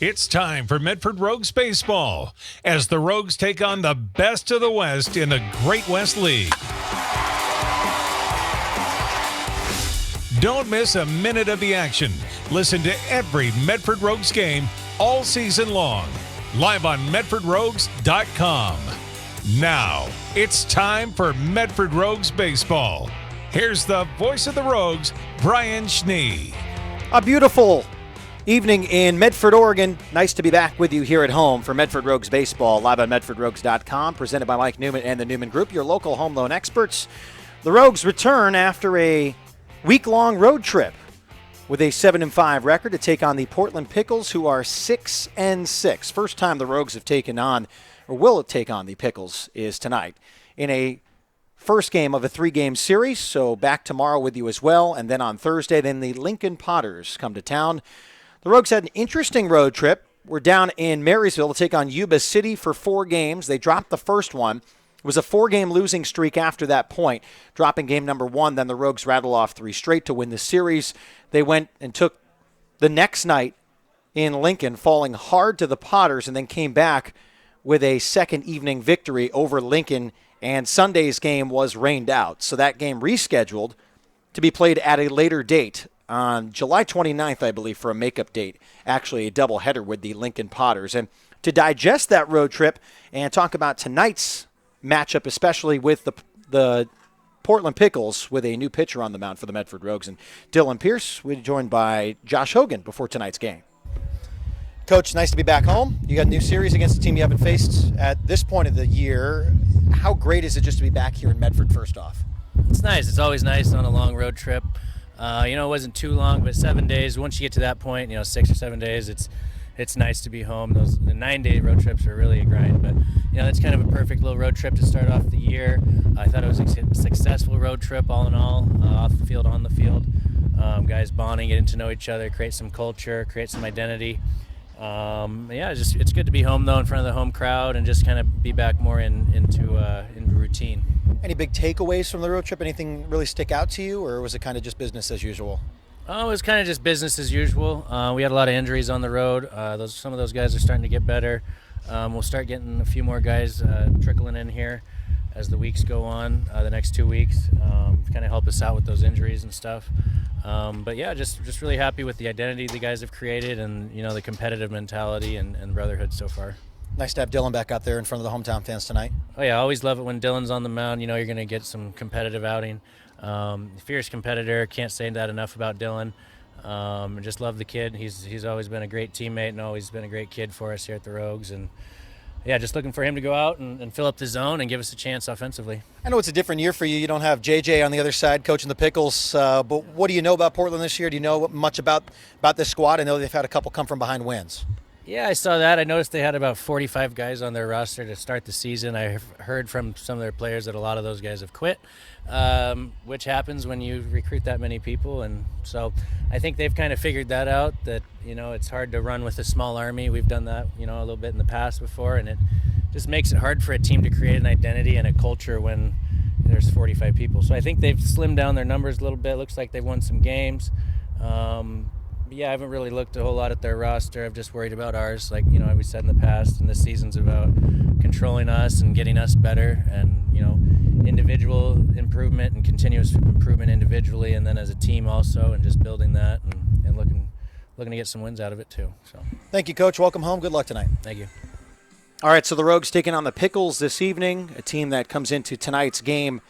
It's time for Medford Rogues baseball as the Rogues take on the best of the West in the Great West League. Don't miss a minute of the action. Listen to every Medford Rogues game all season long, live on MedfordRogues.com. Now, it's time for Medford Rogues baseball. Here's the voice of the Rogues, Brian Schnee. A beautiful evening in Medford, Oregon. Nice to be back with you here at home for Medford Rogues baseball, live on MedfordRogues.com, presented by Mike Newman and the Newman Group, your local home loan experts. The Rogues return after a week-long road trip with a 7-5 record to take on the Portland Pickles, who are 6-6. First time the Rogues have taken on, or will take on the Pickles, is tonight in a first game of a 3-game series. So back tomorrow with you as well, and then on Thursday, then the Lincoln Potters come to town. The Rogues had an interesting road trip. We're down in Marysville to take on Yuba City for 4 games. They dropped the first one. It was a 4-game losing streak after that point, dropping game number 1. Then the Rogues rattled off 3 straight to win the series. They went and took the next night in Lincoln, falling hard to the Potters, and then came back with a second evening victory over Lincoln, and Sunday's game was rained out. So that game rescheduled to be played at a later date on July 29th, I believe, for a makeup date, actually a doubleheader with the Lincoln Potters. And to digest that road trip and talk about tonight's matchup, especially with the Portland Pickles, with a new pitcher on the mound for the Medford Rogues, and Dylan Pierce, we're joined by Josh Hogan before tonight's game. Coach, nice to be back home. You got a new series against a team you haven't faced at this point of the year. How great is it just to be back here in Medford, first off? It's nice. It's always nice on a long road trip. It wasn't too long, but 7 days. Once you get to that point, 6 or 7 days, it's nice to be home. The 9-day road trips are really a grind, but it's kind of a perfect little road trip to start off the year. I thought it was a successful road trip all in all, off the field, on the field. Guys bonding, getting to know each other, create some culture, create some identity. It's good to be home though, in front of the home crowd, and just kind of be back more into routine. Any big takeaways from the road trip? Anything really stick out to you, or was it kind of just business as usual? Oh, it was kind of just business as usual. We had a lot of injuries on the road. Some of those guys are starting to get better. We'll start getting a few more guys trickling in here as the weeks go on, the next 2 weeks, kind of help us out with those injuries and stuff. Just really happy with the identity the guys have created, and the competitive mentality and brotherhood so far. Nice to have Dylan back out there in front of the hometown fans tonight. Oh yeah, I always love it when Dylan's on the mound. You're going to get some competitive outing. Fierce competitor, can't say that enough about Dylan. Just love the kid. He's always been a great teammate and always been a great kid for us here at the Rogues. And yeah, just looking for him to go out and fill up the zone and give us a chance offensively. I know it's a different year for you. You don't have JJ on the other side coaching the Pickles. But what do you know about Portland this year? Do you know much about this squad? I know they've had a couple come from behind wins. Yeah, I saw that. I noticed they had about 45 guys on their roster to start the season. I heard from some of their players that a lot of those guys have quit, which happens when you recruit that many people. And so I think they've kind of figured that out, that, it's hard to run with a small army. We've done that, a little bit in the past before, and it just makes it hard for a team to create an identity and a culture when there's 45 people. So I think they've slimmed down their numbers a little bit. Looks like they've won some games. I haven't really looked a whole lot at their roster. I've just worried about ours, like we said in the past, and this season's about controlling us and getting us better, and individual improvement and continuous improvement individually, and then as a team also, and just building that and looking to get some wins out of it too. So thank you, Coach. Welcome home. Good luck tonight. Thank you. All right, so the Rogues taking on the Pickles this evening, a team that comes into tonight's game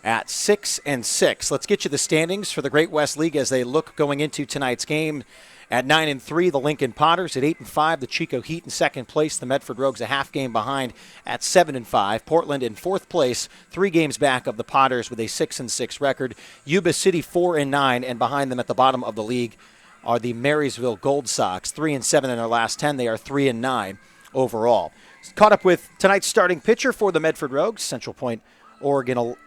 at 6-6. Let's get you the standings for the Great West League as they look going into tonight's game. At 9-3, the Lincoln Potters. At 8-5, the Chico Heat in second place. The Medford Rogues a half game behind at 7-5. Portland in fourth place, 3 games back of the Potters with a 6-6 record. Yuba City 4-9, and behind them at the bottom of the league are the Marysville Gold Sox, 3-7 in their last 10. They are 3-9 overall. Caught up with tonight's starting pitcher for the Medford Rogues, Central Point, Oregon,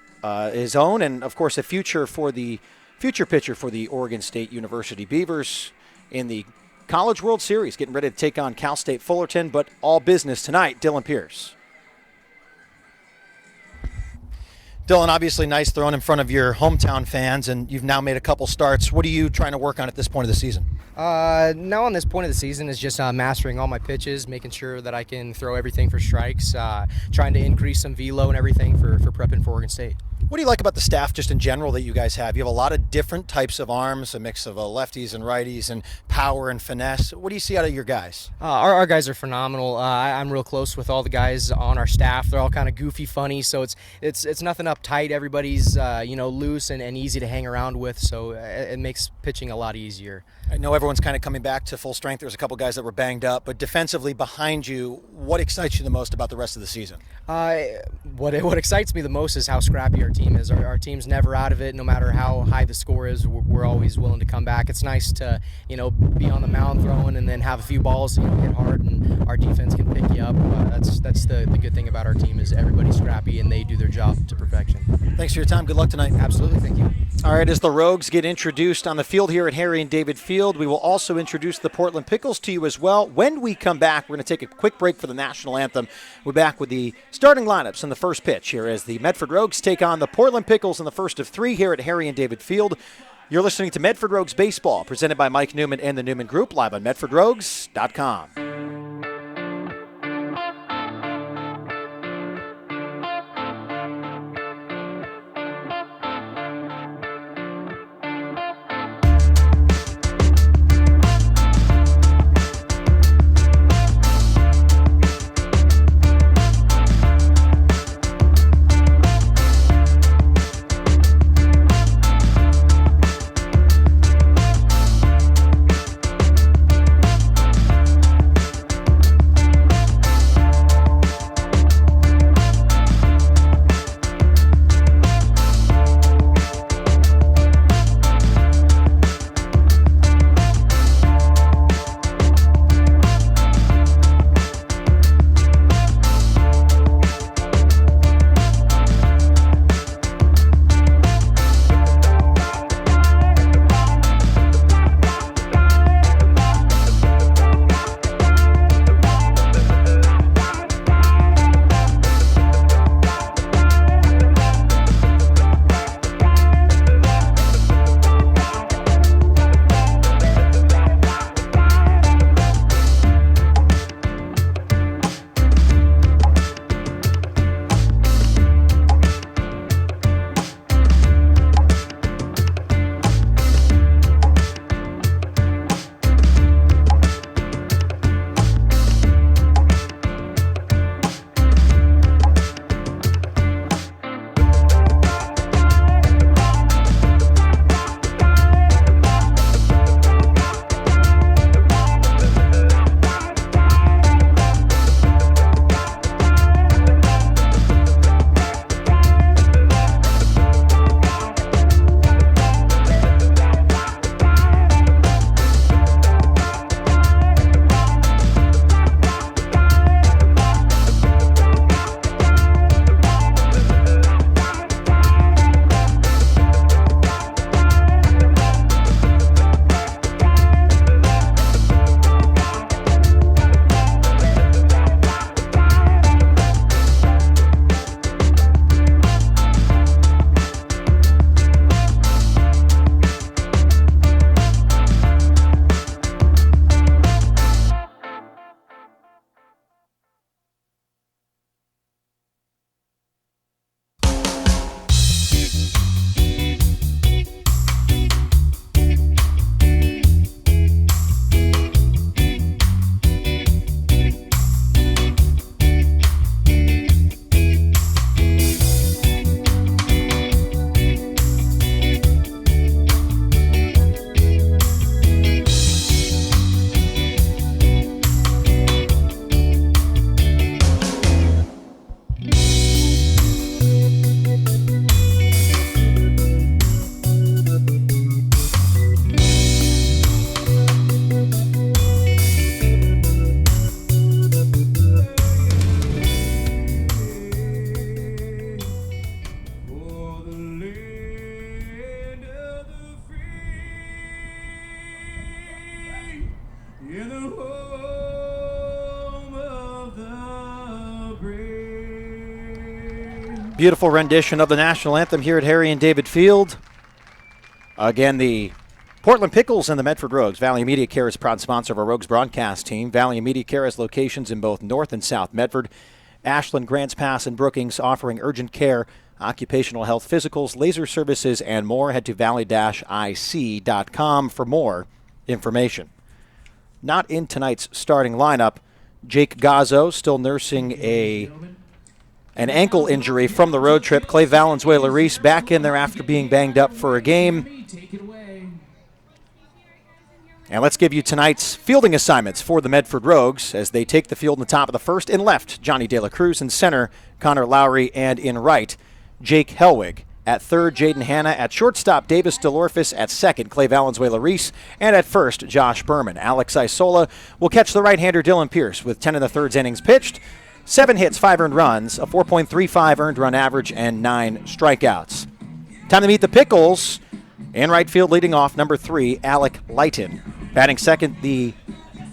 his own, and of course a future pitcher for the Oregon State University Beavers in the College World Series, getting ready to take on Cal State Fullerton, but all business tonight. Dylan Pierce. Dylan, obviously nice throwing in front of your hometown fans, and you've now made a couple starts. What are you trying to work on at this point of the season? Now on this point of the season is just mastering all my pitches, making sure that I can throw everything for strikes, trying to increase some velo and everything for prepping for Oregon State. What do you like about the staff just in general that you guys have? You have a lot of different types of arms, a mix of lefties and righties and power and finesse. What do you see out of your guys? Our guys are phenomenal. I'm real close with all the guys on our staff. They're all kind of goofy, funny, so it's nothing uptight. Everybody's loose and easy to hang around with, so it makes pitching a lot easier. I know everyone's kind of coming back to full strength. There's a couple guys that were banged up, but defensively behind you, what excites you the most about the rest of the season? What excites me the most is how scrappy our team is. Our team's never out of it, no matter how high the score is. We're always willing to come back. It's nice to be on the mound throwing and then have a few balls hit hard, and our defense can pick you up. That's the good thing about our team is everybody's scrappy and they do their job to perfection. Thanks for your time. Good luck tonight. Absolutely, thank you. All right, as the Rogues get introduced on the field here at Harry and David Field, we will also introduce the Portland Pickles to you as well. When we come back, we're going to take a quick break for the national anthem. We're back with the starting lineups and the first pitch here as the Medford Rogues take on the Portland Pickles in the first of three here at Harry and David Field. You're listening to Medford Rogues Baseball, presented by Mike Newman and the Newman Group, live on MedfordRogues.com. Beautiful rendition of the national anthem here at Harry and David Field. Again, the Portland Pickles and the Medford Rogues. Valley Media Care is a proud sponsor of our Rogues broadcast team. Valley Media Care has locations in both North and South Medford, Ashland, Grants Pass, and Brookings, offering urgent care, occupational health physicals, laser services, and more. Head to valley-ic.com for more information. Not in tonight's starting lineup, Jake Gazzo still nursing an ankle injury from the road trip. Clay Valenzuela-Reese back in there after being banged up for a game. And let's give you tonight's fielding assignments for the Medford Rogues as they take the field in the top of the first. In left, Johnny De La Cruz. In center, Connor Lowry. And in right, Jake Helwig. At third, Jaden Hanna. At shortstop, Davis DeLorphis. At second, Clay Valenzuela-Reese. And at first, Josh Berman. Alex Isola will catch the right-hander Dylan Pierce with 10 1/3 innings pitched, 7 hits, 5 earned runs, a 4.35 earned run average, and 9 strikeouts. Time to meet the Pickles. In right field, leading off, number 3, Alec Lighton. Batting second, the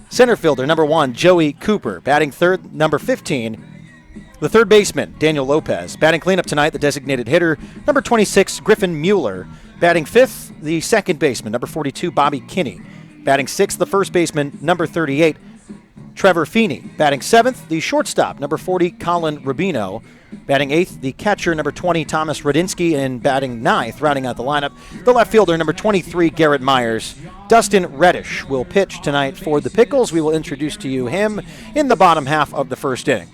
center fielder, number 1, Joey Cooper. Batting third, number 15, the third baseman, Daniel Lopez. Batting cleanup tonight, the designated hitter, number 26, Griffin Mueller. Batting fifth, the second baseman, number 42, Bobby Kinney. Batting sixth, the first baseman, number 38, Trevor Feeney. Batting seventh, the shortstop, number 40, Colin Rubino. Batting eighth, the catcher, number 20, Thomas Radinsky. And batting ninth, rounding out the lineup, the left fielder, number 23, Garrett Myers. Dustin Reddish will pitch tonight for the Pickles. We will introduce to you him in the bottom half of the first inning.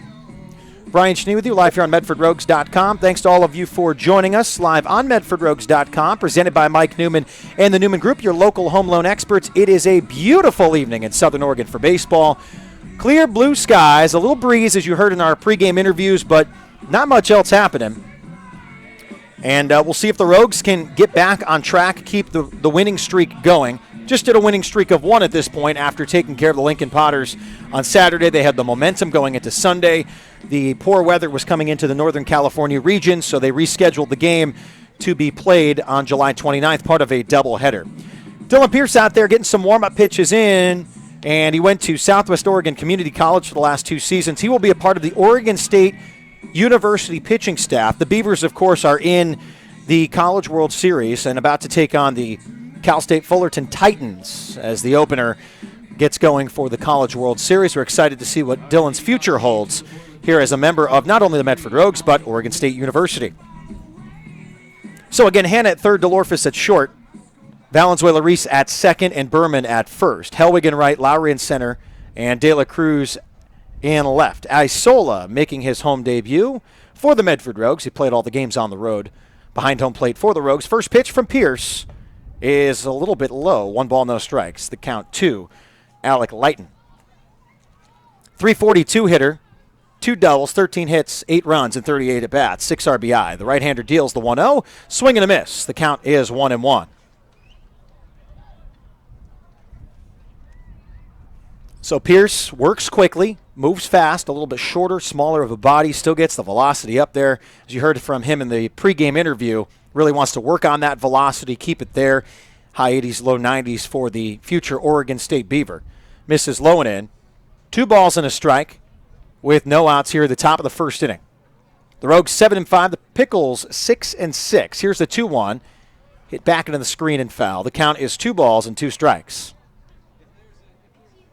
Brian Schnee with you, live here on MedfordRogues.com. Thanks to all of you for joining us live on MedfordRogues.com, presented by Mike Newman and the Newman Group, your local home loan experts. It is a beautiful evening in Southern Oregon for baseball. Clear blue skies, a little breeze as you heard in our pregame interviews, but not much else happening. And we'll see if the Rogues can get back on track, keep the winning streak going. Just did a winning streak of 1 at this point after taking care of the Lincoln Potters on Saturday. They had the momentum going into Sunday. The poor weather was coming into the Northern California region, so they rescheduled the game to be played on July 29th, part of a doubleheader. Dylan Pierce out there getting some warm-up pitches in, and he went to Southwest Oregon Community College for the last 2 seasons. He will be a part of the Oregon State University pitching staff. The Beavers, of course, are in the College World Series and about to take on the Cal State Fullerton Titans as the opener gets going for the College World Series. We're excited to see what Dylan's future holds here as a member of not only the Medford Rogues, but Oregon State University. So again, Hanna at third, DeLorphis at short, Valenzuela-Reese at second, and Berman at first. Helwig in right, Lowry in center, and De La Cruz in left. Isola making his home debut for the Medford Rogues. He played all the games on the road behind home plate for the Rogues. First pitch from Pierce is a little bit low. 1 ball, no strikes. The count to Alec Lighton. 342 hitter, 2 doubles, 13 hits, 8 runs, and 38 at-bats, 6 RBI. The right-hander deals the 1-0. Swing and a miss. The count is 1-1. So Pierce works quickly, moves fast, a little bit shorter, smaller of a body, still gets the velocity up there. As you heard from him in the pregame interview, really wants to work on that velocity, keep it there. High 80s, low 90s for the future Oregon State Beaver. Misses low and in. 2 balls and a strike with no outs here at the top of the first inning. The Rogues 7-5, the Pickles 6-6. Here's the 2-1. Hit back into the screen and foul. The count is 2 balls and 2 strikes.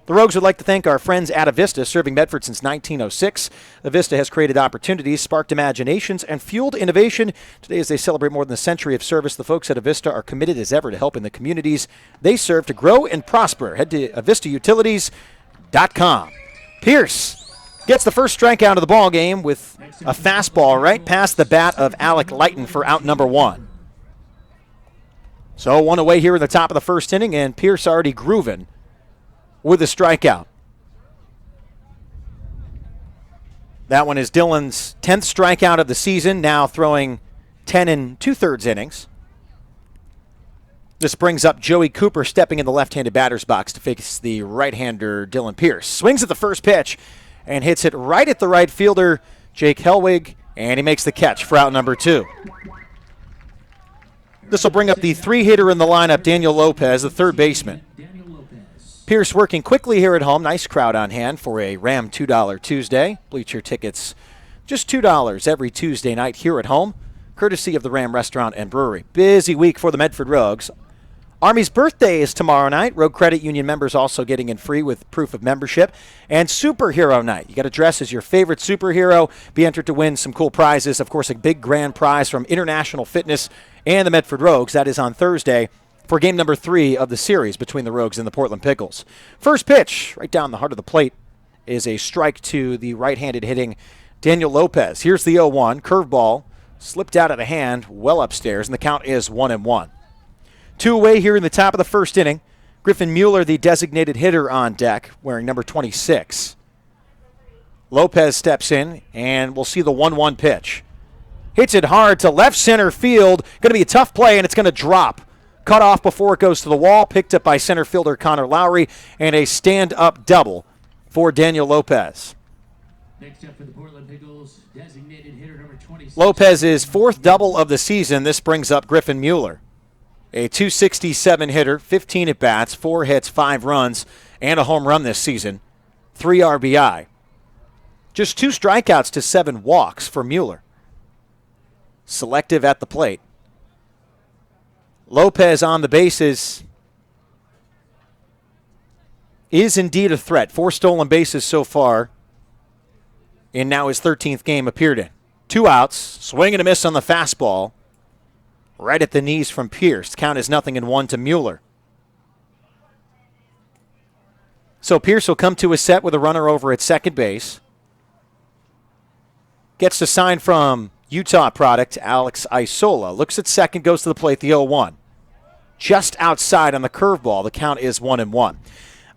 The Rogues would like to thank our friends at Avista, serving Medford since 1906. Avista has created opportunities, sparked imaginations, and fueled innovation. Today, as they celebrate more than a century of service, the folks at Avista are committed as ever to helping the communities they serve to grow and prosper. Head to avistautilities.com. Pierce gets the first strikeout of the ball game with a fastball right past the bat of Alec Lighton for out number 1. So 1 away here in the top of the first inning, and Pierce already grooving with a strikeout. That one is Dylan's 10th strikeout of the season, now throwing 10 2/3 innings. This brings up Joey Cooper stepping in the left-handed batter's box to face the right-hander Dylan Pierce. Swings at the first pitch and hits it right at the right fielder, Jake Helwig, and he makes the catch for out number 2. This will bring up the 3-hitter in the lineup, Daniel Lopez, the third baseman. Pierce working quickly here at home. Nice crowd on hand for a Ram $2 Tuesday. Bleacher tickets just $2 every Tuesday night here at home, courtesy of the Ram Restaurant and Brewery. Busy week for the Medford Rogues. Army's birthday is tomorrow night. Rogue Credit Union members also getting in free with proof of membership. And Superhero Night. You got to dress as your favorite superhero. Be entered to win some cool prizes. Of course, a big grand prize from International Fitness and the Medford Rogues. That is on Thursday for game number 3 of the series between the Rogues and the Portland Pickles. First pitch, right down the heart of the plate, is a strike to the right-handed hitting Daniel Lopez. Here's the 0-1. Curveball slipped out of the hand, well upstairs, and the count is 1-1. 2 away here in the top of the first inning. Griffin Mueller, the designated hitter, on deck, wearing number 26. Lopez steps in, and we'll see the 1-1 pitch. Hits it hard to left center field. Going to be a tough play, and it's going to drop. Cut off before it goes to the wall. Picked up by center fielder Connor Lowry, and a stand-up double for Daniel Lopez. Next up for the Portland Pickles, designated hitter number 26. Lopez's 4th double of the season. This brings up Griffin Mueller. A .267 hitter, 15 at-bats, 4 hits, 5 runs, and a home run this season. 3 RBI. Just 2 strikeouts to 7 walks for Mueller. Selective at the plate. Lopez on the bases is indeed a threat. 4 stolen bases so far, and now his 13th game appeared in. 2 outs, swing and a miss on the fastball. Right at the knees from Pierce. Count is 0-1 to Mueller. So Pierce will come to a set with a runner over at second base. Gets the sign from Utah product, Alex Isola. Looks at second, goes to the plate, the 0-1. Just outside on the curveball. The count is 1-1.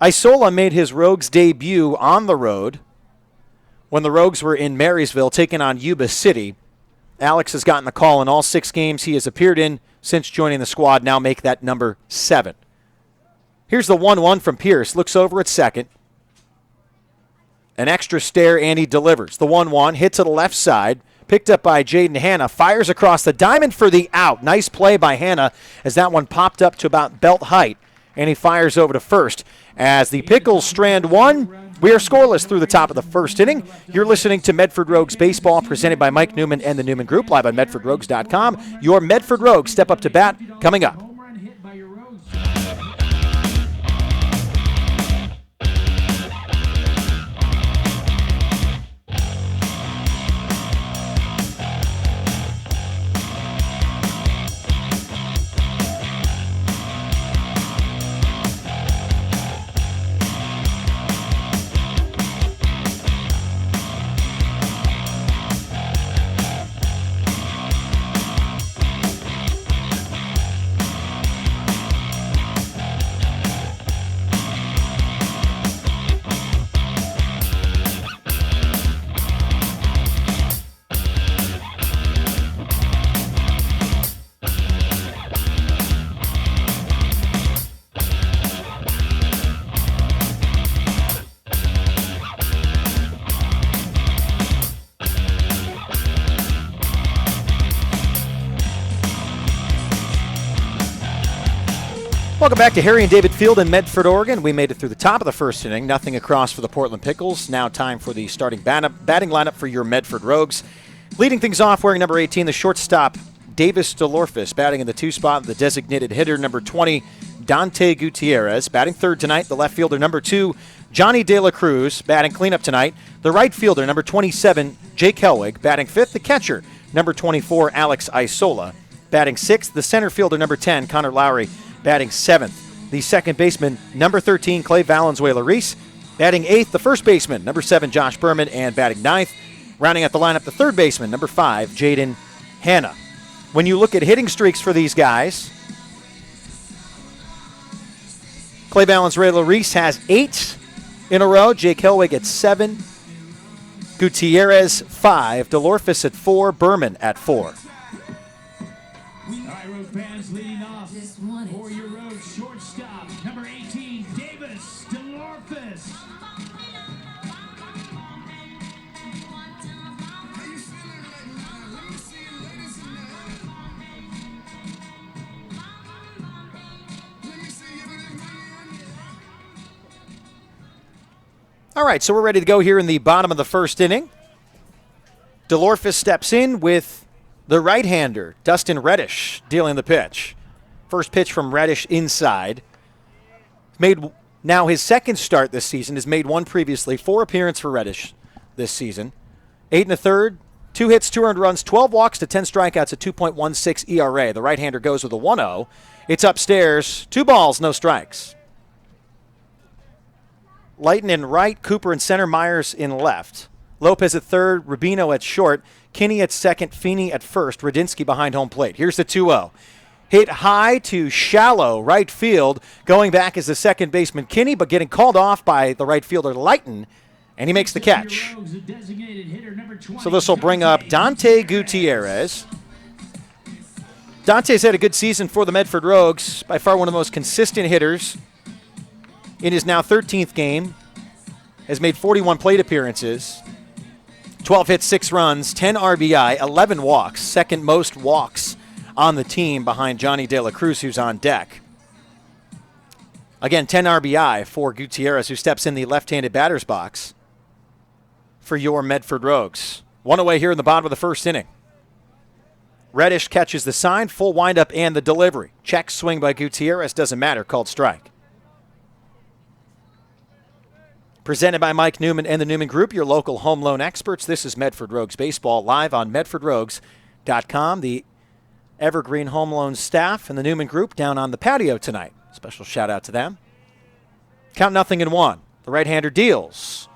Isola made his Rogues debut on the road when the Rogues were in Marysville taking on Yuba City. Alex has gotten the call in all 6 games he has appeared in since joining the squad, now make that number 7. Here's the 1-1 from Pierce. Looks over at second. An extra stare, and he delivers. The 1-1 hit to the left side. Picked up by Jaden Hanna. Fires across the diamond for the out. Nice play by Hanna as that one popped up to about belt height. And he fires over to first. As the Pickles strand 1, we are scoreless through the top of the first inning. You're listening to Medford Rogues Baseball, presented by Mike Newman and the Newman Group, live on MedfordRogues.com. Your Medford Rogues step up to bat coming up. Home run hit by your Rogues. Welcome back to Harry and David Field in Medford, Oregon. We made it through the top of the first inning. Nothing across for the Portland Pickles. Now time for the starting batting lineup for your Medford Rogues. Leading things off, wearing number 18, the shortstop, Davis DeLorfis. Batting in the 2 spot, the designated hitter, number 20, Dante Gutierrez. Batting third tonight, the left fielder, number 2, Johnny De La Cruz. Batting cleanup tonight, the right fielder, number 27, Jake Helwig. Batting fifth, the catcher, number 24, Alex Isola. Batting sixth, the center fielder, number 10, Connor Lowry. Batting 7th, the second baseman, number 13, Clay Valenzuela-Reese. Batting 8th, the first baseman, number 7, Josh Berman. And batting 9th, rounding out the lineup, the third baseman, number 5, Jaden Hanna. When you look at hitting streaks for these guys, Clay Valenzuela-Reese has 8 in a row. Jake Helwig at 7. Gutierrez 5. DeLorfis at 4. Berman at 4. All right, Rogue fans, leading off for your Rogue shortstop, number 18, Davis DeLorfis. All right, so we're ready to go here in the bottom of the first inning. DeLorfis steps in with the right-hander, Dustin Reddish, dealing the pitch. First pitch from Reddish inside. Made now his second start this season. Has made one previously. 4 appearances for Reddish this season. 8 1/3, 2 hits, 2 earned runs, 12 walks to 10 strikeouts at 2.16 ERA. The right-hander goes with a 1-0. It's upstairs. 2 balls, no strikes. Lighton in right, Cooper in center, Myers in left. Lopez at third, Rubino at short, Kinney at second, Feeney at first, Radinsky behind home plate. Here's the 2-0. Hit high to shallow right field. Going back is the second baseman Kinney, but getting called off by the right fielder Lighton, and he makes the catch. So this will bring up Dante Gutierrez. Dante's had a good season for the Medford Rogues, by far one of the most consistent hitters. In his now 13th game, has made 41 plate appearances, 12 hits, 6 runs, 10 RBI, 11 walks, second most walks on the team behind Johnny De La Cruz, who's on deck. Again, 10 RBI for Gutierrez, who steps in the left-handed batter's box for your Medford Rogues. 1 away here in the bottom of the first inning. Reddish catches the sign, full windup and the delivery. Check swing by Gutierrez, doesn't matter, called strike. Presented by Mike Newman and the Newman Group, your local home loan experts. This is Medford Rogues Baseball live on MedfordRogues.com. The Evergreen Home Loan staff and the Newman Group down on the patio tonight. Special shout out to them. Count 0-1. The right-hander deals.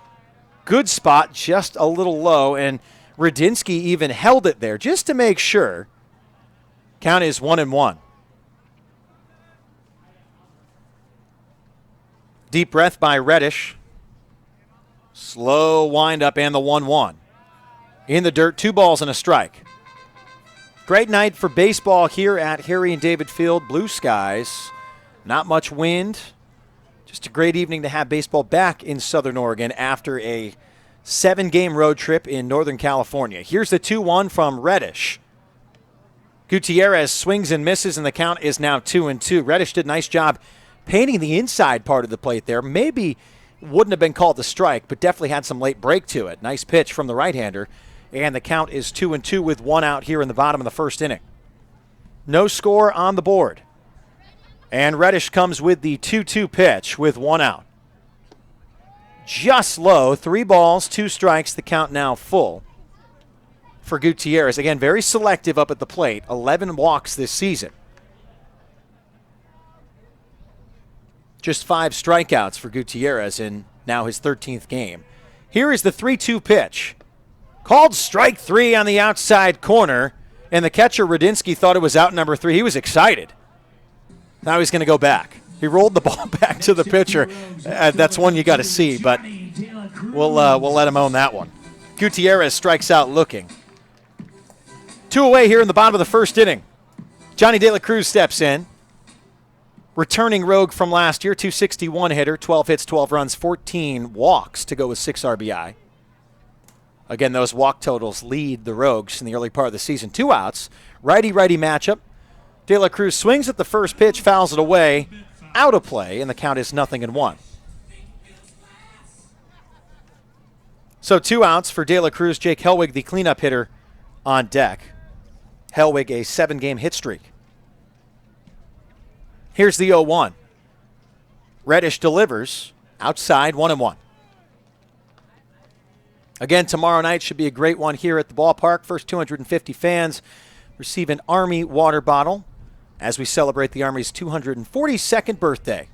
Good spot, just a little low, and Radinsky even held it there just to make sure. Count is 1-1. Deep breath by Reddish. Slow windup and the 1-1. In the dirt, 2 balls and a strike. Great night for baseball here at Harry and David Field. Blue skies, not much wind. Just a great evening to have baseball back in Southern Oregon after a 7-game road trip in Northern California. Here's the 2-1 from Reddish. Gutierrez swings and misses, and the count is now 2-2. Reddish did a nice job painting the inside part of the plate there. Maybe wouldn't have been called a strike, but definitely had some late break to it. Nice pitch from the right-hander. And the count is 2-2 with 1 out here in the bottom of the first inning. No score on the board. And Reddish comes with the 2-2 pitch with 1 out. Just low, 3 balls, 2 strikes, the count now full for Gutierrez. Again, very selective up at the plate, 11 walks this season. Just 5 strikeouts for Gutierrez in now his 13th game. Here is the 3-2 pitch. Called strike 3 on the outside corner, and the catcher, Radinsky, thought it was out number 3. He was excited. Now he's going to go back. He rolled the ball back to the pitcher. That's one you got to see, but we'll let him own that one. Gutierrez strikes out looking. 2 away here in the bottom of the first inning. Johnny De La Cruz steps in. Returning rogue from last year, 261 hitter, 12 hits, 12 runs, 14 walks to go with 6 RBI. Again, those walk totals lead the Rogues in the early part of the season. 2 outs, righty-righty matchup. De La Cruz swings at the first pitch, fouls it away, out of play, and the count is 0-1. So 2 outs for De La Cruz. Jake Hellwig, the cleanup hitter, on deck. Hellwig, a 7-game hit streak. Here's the 0-1. Reddish delivers, outside, 1-1. Again, tomorrow night should be a great one here at the ballpark. First 250 fans receive an Army water bottle as we celebrate the Army's 242nd birthday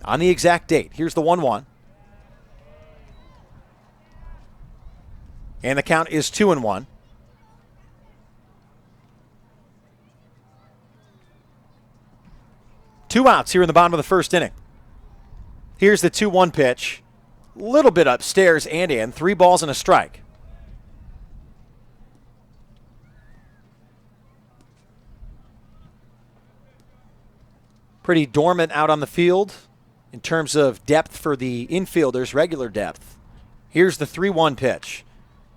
on the exact date. Here's the 1-1. And the count is 2-1. Two outs here in the bottom of the first inning. Here's the 2-1 pitch. Little bit upstairs and in. 3 balls and a strike. Pretty dormant out on the field in terms of depth for the infielders, regular depth. Here's the 3-1 pitch.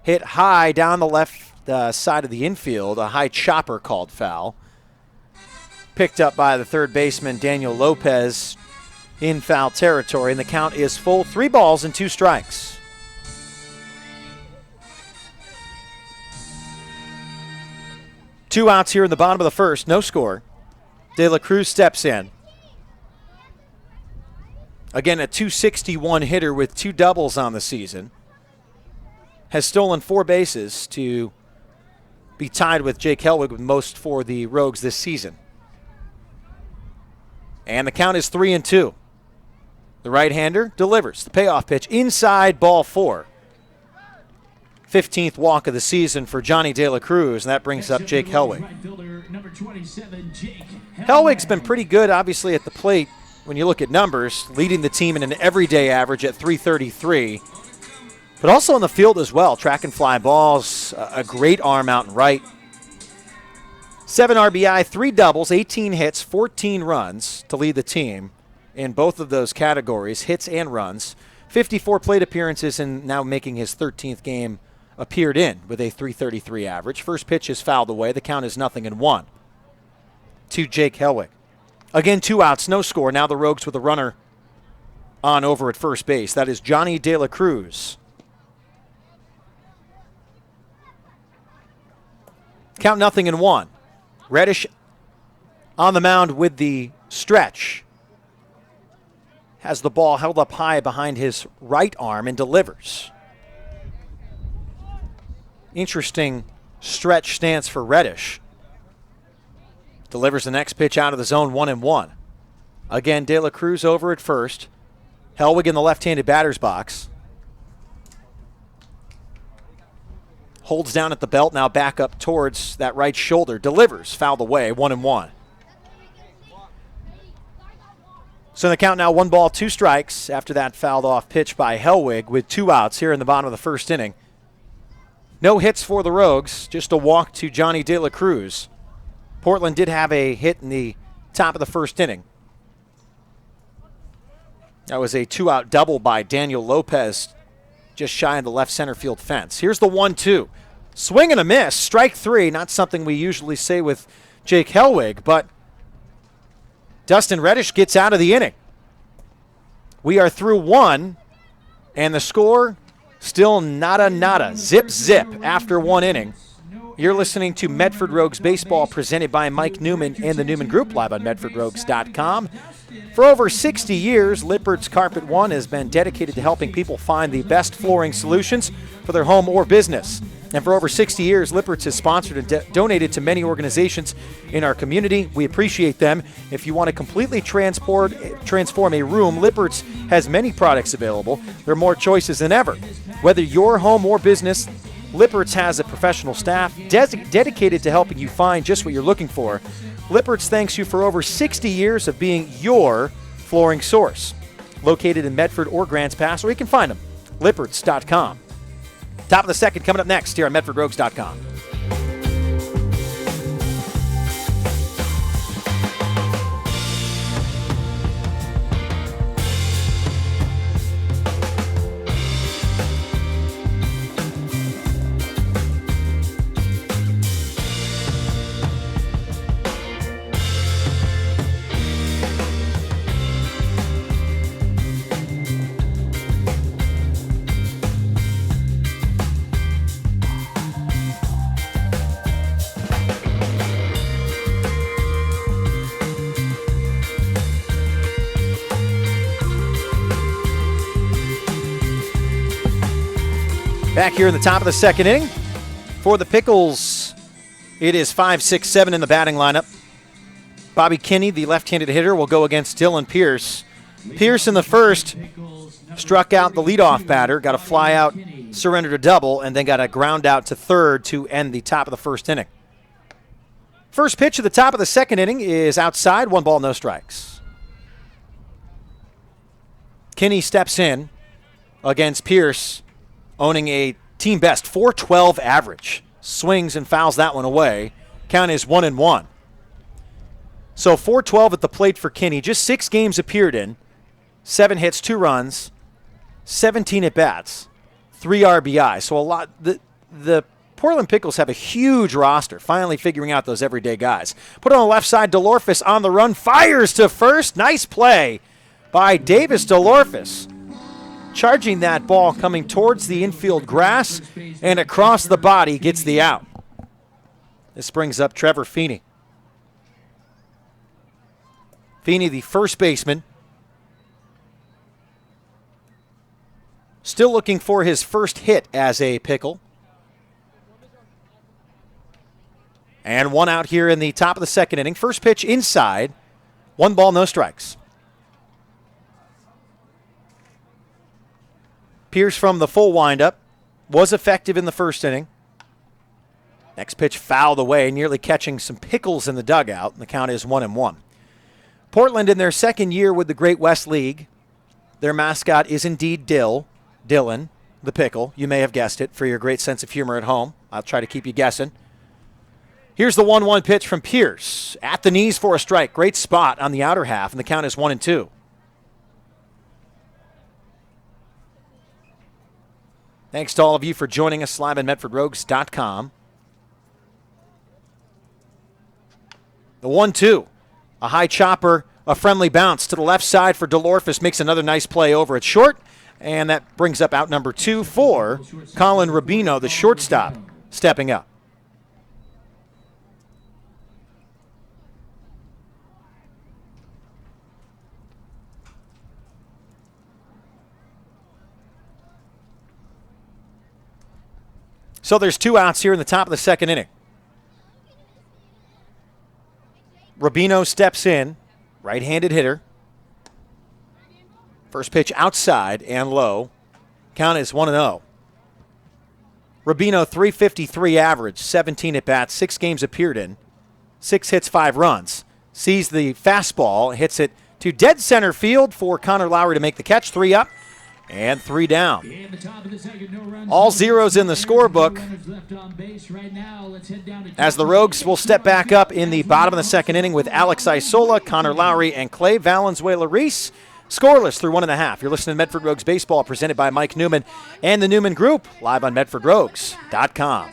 Hit high down the left side of the infield. A high chopper called foul. Picked up by the third baseman, Daniel Lopez, in foul territory, and the count is full. 3 balls and 2 strikes. Two outs here in the bottom of the first, no score. De La Cruz steps in. Again, a .261 hitter with 2 doubles on the season. Has stolen 4 bases to be tied with Jake Helwig with most for the Rogues this season. And the count is 3-2. The right-hander delivers the payoff pitch inside, ball 4. 15th walk of the season for Johnny De La Cruz, and that brings up Jake Helwig. Helwig's been pretty good, obviously, at the plate when you look at numbers, leading the team in an everyday average at .333, but also on the field as well, track and fly balls, a great arm out and right. 7 RBI, 3 doubles, 18 hits, 14 runs to lead the team in both of those categories, hits and runs. 54 plate appearances and now making his 13th game appeared in with a .333 average. First pitch is fouled away. The count is 0-1 to Jake Helwig. Again, 2 outs, no score. Now the Rogues with a runner on over at first base. That is Johnny De La Cruz. Count 0-1. Reddish on the mound with the stretch. Has the ball held up high behind his right arm and delivers. Interesting stretch stance for Reddish. Delivers the next pitch out of the zone, 1-1. Again, De La Cruz over at first. Helwig in the left-handed batter's box. Holds down at the belt, now back up towards that right shoulder. Delivers, fouled away, 1-1. So the count now 1 ball, 2 strikes after that fouled off pitch by Helwig with 2 outs here in the bottom of the first inning. No hits for the Rogues, just a walk to Johnny De La Cruz. Portland did have a hit in the top of the first inning. That was a 2-out double by Daniel Lopez, just shy of the left center field fence. Here's the 1-2. Swing and a miss, strike 3. Not something we usually say with Jake Helwig, but Dustin Reddish gets out of the inning. We are through 1, and the score still nada. Zip after 1 inning. You're listening to Medford Rogues Baseball presented by Mike Newman and the Newman Group, live on MedfordRogues.com. For over 60 years, Lippert's Carpet One has been dedicated to helping people find the best flooring solutions for their home or business. And for over 60 years, Lippert's has sponsored and donated to many organizations in our community. We appreciate them. If you want to completely transform a room, Lippert's has many products available. There are more choices than ever. Whether your home or business, Lippert's has a professional staff dedicated to helping you find just what you're looking for. Lippert's thanks you for over 60 years of being your flooring source. Located in Medford or Grants Pass, or you can find them, lipperts.com. Top of the second coming up next here on MedfordRogues.com. Back here in the top of the second inning. For the Pickles, it is 5, 6, 7 in the batting lineup. Bobby Kinney, the left-handed hitter, will go against Dylan Pierce. Pierce in the first struck out the leadoff batter, got a fly out, surrendered a double, and then got a ground out to third to end the top of the first inning. First pitch of the top of the second inning is outside, 1 ball, no strikes. Kinney steps in against Pierce, owning a team best .412 average. Swings and fouls that one away. Count is 1-1. So .412 at the plate for Kinney. Just 6 games appeared in. 7 hits, 2 runs, 17 at-bats, 3 RBI. So a lot. The Portland Pickles have a huge roster, finally figuring out those everyday guys. Put on the left side, DeLorfis on the run, fires to first. Nice play by Davis DeLorfis. Charging that ball, coming towards the infield grass, and across the body gets the out. This brings up Trevor Feeney. Feeney, the first baseman, still looking for his first hit as a Pickle. And one out here in the top of the second inning. First pitch inside. 1 ball, no strikes. Pierce from the full windup was effective in the first inning. Next pitch fouled away, nearly catching some Pickles in the dugout. And the count is 1-1. Portland in their second year with the Great West League. Their mascot is indeed Dylan, the Pickle. You may have guessed it for your great sense of humor at home. I'll try to keep you guessing. Here's the 1-1 pitch from Pierce. At the knees for a strike. Great spot on the outer half, and the count is 1-2. Thanks to all of you for joining us live at MedfordRogues.com. The 1-2. A high chopper, a friendly bounce to the left side for DeLorphis. Makes another nice play over at short. And that brings up out number 2 for Colin Rubino, the shortstop, stepping up. So there's 2 outs here in the top of the second inning. Rubino steps in, right-handed hitter. First pitch outside and low. Count is 1-0. Rubino, 353 average, 17 at-bats, 6 games appeared in, 6 hits, 5 runs. Sees the fastball, hits it to dead center field for Connor Lowry to make the catch. 3 up and 3 down. All zeros in the scorebook as the Rogues will step back up in the bottom of the second inning with Alex Isola, Connor Lowry, and Clay Valenzuela-Reese. Scoreless through 1.5. You're listening to Medford Rogues Baseball, presented by Mike Newman and the Newman Group, live on MedfordRogues.com.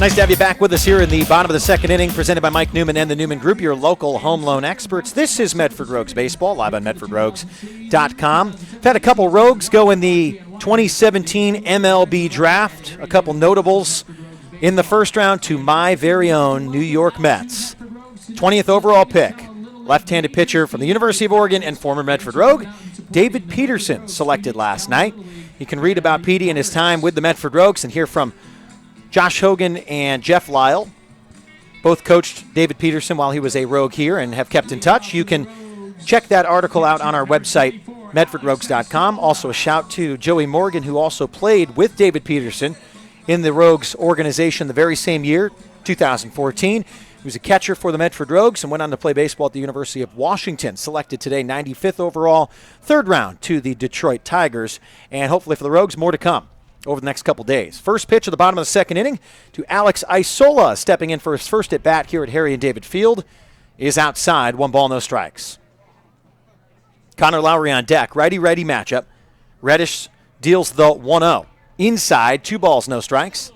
Nice to have you back with us here in the bottom of the second inning, presented by Mike Newman and the Newman Group, your local home loan experts. This is Medford Rogues Baseball, live on MedfordRogues.com. We've had a couple Rogues go in the 2017 MLB Draft, a couple notables in the first round to my very own New York Mets. 20th overall pick, left-handed pitcher from the University of Oregon and former Medford Rogue, David Peterson, selected last night. You can read about Petey and his time with the Medford Rogues and hear from Josh Hogan and Jeff Lyle. Both coached David Peterson while he was a Rogue here and have kept in touch. You can check that article out on our website, MedfordRogues.com. Also a shout to Joey Morgan, who also played with David Peterson in the Rogues organization the very same year, 2014. He was a catcher for the Medford Rogues and went on to play baseball at the University of Washington. Selected today, 95th overall, 3rd round to the Detroit Tigers. And hopefully for the Rogues, more to come over the next couple days. First pitch at the bottom of the second inning to Alex Isola, stepping in for his first at bat here at Harry and David Field, is outside. 1 ball, no strikes. Connor Lowry on deck. Righty-righty matchup. Reddish deals the 1-0. Inside, 2 balls, no strikes.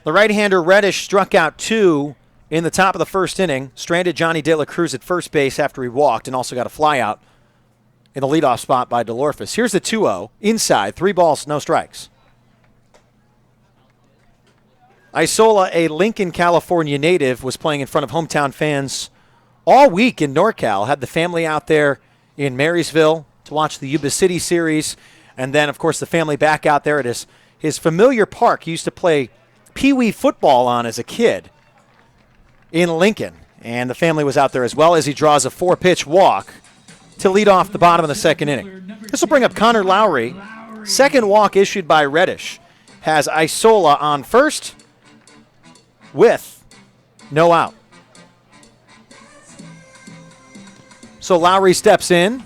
The right-hander Reddish struck out 2 in the top of the first inning. Stranded Johnny De La Cruz at first base after he walked and also got a fly out in the leadoff spot by DeLorphis. Here's the 2-0. Inside, 3 balls, no strikes. Isola, a Lincoln, California native, was playing in front of hometown fans all week in NorCal. Had the family out there in Marysville to watch the Yuba City series. And then, of course, the family back out there at his familiar park he used to play peewee football on as a kid in Lincoln. And the family was out there as well as he draws a 4-pitch walk to lead off the bottom of the second inning. This will bring up Connor Lowry. Second walk issued by Reddish has Isola on first with no out. So Lowry steps in.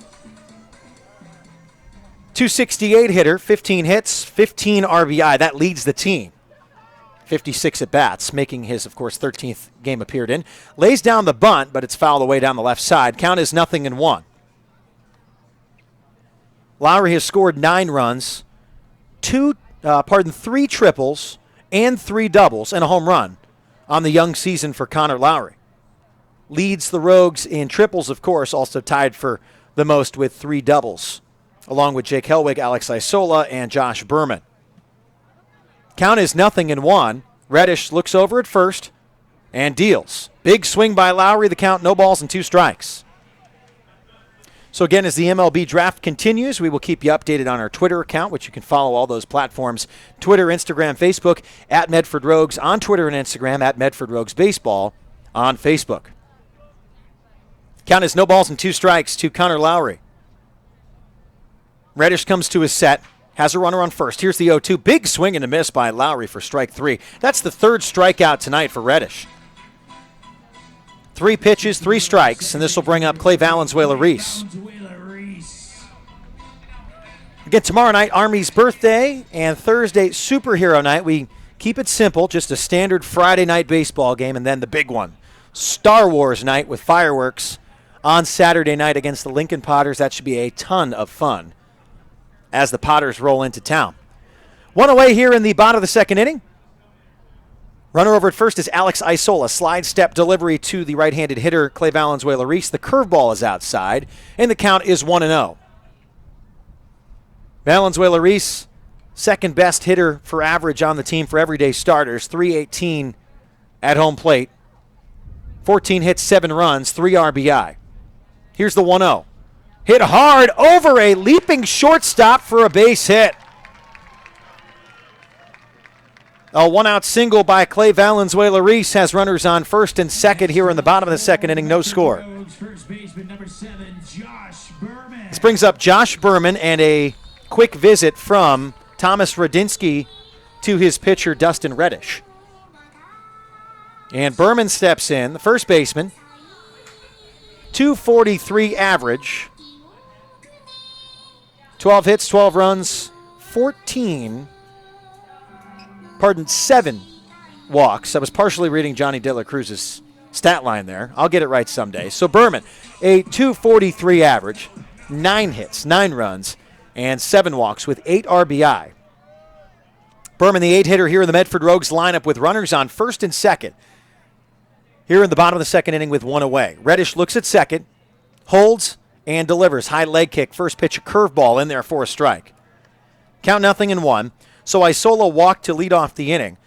268 hitter, 15 hits, 15 RBI. That leads the team. 56 at-bats, making his, of course, 13th game appeared in. Lays down the bunt, but it's fouled away down the left side. Count is 0-1. Lowry has scored 9 runs, 3 triples, and 3 doubles, and a home run on the young season for Connor Lowry. Leads the Rogues in triples, of course, also tied for the most with 3 doubles, along with Jake Helwig, Alex Isola, and Josh Berman. Count is 0-1. Reddish looks over at first and deals. Big swing by Lowry. The count, no balls and 2 strikes. So again, as the MLB draft continues, we will keep you updated on our Twitter account, which you can follow all those platforms, Twitter, Instagram, Facebook, at Medford Rogues on Twitter and Instagram, at Medford Rogues Baseball on Facebook. Count is no balls and 2 strikes to Connor Lowry. Reddish comes to his set, has a runner on first. Here's the 0-2. Big swing and a miss by Lowry for strike 3. That's the 3rd strikeout tonight for Reddish. 3 pitches, 3 strikes, and this will bring up Clay Valenzuela-Reese. Again, tomorrow night, Army's birthday, and Thursday, superhero night. We keep it simple, just a standard Friday night baseball game, and then the big one, Star Wars night with fireworks on Saturday night against the Lincoln Potters. That should be a ton of fun as the Potters roll into town. 1 away here in the bottom of the 2nd inning. Runner over at first is Alex Isola. Slide step delivery to the right-handed hitter, Clay Valenzuela-Reese. The curveball is outside, and the count is 1-0. Valenzuela-Reese, second best hitter for average on the team for everyday starters. .318 at home plate. 14 hits, 7 runs, 3 RBI. Here's the 1-0. Hit hard over a leaping shortstop for a base hit. A 1-out single by Clay Valenzuela-Reese has runners on first and second here in the bottom of the 2nd inning. No score. This brings up Josh Berman and a quick visit from Thomas Radinsky to his pitcher, Dustin Reddish. And Berman steps in, the first baseman. 243 average. 12 hits, 12 runs, 7 walks. I was partially reading Johnny De La Cruz's stat line there. I'll get it right someday. So Berman, a 243 average, 9 hits, 9 runs, and 7 walks with 8 RBI. Berman, the 8-hitter here in the Medford Rogues lineup with runners on first and second. Here in the bottom of the 2nd inning with 1 away. Reddish looks at second, holds, and delivers. High leg kick. First pitch, a curveball in there for a strike. Count 0-1. So Isola walked to lead off the inning.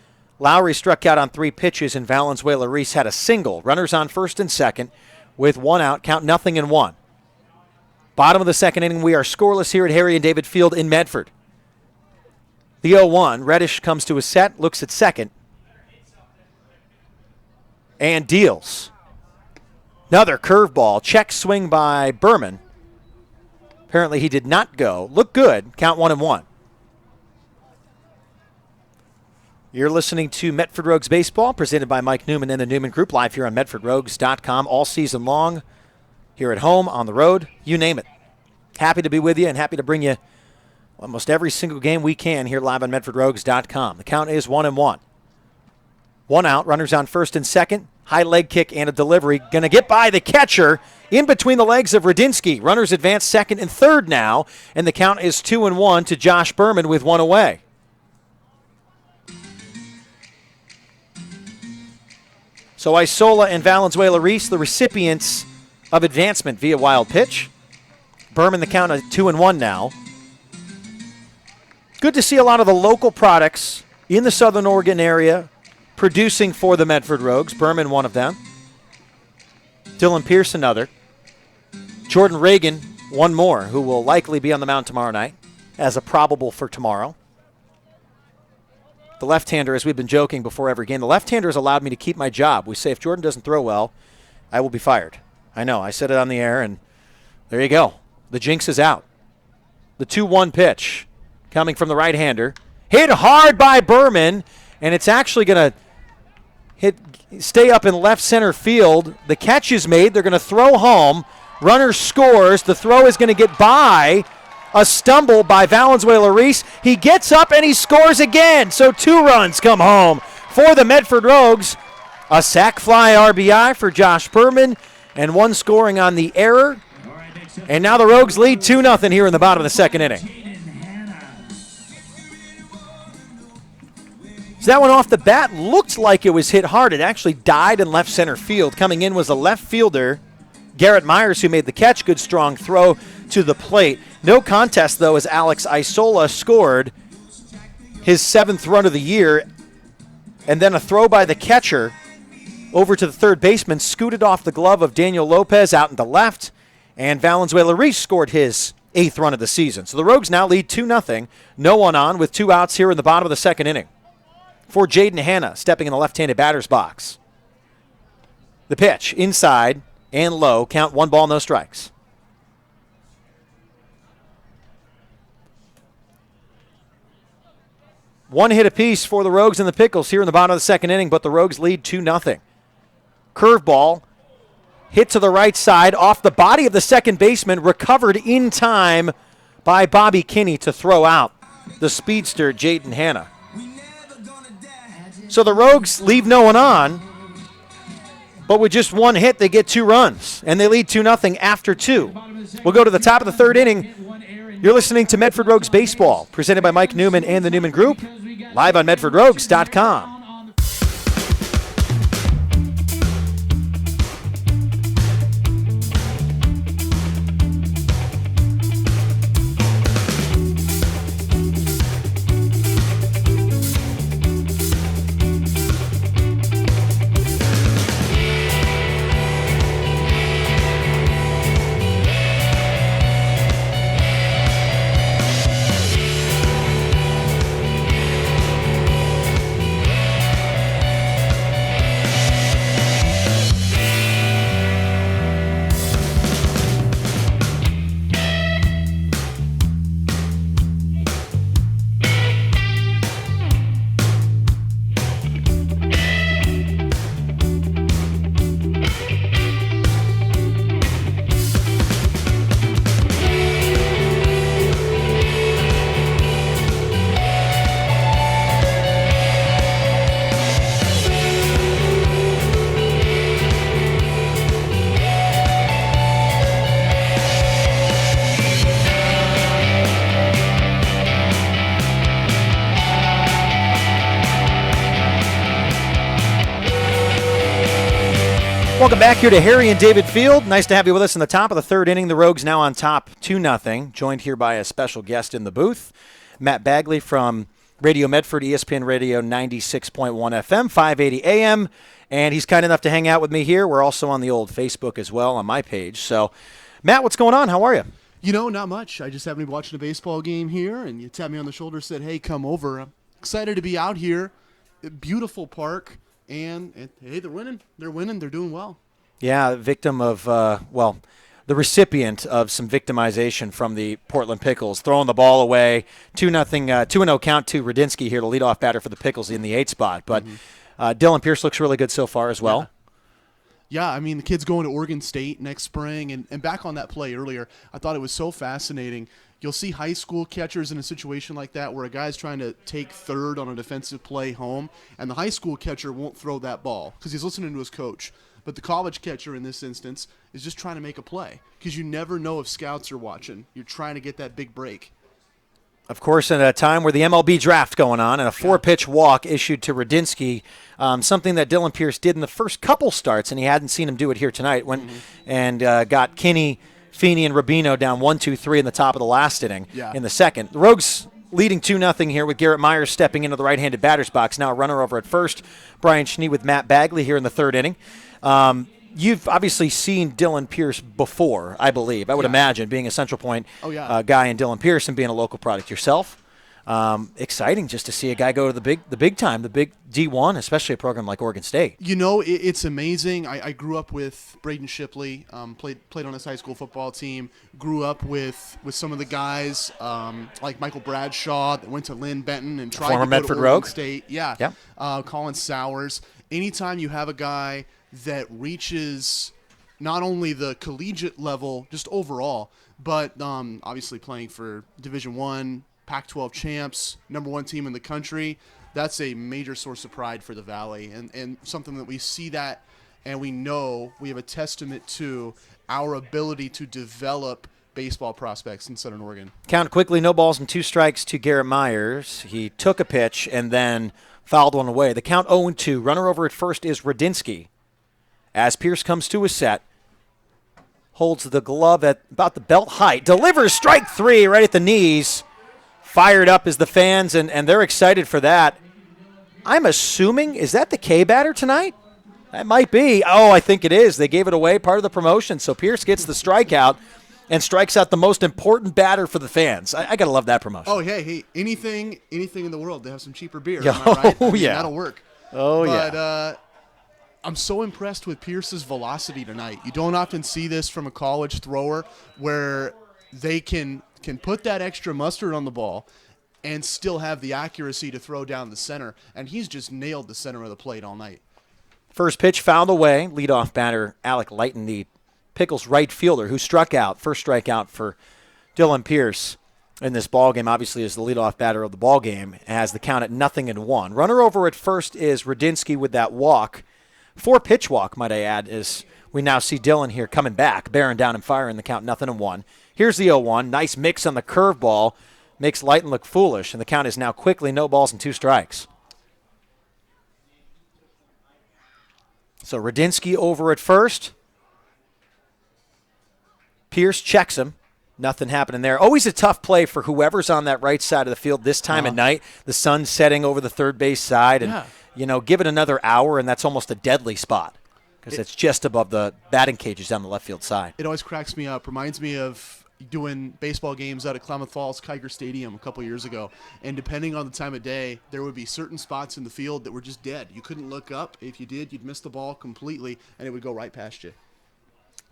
Lowry struck out on 3 pitches, and Valenzuela-Reese had a single. Runners on first and second with 1 out. Count 0-1. Bottom of the 2nd inning, we are scoreless here at Harry and David Field in Medford. The 0-1. Reddish comes to his set, looks at second, and deals. Another curveball. Check swing by Berman. Apparently he did not go. Look good. Count 1-1. You're listening to Medford Rogues Baseball, presented by Mike Newman and the Newman Group, live here on MedfordRogues.com all season long, here at home, on the road, you name it. Happy to be with you and happy to bring you almost every single game we can here live on MedfordRogues.com. The count is 1-1. 1 out, runners on first and second. High leg kick and a delivery. Going to get by the catcher in between the legs of Radinsky. Runners advance second and third now, and the count is 2-1 to Josh Berman with 1 away. So Isola and Valenzuela-Reese, the recipients of advancement via wild pitch. Berman, the count at 2-1 now. Good to see a lot of the local products in the Southern Oregon area producing for the Medford Rogues. Berman, one of them. Dylan Pierce, another. Jordan Reagan, one more, who will likely be on the mound tomorrow night as a probable for tomorrow. The left-hander, as we've been joking before every game, the left-hander has allowed me to keep my job. We say if Jordan doesn't throw well, I will be fired. I know, I said it on the air, and there you go. The jinx is out. The 2-1 pitch coming from the right-hander. Hit hard by Berman, and it's actually going to stay up in left center field. The catch is made. They're going to throw home. Runner scores. The throw is going to get by. A stumble by Valenzuela-Reese. He gets up and he scores again. So 2 runs come home for the Medford Rogues. A sac fly RBI for Josh Perman and 1 scoring on the error. And now the Rogues lead 2-0 here in the bottom of the second inning. So that one off the bat looked like it was hit hard. It actually died in left center field. Coming in was the left fielder, Garrett Myers, who made the catch. Good strong throw to the plate. No contest, though, as Alex Isola scored his 7th run of the year. And then a throw by the catcher over to the third baseman, scooted off the glove of Daniel Lopez out into left. And Valenzuela-Reese scored his 8th run of the season. So the Rogues now lead 2-0. No one on with 2 outs here in the bottom of the second inning. For Jaden Hanna, stepping in the left-handed batter's box. The pitch, inside and low. Count 1 ball, no strikes. One hit apiece for the Rogues and the Pickles here in the bottom of the second inning, but the Rogues lead 2-0. Curveball, hit to the right side, off the body of the second baseman, recovered in time by Bobby Kinney to throw out the speedster, Jaden Hanna. So the Rogues leave no one on, but with just 1 hit, they get 2 runs, and they lead 2-0 after 2. We'll go to the top of the third inning. You're listening to Medford Rogues Baseball, presented by Mike Newman and the Newman Group, live on MedfordRogues.com. Welcome back here to Harry and David Field. Nice to have you with us in the top of the third inning. The Rogues now on top 2-0, joined here by a special guest in the booth, Matt Bagley from Radio Medford, ESPN Radio 96.1 FM, 580 AM, and he's kind enough to hang out with me here. We're also on the old Facebook as well on my page. So, Matt, what's going on? How are you? You know, not much. I just happened to be watching a baseball game here, and you tapped me on the shoulder and said, hey, come over. I'm excited to be out here. Beautiful park. And hey, they're winning. They're winning. They're doing well. Yeah, victim of, the recipient of some victimization from the Portland Pickles, throwing the ball away. 2-0 count to Radinsky here, the leadoff batter for the Pickles in the 8th spot. But Dylan Pierce looks really good so far as well. Yeah, I mean, the kid's going to Oregon State next spring. And back on that play earlier, I thought it was so fascinating. You'll see high school catchers in a situation like that where a guy's trying to take third on a defensive play home, and the high school catcher won't throw that ball because he's listening to his coach. But the college catcher in this instance is just trying to make a play because you never know if scouts are watching. You're trying to get that big break. Of course, at a time where the MLB draft going on and a 4-pitch walk issued to Radinsky, something that Dylan Pierce did in the first couple starts, and he hadn't seen him do it here tonight, and got Kinney, Feeney, and Rubino down 1-2-3 in the top of the last inning in the second. The Rogues leading 2-0 here with Garrett Myers stepping into the right-handed batter's box. Now a runner over at first. Brian Schnee with Matt Bagley here in the third inning. You've obviously seen Dylan Pierce before, I believe. I would imagine, being a Central Point guy and Dylan Pierce and being a local product yourself. Exciting just to see a guy go to the big time, the big D1, especially a program like Oregon State. You know, it's amazing. I grew up with Braden Shipley, played on his high school football team, grew up with some of the guys like Michael Bradshaw that went to Lynn Benton and tried former to go Medford to Oregon Rogue. State. Colin Sowers. Anytime you have a guy that reaches not only the collegiate level, just overall, but obviously playing for Division I, Pac-12 champs, #1 team in the country. That's a major source of pride for the Valley, and something that we see that, and we know we have a testament to our ability to develop baseball prospects in Southern Oregon. Count quickly, no balls and 2 strikes to Garrett Myers. He took a pitch and then fouled one away. The count 0-2. Runner over at first is Radinsky. As Pierce comes to a set, holds the glove at about the belt height, delivers strike 3 right at the knees. Fired up is the fans, and they're excited for that. I'm assuming, is that the K batter tonight? That might be. Oh, I think it is. They gave it away, part of the promotion. So Pierce gets the strikeout and strikes out the most important batter for the fans. I got to love that promotion. Oh, hey, anything in the world to have some cheaper beer. Yeah, am I right? yeah. That'll work. Oh, but, I'm so impressed with Pierce's velocity tonight. You don't often see this from a college thrower where they can put that extra mustard on the ball and still have the accuracy to throw down the center. And he's just nailed the center of the plate all night. First pitch fouled away. Leadoff batter Alec Lighton, the Pickles right fielder, who struck out. First strikeout for Dylan Pierce in this ballgame, obviously is the leadoff batter of the ballgame, has the count at 0-1. Runner over at first is Radinsky with that walk. 4-pitch walk, might I add, as we now see Dylan here coming back, bearing down and firing the count 0-1. Here's the 0-1. Nice mix on the curveball. Makes Lighton look foolish, and the count is now quickly no balls and 2 strikes. So Radinsky over at first. Pierce checks him. Nothing happening there. Always a tough play for whoever's on that right side of the field this time of night. The sun's setting over the third base side, and give it another hour, and that's almost a deadly spot because it's just above the batting cages down the left field side. It always cracks me up. Reminds me of doing baseball games out at Klamath Falls Kiger Stadium a couple years ago, and depending on the time of day, there would be certain spots in the field that were just dead. You couldn't look up. If you did, you'd miss the ball completely, and it would go right past you.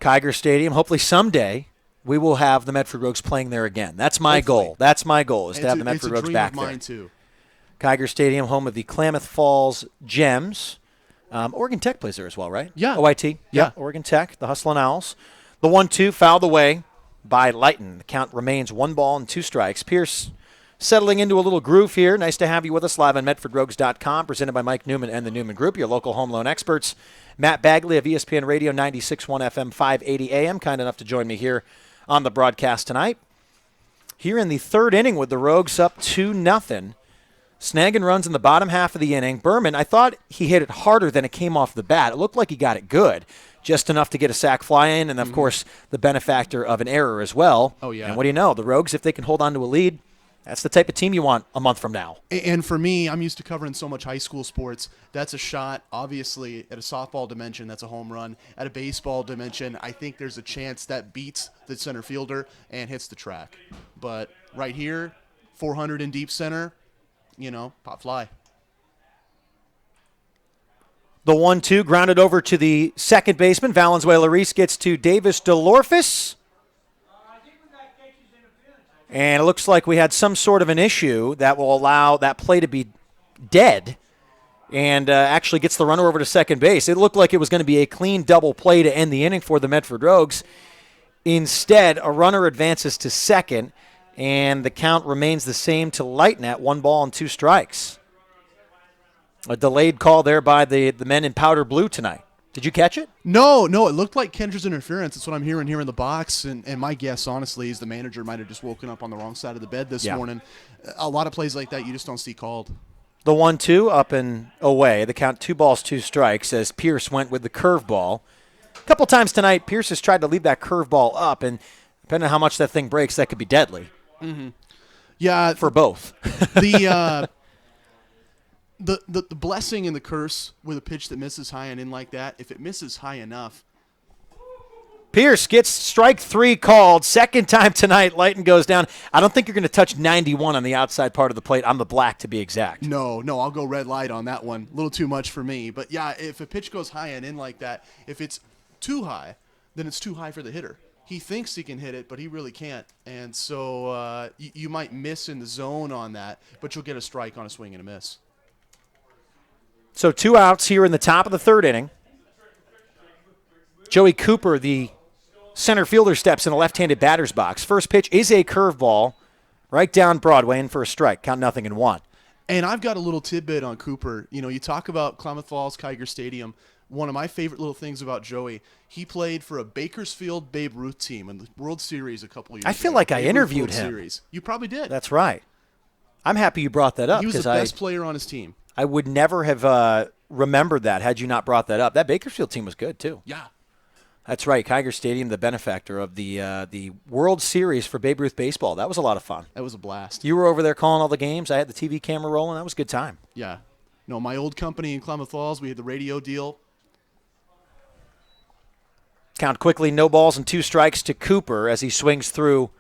Kiger Stadium, hopefully someday we will have the Medford Rogues playing there again. That's my goal. That's my goal, is to have the Medford Rogues back there. It's a dream of mine, too. Kiger Stadium, home of the Klamath Falls Gems. Oregon Tech plays there as well, right? Yeah. OIT. Yeah. Oregon Tech, the Hustlin' Owls. The 1-2 fouled away by Lighton. The count remains 1 ball and 2 strikes. Pierce settling into a little groove here. Nice to have you with us live on MedfordRogues.com, presented by Mike Newman and the Newman Group, your local home loan experts. Matt Bagley of ESPN Radio 96.1 FM 580 AM, kind enough to join me here on the broadcast tonight. Here in the third inning with the Rogues up 2-0. Snagging runs in the bottom half of the inning. Berman, I thought he hit it harder than it came off the bat. It looked like he got it good. Just enough to get a sac fly in, and, of course, the benefactor of an error as well. Oh, yeah. And what do you know? The Rogues, if they can hold on to a lead, that's the type of team you want a month from now. And for me, I'm used to covering so much high school sports. That's a shot, obviously, at a softball dimension, that's a home run. At a baseball dimension, I think there's a chance that beats the center fielder and hits the track. But right here, 400 in deep center, pop fly. The 1-2 grounded over to the second baseman. Valenzuela Reese gets to Davis DeLorfis. And it looks like we had some sort of an issue that will allow that play to be dead and actually gets the runner over to second base. It looked like it was going to be a clean double play to end the inning for the Medford Rogues. Instead, a runner advances to second, and the count remains the same to Lighton at 1 ball and 2 strikes. A delayed call there by the men in powder blue tonight. Did you catch it? No, it looked like Kendra's interference. That's what I'm hearing here in the box, and my guess, honestly, is the manager might have just woken up on the wrong side of the bed this morning. A lot of plays like that you just don't see called. The 1-2 up and away. The count 2 balls, 2 strikes as Pierce went with the curveball. A couple times tonight, Pierce has tried to leave that curveball up, and depending on how much that thing breaks, that could be deadly. Mm-hmm. Yeah. For both. The blessing and the curse with a pitch that misses high and in like that, if it misses high enough. Pierce gets strike 3 called. Second time tonight, Lighton goes down. I don't think you're going to touch 91 on the outside part of the plate. On the black, to be exact. No, I'll go red light on that one. A little too much for me. But, yeah, if a pitch goes high and in like that, if it's too high, then it's too high for the hitter. He thinks he can hit it, but he really can't. And so you might miss in the zone on that, but you'll get a strike on a swing and a miss. So 2 outs here in the top of the third inning. Joey Cooper, the center fielder, steps in a left-handed batter's box. First pitch is a curveball right down Broadway and for a strike. Count 0-1. And I've got a little tidbit on Cooper. You know, you talk about Klamath Falls, Kiger Stadium. One of my favorite little things about Joey, he played for a Bakersfield Babe Ruth team in the World Series a couple years ago. I feel like I interviewed him. Series. You probably did. That's right. I'm happy you brought that up. He was the best player on his team. I would never have remembered that had you not brought that up. That Bakersfield team was good, too. Yeah. That's right. Kiger Stadium, the benefactor of the World Series for Babe Ruth baseball. That was a lot of fun. That was a blast. You were over there calling all the games. I had the TV camera rolling. That was a good time. Yeah. No, my old company in Klamath Falls, we had the radio deal. Count quickly, no balls and 2 strikes to Cooper as he swings through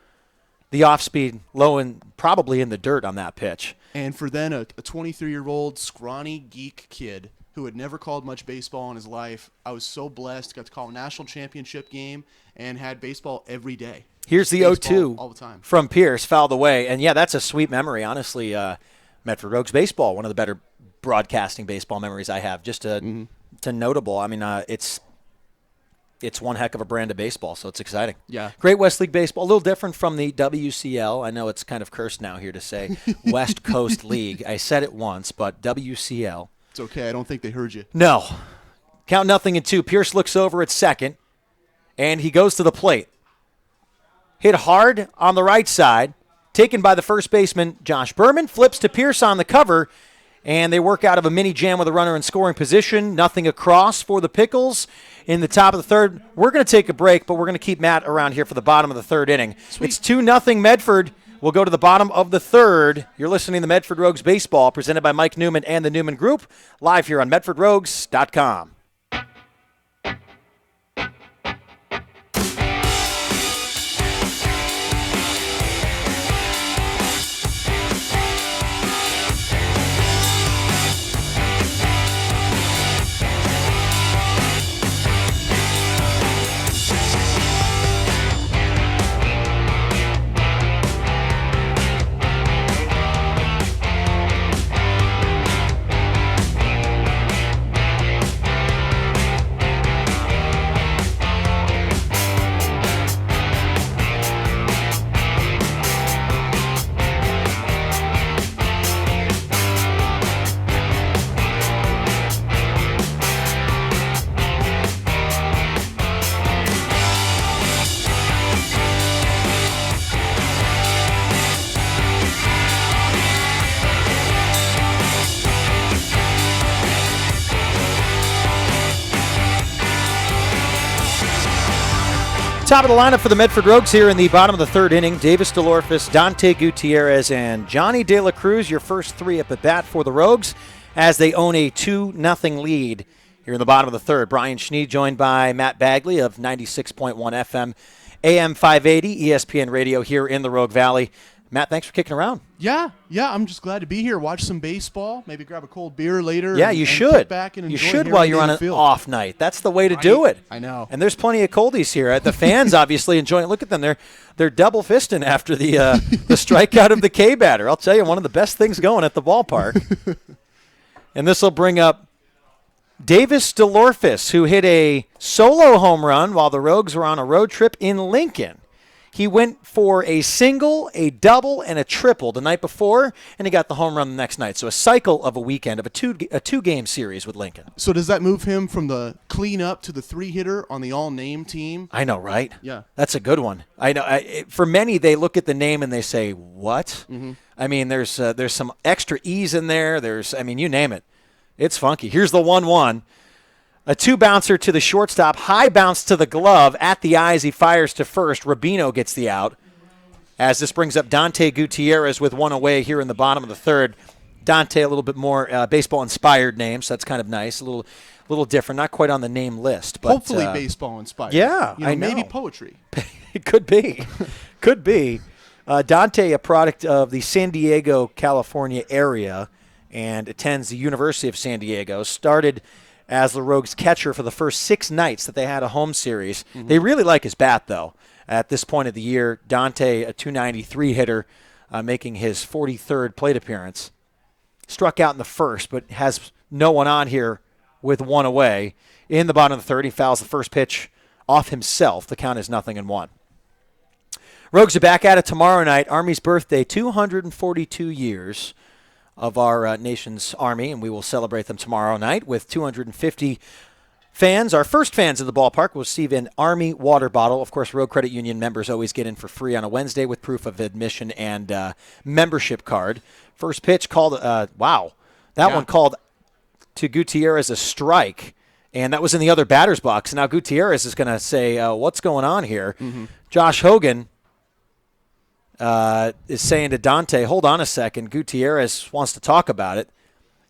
the off-speed, low and probably in the dirt on that pitch. And for then a 23-year-old scrawny geek kid who had never called much baseball in his life, I was so blessed. Got to call a national championship game and had baseball every day. Here's the baseball 0-2 all the time from Pierce, fouled away. And, yeah, that's a sweet memory. Honestly, Medford Rogues baseball, one of the better broadcasting baseball memories I have. Just to notable. I mean, it's one heck of a brand of baseball, so it's exciting. Yeah. Great West League baseball, a little different from the WCL. I know it's kind of cursed now here to say West Coast League. I said it once, but WCL. It's okay. I don't think they heard you. No. Count 0-2. Pierce looks over at second, and he goes to the plate. Hit hard on the right side, taken by the first baseman, Josh Berman, flips to Pierce on the cover, and they work out of a mini jam with a runner in scoring position. Nothing across for the Pickles in the top of the third. We're going to take a break, but we're going to keep Matt around here for the bottom of the third inning. Sweet. It's 2-0 Medford. We'll go to the bottom of the third. You're listening to Medford Rogues Baseball, presented by Mike Newman and the Newman Group, live here on MedfordRogues.com. Top of the lineup for the Medford Rogues here in the bottom of the third inning. Davis DeLorfis, Dante Gutierrez, and Johnny De La Cruz, your first 3 up at bat for the Rogues as they own a 2-0 lead here in the bottom of the third. Brian Schnee joined by Matt Bagley of 96.1 FM, AM 580, ESPN Radio here in the Rogue Valley. Matt, thanks for kicking around. Yeah, I'm just glad to be here. Watch some baseball, maybe grab a cold beer later. Yeah, and, you and should. Kick back and you enjoy should here while on you're on the an field. off night. That's the way to do it. I know. And there's plenty of coldies here. The fans obviously enjoying it. Look at them. They're double fisting after the strikeout of the K batter. I'll tell you, one of the best things going at the ballpark. And this will bring up Davis DeLorfis, who hit a solo home run while the Rogues were on a road trip in Lincoln. He went for a single, a double, and a triple the night before, and he got the home run the next night. So a cycle of a weekend of a two-game series with Lincoln. So does that move him from the cleanup to the 3-hitter on the all-name team? I know, right? Yeah. That's a good one. I know. For many, they look at the name and they say, what? Mm-hmm. I mean, there's some extra E's in there. You name it. It's funky. Here's the 1-1. A 2-bouncer to the shortstop, high bounce to the glove, at the eyes, he fires to first. Rubino gets the out. As this brings up Dante Gutierrez with one away here in the bottom of the third. Dante, a little bit more baseball-inspired name, so that's kind of nice. A little different, not quite on the name list. But, hopefully baseball-inspired. Yeah, I know. Maybe poetry. It could be. Could be. Dante, a product of the San Diego, California area, and attends the University of San Diego, started as the Rogues catcher for the first 6 nights that they had a home series. Mm-hmm. They really like his bat, though. At this point of the year, Dante, a .293 hitter, making his 43rd plate appearance. Struck out in the first, but has no one on here with one away. In the bottom of the third, he fouls the first pitch off himself. The count is 0-1. Rogues are back at it tomorrow night. Army's birthday, 242 years of our nation's Army, and we will celebrate them tomorrow night with 250 fans. Our first fans of the ballpark will receive an Army water bottle. Of course, Rogue Credit Union members always get in for free on a Wednesday with proof of admission and membership card. First pitch called, one called to Gutierrez a strike, and that was in the other batter's box. Now Gutierrez is going to say, what's going on here? Mm-hmm. Josh Hogan is saying to Dante, hold on a second. Gutierrez wants to talk about it.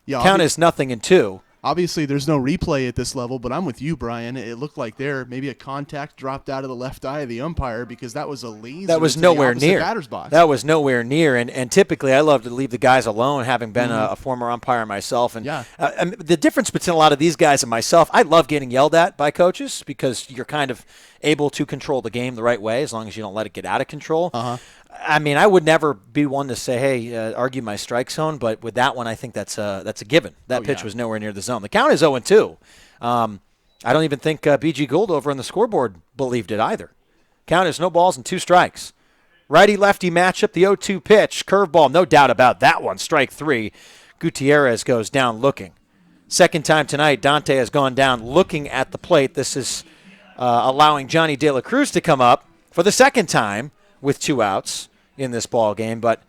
Yeah, count is 0-2. Obviously, there's no replay at this level, but I'm with you, Brian. It looked like maybe a contact dropped out of the left eye of the umpire because that was a laser. That was nowhere near. Batter's box. That was nowhere near. And typically, I love to leave the guys alone, having been a former umpire myself. And the difference between a lot of these guys and myself, I love getting yelled at by coaches because you're kind of able to control the game the right way as long as you don't let it get out of control. Uh-huh. I mean, I would never be one to say, hey, argue my strike zone, but with that one, I think that's a given. That pitch was nowhere near the zone. The count is 0-2. I don't even think B.G. Gould over on the scoreboard believed it either. Count is no balls and 2 strikes. Righty-lefty matchup, the 0-2 pitch, curveball, no doubt about that one, strike 3. Gutierrez goes down looking. Second time tonight, Dante has gone down looking at the plate. This is allowing Johnny De La Cruz to come up for the second time with 2 outs in this ball game, but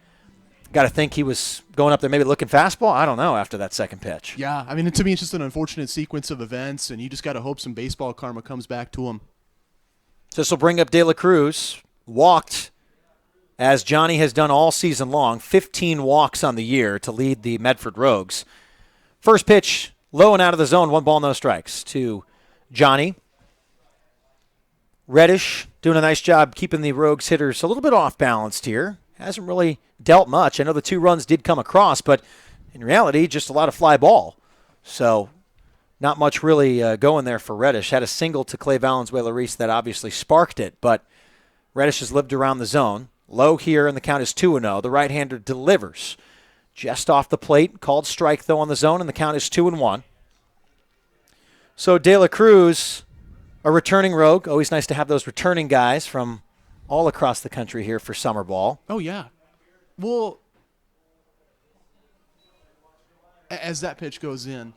got to think he was going up there maybe looking fastball. I don't know after that second pitch. Yeah, I mean, to me, it's just an unfortunate sequence of events, and you just got to hope some baseball karma comes back to him. This will bring up De La Cruz, walked as Johnny has done all season long, 15 walks on the year to lead the Medford Rogues. First pitch, low and out of the zone, 1 ball, no strikes to Johnny. Reddish doing a nice job keeping the Rogues hitters a little bit off balanced here. Hasn't really dealt much. I know the 2 runs did come across, but in reality, just a lot of fly ball. So not much really going there for Reddish. Had a single to Clay Valenzuela-Reese that obviously sparked it, but Reddish has lived around the zone. Low here, and the count is 2-0. The right-hander delivers. Just off the plate, called strike, though, on the zone, and the count is 2-1. So De La Cruz, a returning Rogue. Always nice to have those returning guys from all across the country here for summer ball. Oh, yeah. Well, as that pitch goes in,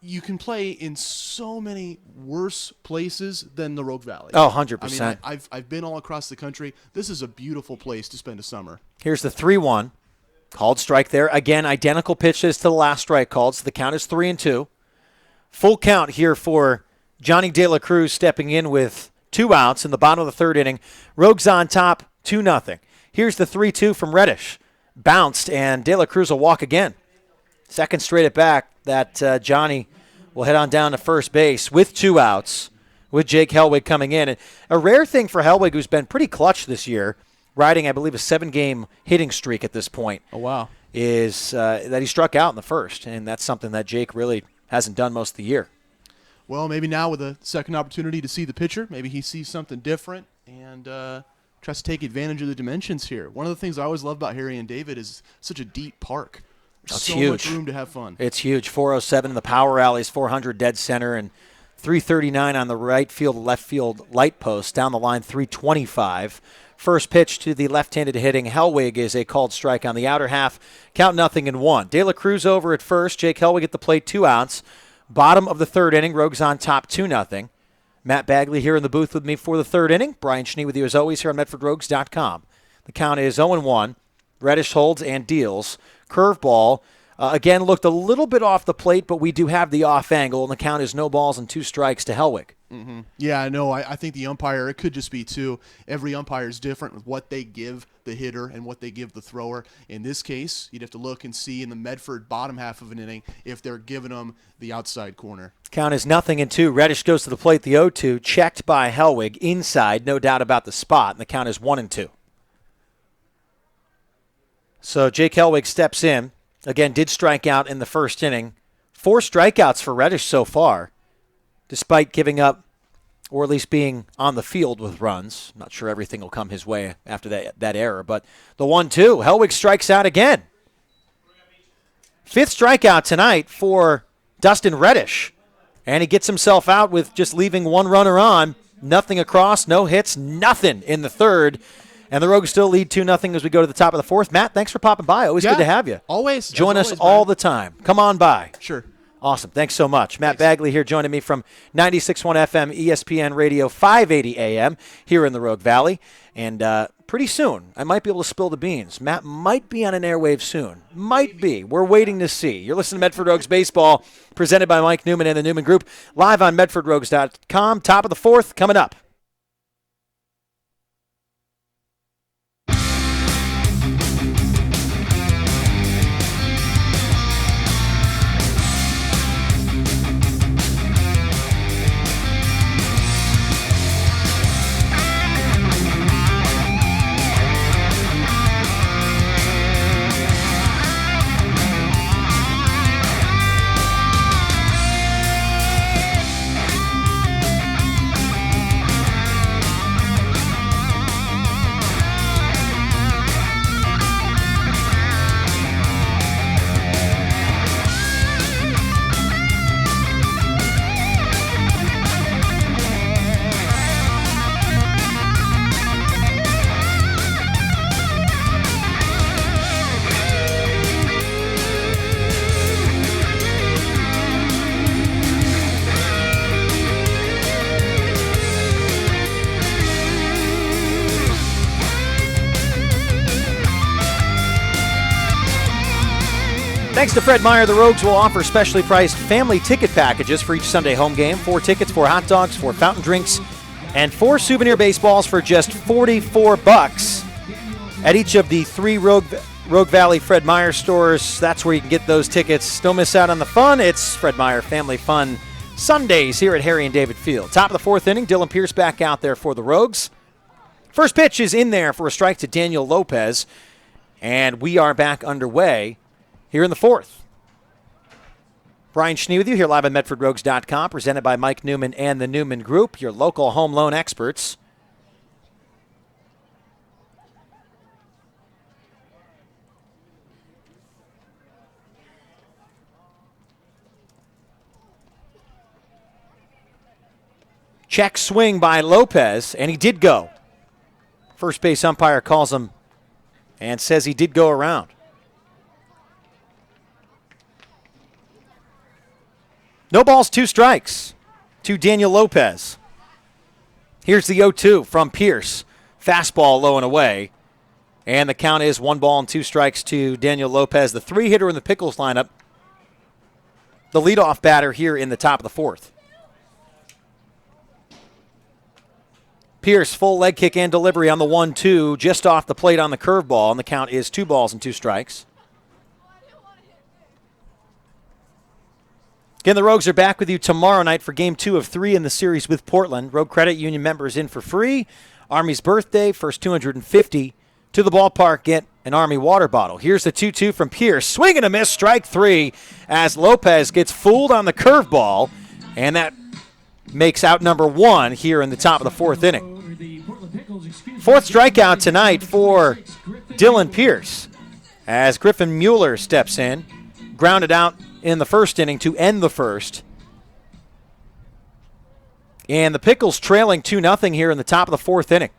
you can play in so many worse places than the Rogue Valley. Oh, 100%. I mean, I've been all across the country. This is a beautiful place to spend a summer. Here's the 3-1. Called strike there. Again, identical pitches to the last strike called, so the count is 3-2. Full count here for Johnny De La Cruz stepping in with 2 outs in the bottom of the 3rd inning. Rogues on top, 2-0. Here's the 3-2 from Reddish. Bounced, and De La Cruz will walk again. Second straight at bat that Johnny will head on down to first base with 2 outs with Jake Hellwig coming in. And a rare thing for Hellwig, who's been pretty clutch this year, riding, I believe, a 7-game hitting streak at this point. Oh, wow. Is that he struck out in the first, and that's something that Jake really hasn't done most of the year. Well, maybe now with a second opportunity to see the pitcher, maybe he sees something different and tries to take advantage of the dimensions here. One of the things I always love about Harry and David is such a deep park. There's so huge. much room to have fun. It's huge. 407 in the power alleys, 400 dead center, and 339 on the right field, left field light post. Down the line, 325. First pitch to the left-handed hitting Hellwig is a called strike on the outer half. Count 0-1. De La Cruz over at first. Jake Hellwig at the plate, 2 outs. Bottom of the 3rd inning. Rogues on top, 2-0. Matt Bagley here in the booth with me for the 3rd inning. Brian Schnee with you as always here on MedfordRogues.com. The count is 0-1. Reddish holds and deals. Curveball. Again, looked a little bit off the plate, but we do have the off angle, and the count is no balls and 2 strikes to Hellwig. Mm-hmm. Yeah, I know. I think the umpire, it could just be 2. Every umpire is different with what they give the hitter and what they give the thrower. In this case, you'd have to look and see in the Medford bottom half of an inning if they're giving them the outside corner. Count is 0-2. Reddish goes to the plate, the 0-2, checked by Hellwig. Inside, no doubt about the spot, and the count is 1-2. So Jake Hellwig steps in. Again, did strike out in the first inning. 4 strikeouts for Reddish so far, despite giving up, or at least being on the field with runs. Not sure everything will come his way after that error, but the 1-2, Hellwig strikes out again. 5th strikeout tonight for Dustin Reddish, And he gets himself out with just leaving one runner on. Nothing across, no hits, nothing in the third. And the Rogues still lead 2-0 as we go to the top of the fourth. Matt, thanks for popping by. Always good to have you. Always. Join us always, all man. the time. Come on by. Sure. Awesome. Thanks so much. Matt Bagley here joining me from 96.1 FM, ESPN Radio, 580 AM here in the Rogue Valley. And pretty soon, I might be able to spill the beans. Matt might be on an airwave soon. Might be. We're waiting to see. You're listening to Medford Rogues Baseball, presented by Mike Newman and the Newman Group, live on MedfordRogues.com. Top of the fourth coming up. Thanks to Fred Meyer, the Rogues will offer specially priced family ticket packages for each Sunday home game. 4 tickets, 4 hot dogs, 4 fountain drinks, and 4 souvenir baseballs for just $44 at each of the 3 Rogue Valley Fred Meyer stores. That's where you can get those tickets. Don't miss out on the fun. It's Fred Meyer Family Fun Sundays here at Harry and David Field. Top of the fourth inning, Dylan Pierce back out there for the Rogues. First pitch is in there for a strike to Daniel Lopez, and we are back underway here in the fourth. Brian Schnee with you here live on MedfordRogues.com, presented by Mike Newman and the Newman Group, your local home loan experts. Check swing by Lopez, and he did go. First base umpire calls him and says he did go around. No balls, 2 strikes to Daniel Lopez. Here's the 0-2 from Pierce. Fastball low and away. And the count is 1 ball and 2 strikes to Daniel Lopez, the 3-hitter in the Pickles lineup. The leadoff batter here in the top of the fourth. Pierce, full leg kick and delivery on the 1-2, just off the plate on the curveball, and the count is 2 balls and 2 strikes. Again, the Rogues are back with you tomorrow night for Game 2 of 3 in the series with Portland. Rogue Credit Union members in for free. Army's birthday, first 250 to the ballpark get an Army water bottle. Here's the 2-2 from Pierce. Swing and a miss, strike 3, as Lopez gets fooled on the curveball, and that makes out number 1 here in the top of the fourth inning. 4th strikeout tonight for Dylan Pierce, as Griffin Mueller steps in, grounded out in the first inning to end the first. And the Pickles trailing 2-0 here in the top of the fourth inning.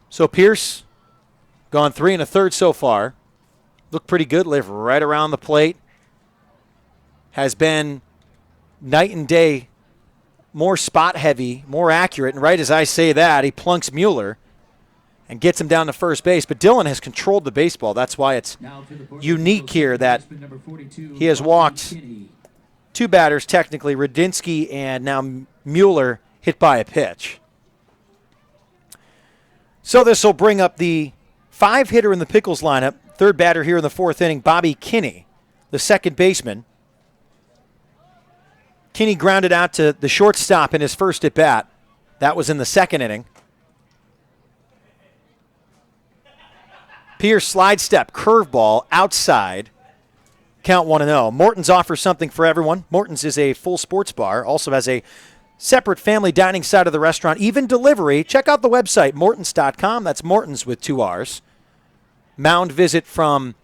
So Pierce gone 3 1/3 so far. Looked pretty good, lived right around the plate. Has been night and day, more spot heavy, more accurate. And right as I say that, he plunks Mueller and gets him down to first base. But Dylan has controlled the baseball. That's why it's unique here that he has walked 2 batters, technically, Radinsky and now Mueller hit by a pitch. So this will bring up the 5-hitter in the Pickles lineup, 3rd batter here in the 4th inning, Bobby Kinney, the 2nd baseman. Kinney grounded out to the shortstop in his first at-bat. That was in the 2nd inning. Pierce slide step, curveball, outside. Count 1-0. Morton's offers something for everyone. Morton's is a full sports bar. Also has a separate family dining side of the restaurant, even delivery. Check out the website, mortons.com. That's Morton's with 2 R's. Mound visit from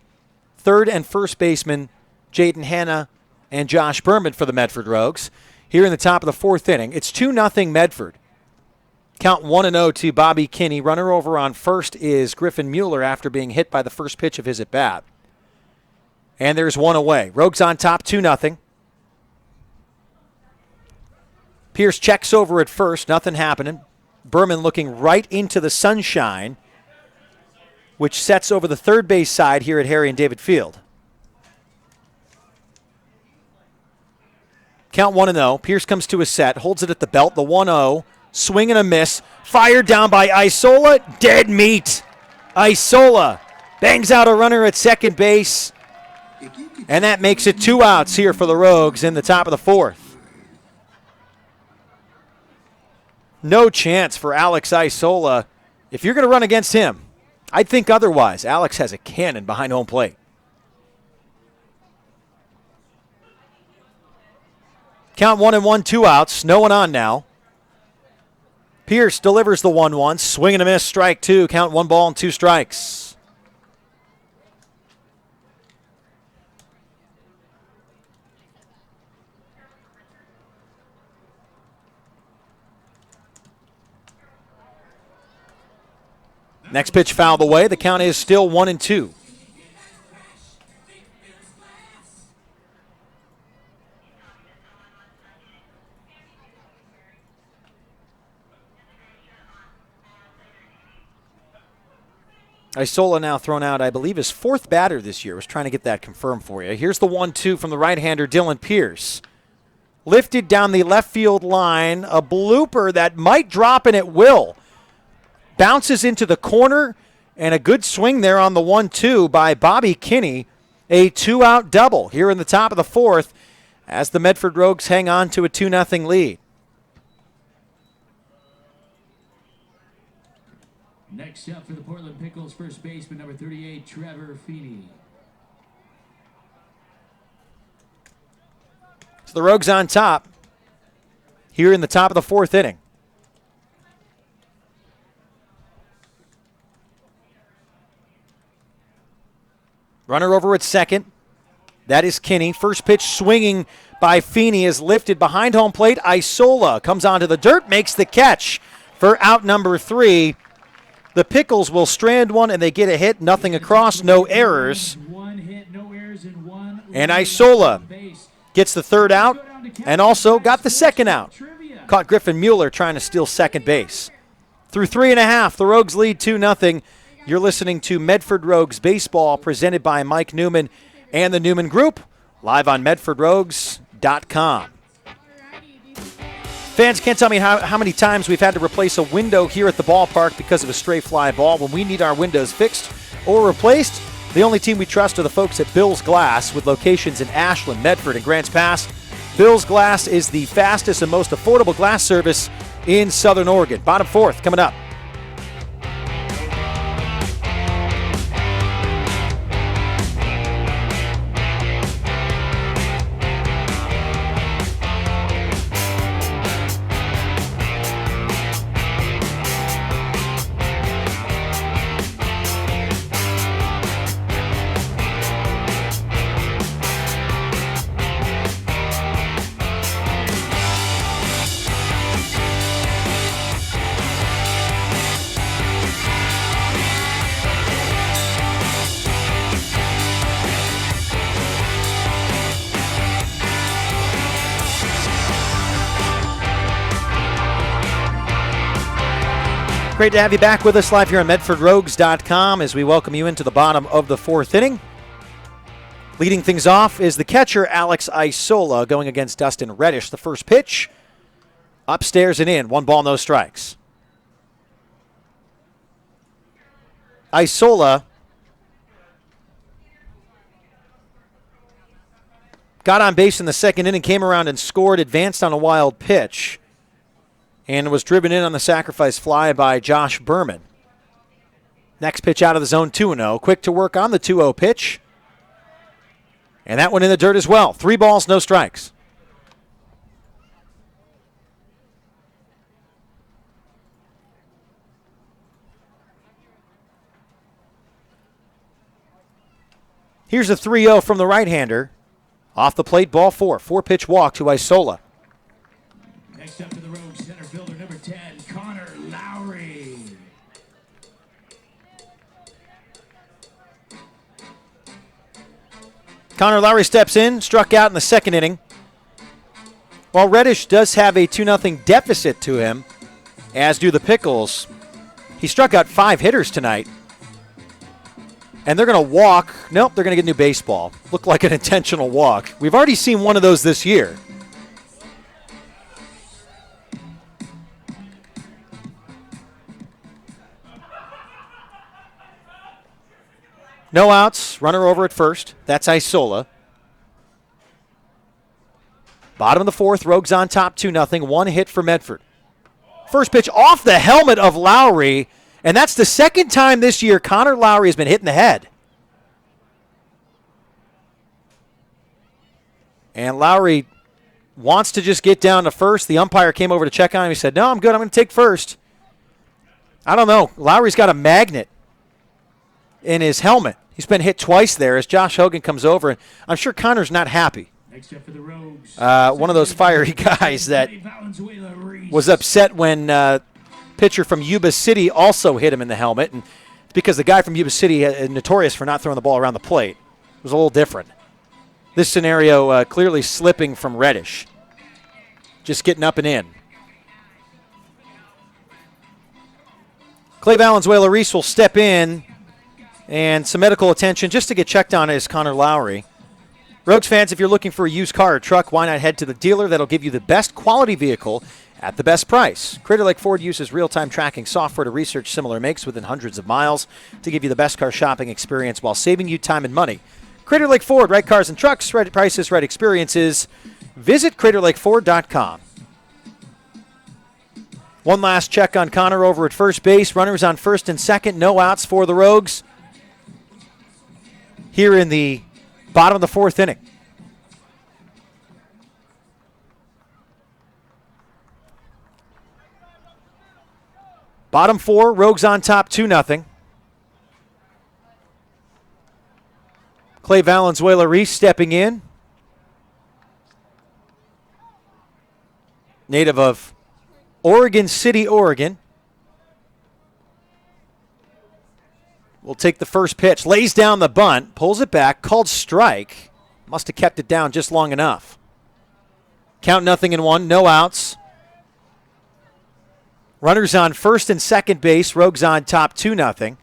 3rd and 1st baseman Jaden Hanna, and Josh Berman for the Medford Rogues. Here in the top of the fourth inning, it's 2-0 Medford. Count 1-0 to Bobby Kinney. Runner over on first is Griffin Mueller after being hit by the first pitch of his at-bat. And there's one away. Rogues on top, 2-0. Pierce checks over at first, nothing happening. Berman looking right into the sunshine, which sets over the third base side here at Harry and David Field. Count 1-0. Pierce comes to a set, holds it at the belt, the 1-0. Swing and a miss. Fired down by Isola. Dead meat. Isola bangs out a runner at second base. And that makes it 2 outs here for the Rogues in the top of the fourth. No chance for Alex Isola. If you're going to run against him, I'd think otherwise. Alex has a cannon behind home plate. Count 1-1, 2 outs. No one on now. Pierce delivers the 1-1. Swing and a miss, strike two. Count 1 ball and 2 strikes. Next pitch fouled away. The count is still 1-2. Isola now thrown out, I believe, his 4th batter this year. I was trying to get that confirmed for you. Here's the 1-2 from the right-hander, Dylan Pierce. Lifted down the left field line. A blooper that might drop, and it will. Bounces into the corner, and a good swing there on the 1-2 by Bobby Kinney. A 2-out double here in the top of the fourth as the Medford Rogues hang on to a 2-0 lead. Next up for the Portland Pickles, first baseman, number 38, Trevor Feeney. So the Rogues on top here in the top of the fourth inning. Runner over at second. That is Kinney. First pitch swinging by Feeney is lifted behind home plate. Isola comes onto the dirt, makes the catch for out number 3. The Pickles will strand one, and they get a hit. Nothing across, no errors. And Isola gets the 3rd out and also got the 2nd out. Caught Griffin Mueller trying to steal second base. Through 3.5, the Rogues lead 2-0. You're listening to Medford Rogues Baseball presented by Mike Newman and the Newman Group, live on MedfordRogues.com. Fans can't tell me how many times we've had to replace a window here at the ballpark because of a stray fly ball. When we need our windows fixed or replaced, the only team we trust are the folks at Bill's Glass, with locations in Ashland, Medford, and Grants Pass. Bill's Glass is the fastest and most affordable glass service in Southern Oregon. Bottom fourth coming up. Great to have you back with us live here on MedfordRogues.com as we welcome you into the bottom of the fourth inning. Leading things off is the catcher, Alex Isola, going against Dustin Reddish. The first pitch, upstairs and in. 1 ball, no strikes. Isola got on base in the second inning, came around and scored, advanced on a wild pitch, and was driven in on the sacrifice fly by Josh Berman. Next pitch out of the zone, 2-0. Quick to work on the 2-0 pitch. And that one in the dirt as well. 3 balls, no strikes. Here's a 3-0 from the right-hander, Off the plate, ball 4. 4-pitch walk to Isola. Next up to the Rogues, center fielder number 10, Connor Lowry. Connor Lowry steps in, struck out in the second inning. While Reddish does have a 2-0 deficit to him, as do the Pickles, he struck out 5 hitters tonight. And they're going to walk. Nope, they're going to get a new baseball. Looked like an intentional walk. We've already seen one of those this year. No outs, runner over at first. That's Isola. Bottom of the 4th, Rogues on top 2-0. 1 hit for Medford. First pitch off the helmet of Lowry, and that's the second time this year Connor Lowry has been hit in the head. And Lowry wants to just get down to first. The umpire came over to check on him. He said, no, I'm good. I'm going to take first. I don't know. Lowry's got a magnet in his helmet. He's been hit twice there as Josh Hogan comes over. And I'm sure Connor's not happy. Next up for the Rogues, one of those fiery guys that was upset when pitcher from Yuba City also hit him in the helmet. And it's because the guy from Yuba City is notorious for not throwing the ball around the plate. It was a little different. This scenario clearly slipping from Reddish. Just getting up and in. Clay Valenzuela-Reese will step in, and some medical attention just to get checked on is Connor Lowry. Rogues fans, if you're looking for a used car or truck, why not head to the dealer that'll give you the best quality vehicle at the best price. Crater Lake Ford uses real-time tracking software to research similar makes within hundreds of miles to give you the best car shopping experience while saving you time and money. Crater Lake Ford, right cars and trucks, right prices, right experiences. Visit CraterLakeFord.com. One last check on Connor over at first base. Runners on first and second. No outs for the Rogues here in the bottom of the 4th inning. Bottom 4, Rogues on top 2-0. Clay Valenzuela-Reese stepping in. Native of Oregon City, Oregon. Will take the first pitch. Lays down the bunt. Pulls it back. Called strike. Must have kept it down just long enough. Count 0-1. No outs. Runners on first and second base. Rogues on top 2-0.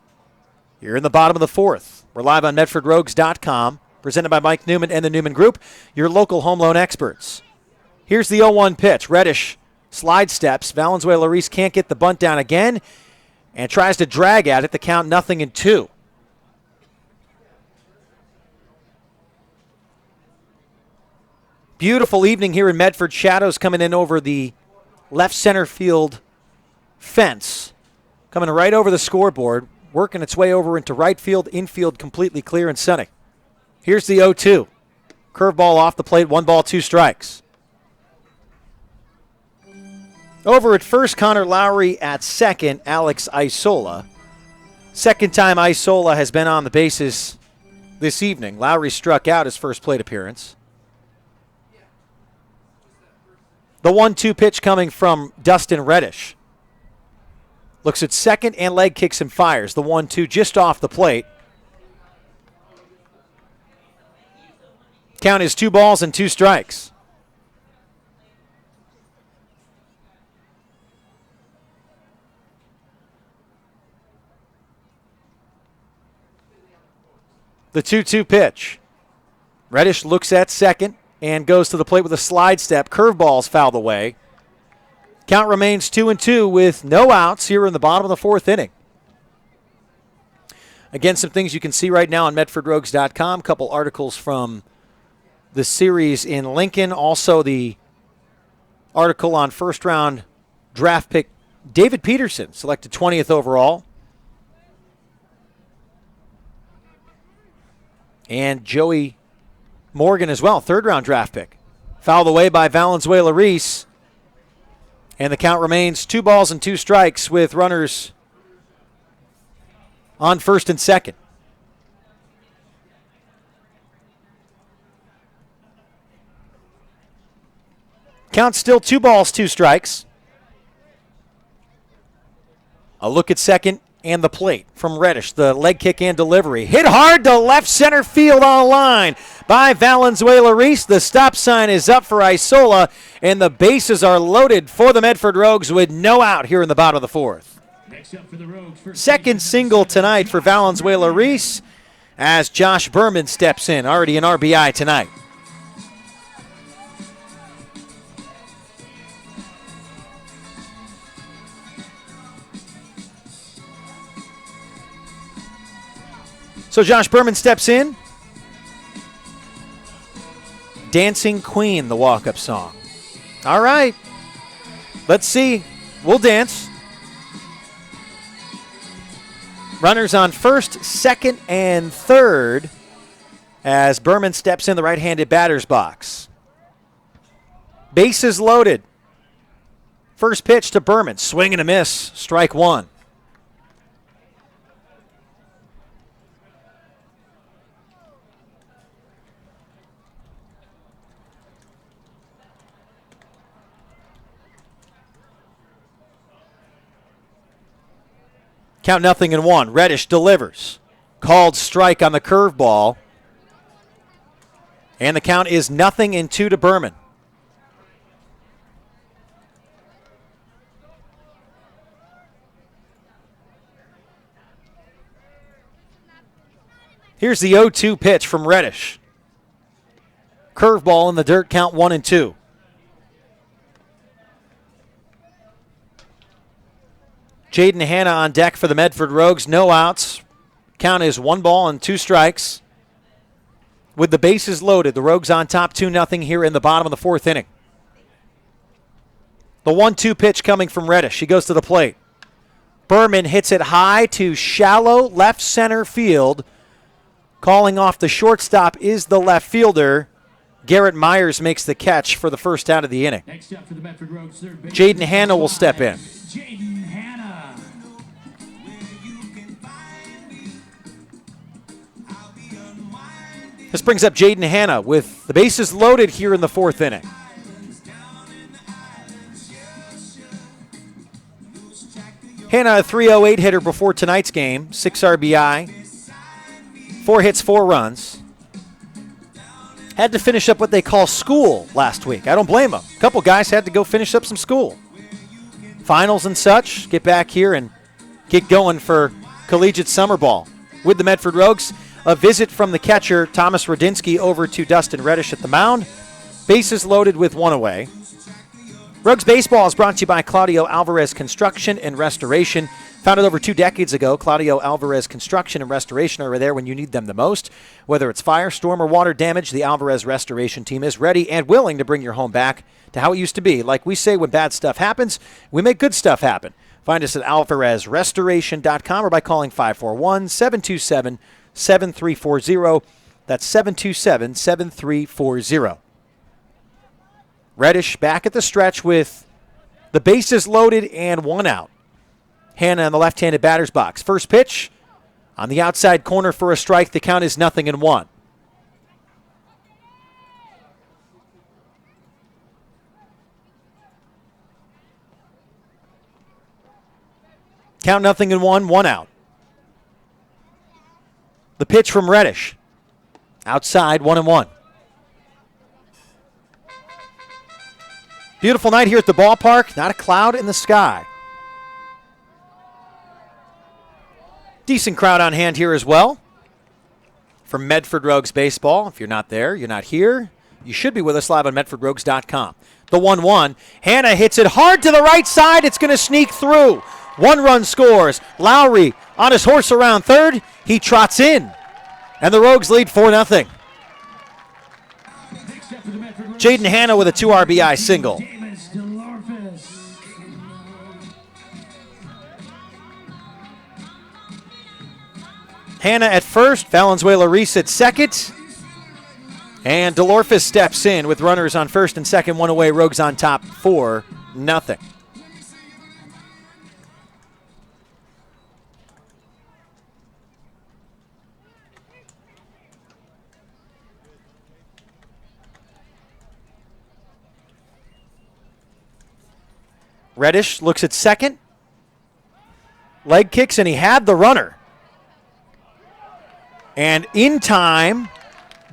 You're in the bottom of the 4th. We're live on MedfordRogues.com. Presented by Mike Newman and the Newman Group, your local home loan experts. Here's the 0-1 pitch. Reddish slide steps. Valenzuela-Reese can't get the bunt down again and tries to drag at it. The count 0-2. Beautiful evening here in Medford. Shadows coming in over the left center field fence. Coming right over the scoreboard. Working its way over into right field. Infield completely clear and sunny. Here's the 0-2. Curveball off the plate. 1 ball, 2 strikes. Over at first, Connor Lowry. At second, Alex Isola. Second time Isola has been on the bases this evening. Lowry struck out his first plate appearance. The 1-2 pitch coming from Dustin Reddish. Looks at second and leg kicks and fires. The 1-2 just off the plate. Count is 2 balls and 2 strikes. The 2-2 pitch. Reddish looks at second and goes to the plate with a slide step. Curveball's fouled away. Count remains 2-2 with no outs here in the bottom of the 4th inning. Again, some things you can see right now on MedfordRogues.com. A couple articles from the series in Lincoln. Also the article on first-round draft pick David Peterson, selected 20th overall. And Joey Morgan as well, third-round draft pick. Fouled away by Valenzuela-Reese. And the count remains 2 balls and 2 strikes with runners on first and second. Count still 2 balls, 2 strikes. A look at second and the plate from Reddish. The leg kick and delivery. Hit hard to left center field on a line by Valenzuela-Reese. The stop sign is up for Isola, and the bases are loaded for the Medford Rogues with no out here in the bottom of the 4th. Second single tonight for Valenzuela-Reese as Josh Berman steps in, already an RBI tonight. So Josh Berman steps in. Dancing Queen, the walk-up song. All right. Let's see. We'll dance. Runners on first, second, and third as Berman steps in the right-handed batter's box. Bases loaded. First pitch to Berman. Swing and a miss. Strike 1. Count 0-1. Reddish delivers. Called strike on the curveball. And the count is 0-2 to Berman. Here's the 0-2 pitch from Reddish. Curveball in the dirt, count 1-2. Jaden Hanna on deck for the Medford Rogues. No outs. Count is 1 ball and 2 strikes. With the bases loaded, the Rogues on top 2-0 here in the bottom of the 4th inning. The 1-2 pitch coming from Reddish. He goes to the plate. Berman hits it high to shallow left center field. Calling off the shortstop is the left fielder. Garrett Myers makes the catch for the first out of the inning. Next up for the Medford Rogues, third base, Jaden Hanna will step in. Jaden Hanna. This brings up Jaden Hanna with the bases loaded here in the 4th inning. Hanna, a 308 hitter before tonight's game, 6 RBI, 4 hits, 4 runs. Had to finish up what they call school last week. I don't blame him. A couple guys had to go finish up some school. Finals and such, get back here and get going for collegiate summer ball. With the Medford Rogues, a visit from the catcher, Thomas Radinsky, over to Dustin Reddish at the mound. Bases loaded with 1 away. Rogues Baseball is brought to you by Claudio Alvarez Construction and Restoration. Founded over 2 decades ago, Claudio Alvarez Construction and Restoration are there when you need them the most. Whether it's fire, storm, or water damage, the Alvarez Restoration team is ready and willing to bring your home back to how it used to be. Like we say, when bad stuff happens, we make good stuff happen. Find us at alvarezrestoration.com or by calling 541-727-7340. That's 727-7340. Reddish back at the stretch with the bases loaded and 1 out. Hanna in the left-handed batter's box. First pitch on the outside corner for a strike. The count is 0-1. Count 0-1, 1 out. The pitch from Reddish. Outside, 1-1. Beautiful night here at the ballpark. Not a cloud in the sky. Decent crowd on hand here as well from Medford Rogues Baseball. If you're not there, you're not here, you should be with us live on MedfordRogues.com. The 1-1. Hanna hits it hard to the right side. It's going to sneak through. 1 run scores. Lowry on his horse around third. He trots in. And the Rogues lead 4-0. Jaden Hanna with a 2 RBI single. Hanna at first, Valenzuela-Reese at second. And DeLorphis steps in with runners on first and second, 1 away. Rogues on top, 4-0. Reddish looks at second. Leg kicks, and he had the runner. And in time,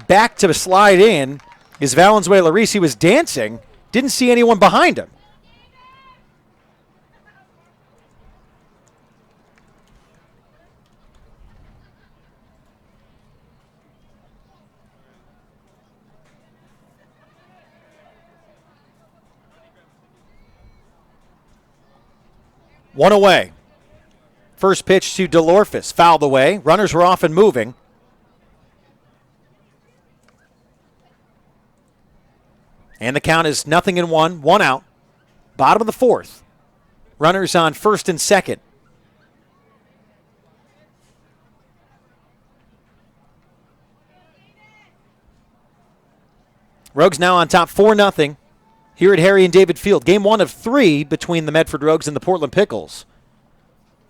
back to slide in, is Valenzuela Reese. He was dancing, didn't see anyone behind him. One away. First pitch to DeLorphis, fouled away. Runners were off and moving. And the count is 0-1, 1 out. Bottom of the fourth. Runners on first and second. Rogues now on top 4-0 here at Harry and David Field. Game 1 of 3 between the Medford Rogues and the Portland Pickles.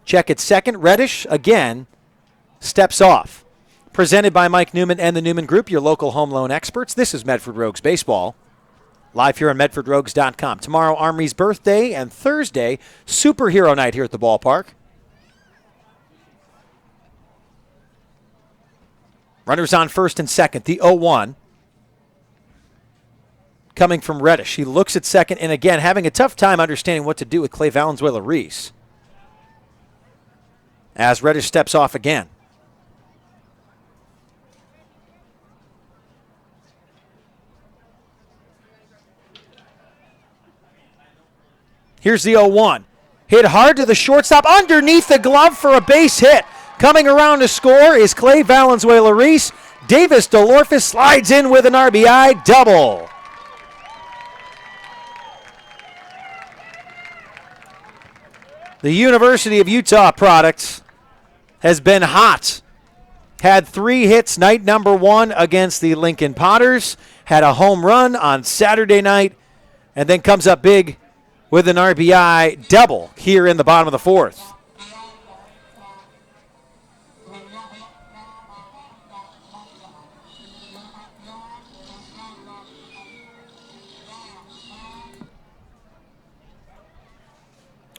Check at second. Reddish, again, steps off. Presented by Mike Newman and the Newman Group, your local home loan experts. This is Medford Rogues Baseball. Live here on MedfordRogues.com. Tomorrow, Army's birthday, and Thursday, superhero night here at the ballpark. Runners on first and second, the 0-1. Coming from Reddish. He looks at second, and again, having a tough time understanding what to do with Clay Valenzuela Reese. As Reddish steps off again. Here's the 0-1. Hit hard to the shortstop, underneath the glove for a base hit. Coming around to score is Clay Valenzuela Reese. Davis DeLorphis slides in with an RBI double. The University of Utah product has been hot. Had 3 hits night number 1 against the Lincoln Potters. Had a home run on Saturday night. And then comes up big with an RBI double here in the bottom of the fourth.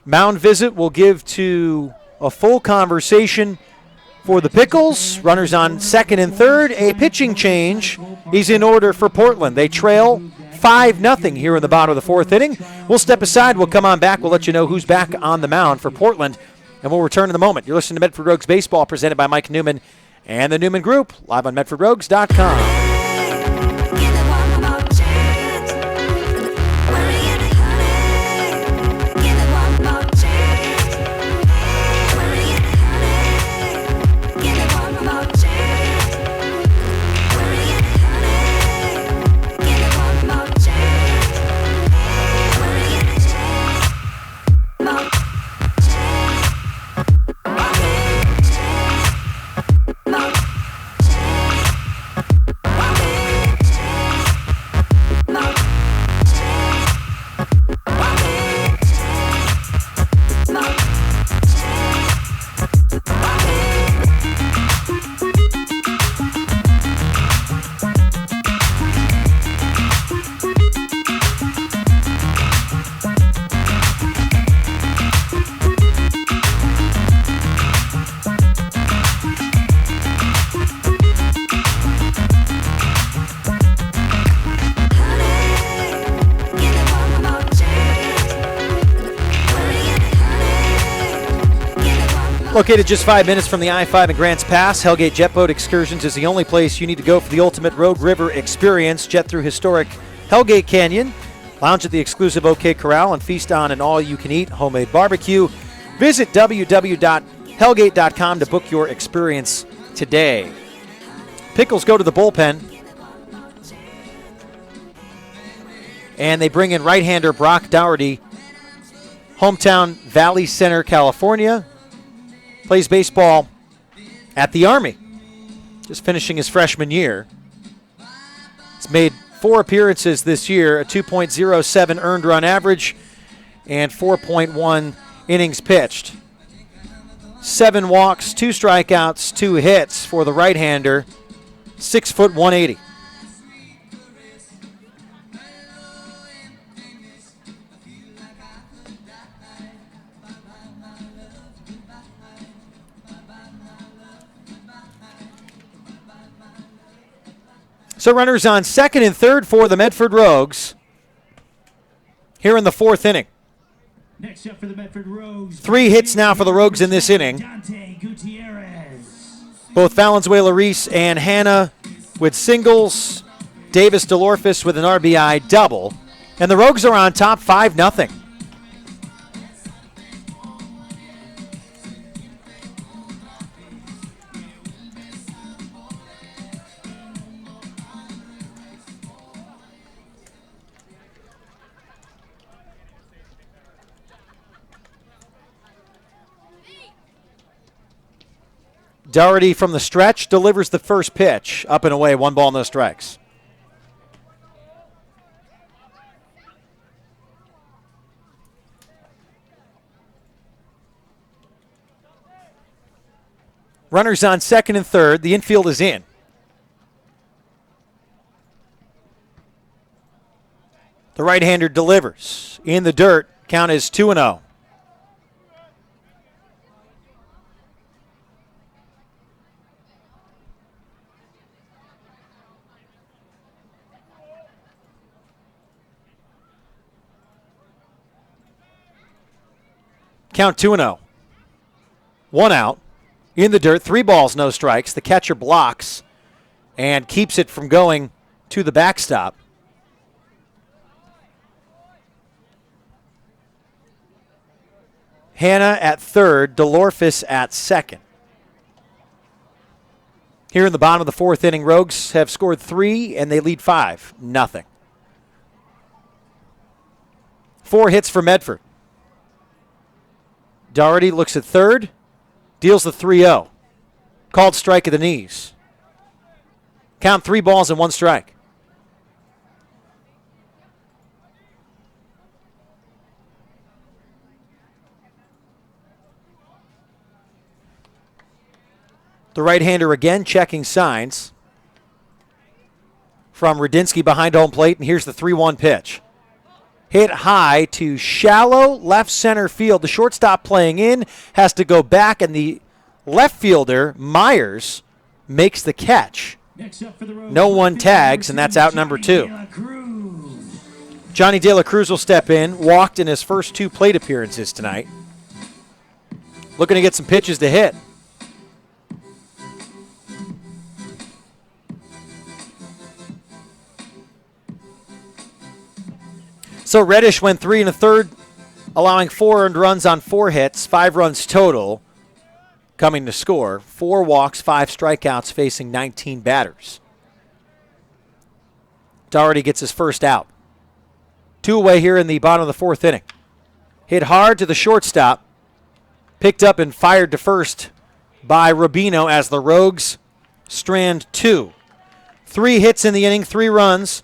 Mound visit will give to a full conversation for the Pickles. Runners on second and third. A pitching change is in order for Portland. They trail 5-0 here in the bottom of the fourth inning. We'll step aside. We'll come on back. We'll let you know who's back on the mound for Portland, and we'll return in a moment. You're listening to Medford Rogues Baseball, presented by Mike Newman and the Newman Group, live on MedfordRogues.com. Located just 5 minutes from the I-5 and Grants Pass, Hellgate Jet Boat Excursions is the only place you need to go for the ultimate Rogue River experience. Jet through historic Hellgate Canyon, lounge at the exclusive OK Corral, and feast on an all-you-can-eat homemade barbecue. Visit www.hellgate.com to book your experience today. Pickles go to the bullpen, and they bring in right-hander Brock Dougherty, hometown Valley Center, California. Plays baseball at the Army, just finishing his freshman year. He's made 4 appearances this year, a 2.07 earned run average, and 4.1 innings pitched. 7 walks, 2 strikeouts, 2 hits for the right-hander, 6 foot 180. So runners on second and third for the Medford Rogues here in the fourth inning. Next up for the Medford Rogues. 3 hits now for the Rogues in this inning. Dante Gutierrez. Both Valenzuela Reese and Hannah with singles. Davis DeLorfis with an RBI double. And the Rogues are on top 5-0. Doherty from the stretch delivers the first pitch. Up and away, 1 ball, no strikes. Runners on second and third. The infield is in. The right-hander delivers. In the dirt, count is 2-0. Count 2-0. 1 out. In the dirt, 3 balls, no strikes. The catcher blocks and keeps it from going to the backstop. Hannah at third, DeLorfis at second. Here in the bottom of the fourth inning, Rogues have scored 3 and they lead 5-0. 4 hits for Medford. Doherty looks at third, deals the 3-0. Called strike at the knees. Count 3 balls and 1 strike. The right-hander again checking signs from Rudinsky behind home plate, and here's the 3-1 pitch. Hit high to shallow left center field. The shortstop playing in has to go back, and the left fielder, Myers, makes the catch. No one tags, and that's out number 2. Johnny De La Cruz will step in, walked in his first 2 plate appearances tonight. Looking to get some pitches to hit. So Reddish went 3 1/3, allowing 4 earned runs on 4 hits, 5 runs total coming to score. 4 walks, 5 strikeouts, facing 19 batters. Doherty gets his first out. 2 away here in the bottom of the fourth inning. Hit hard to the shortstop. Picked up and fired to first by Rubino as the Rogues strand 2. 3 hits in the inning, 3 runs,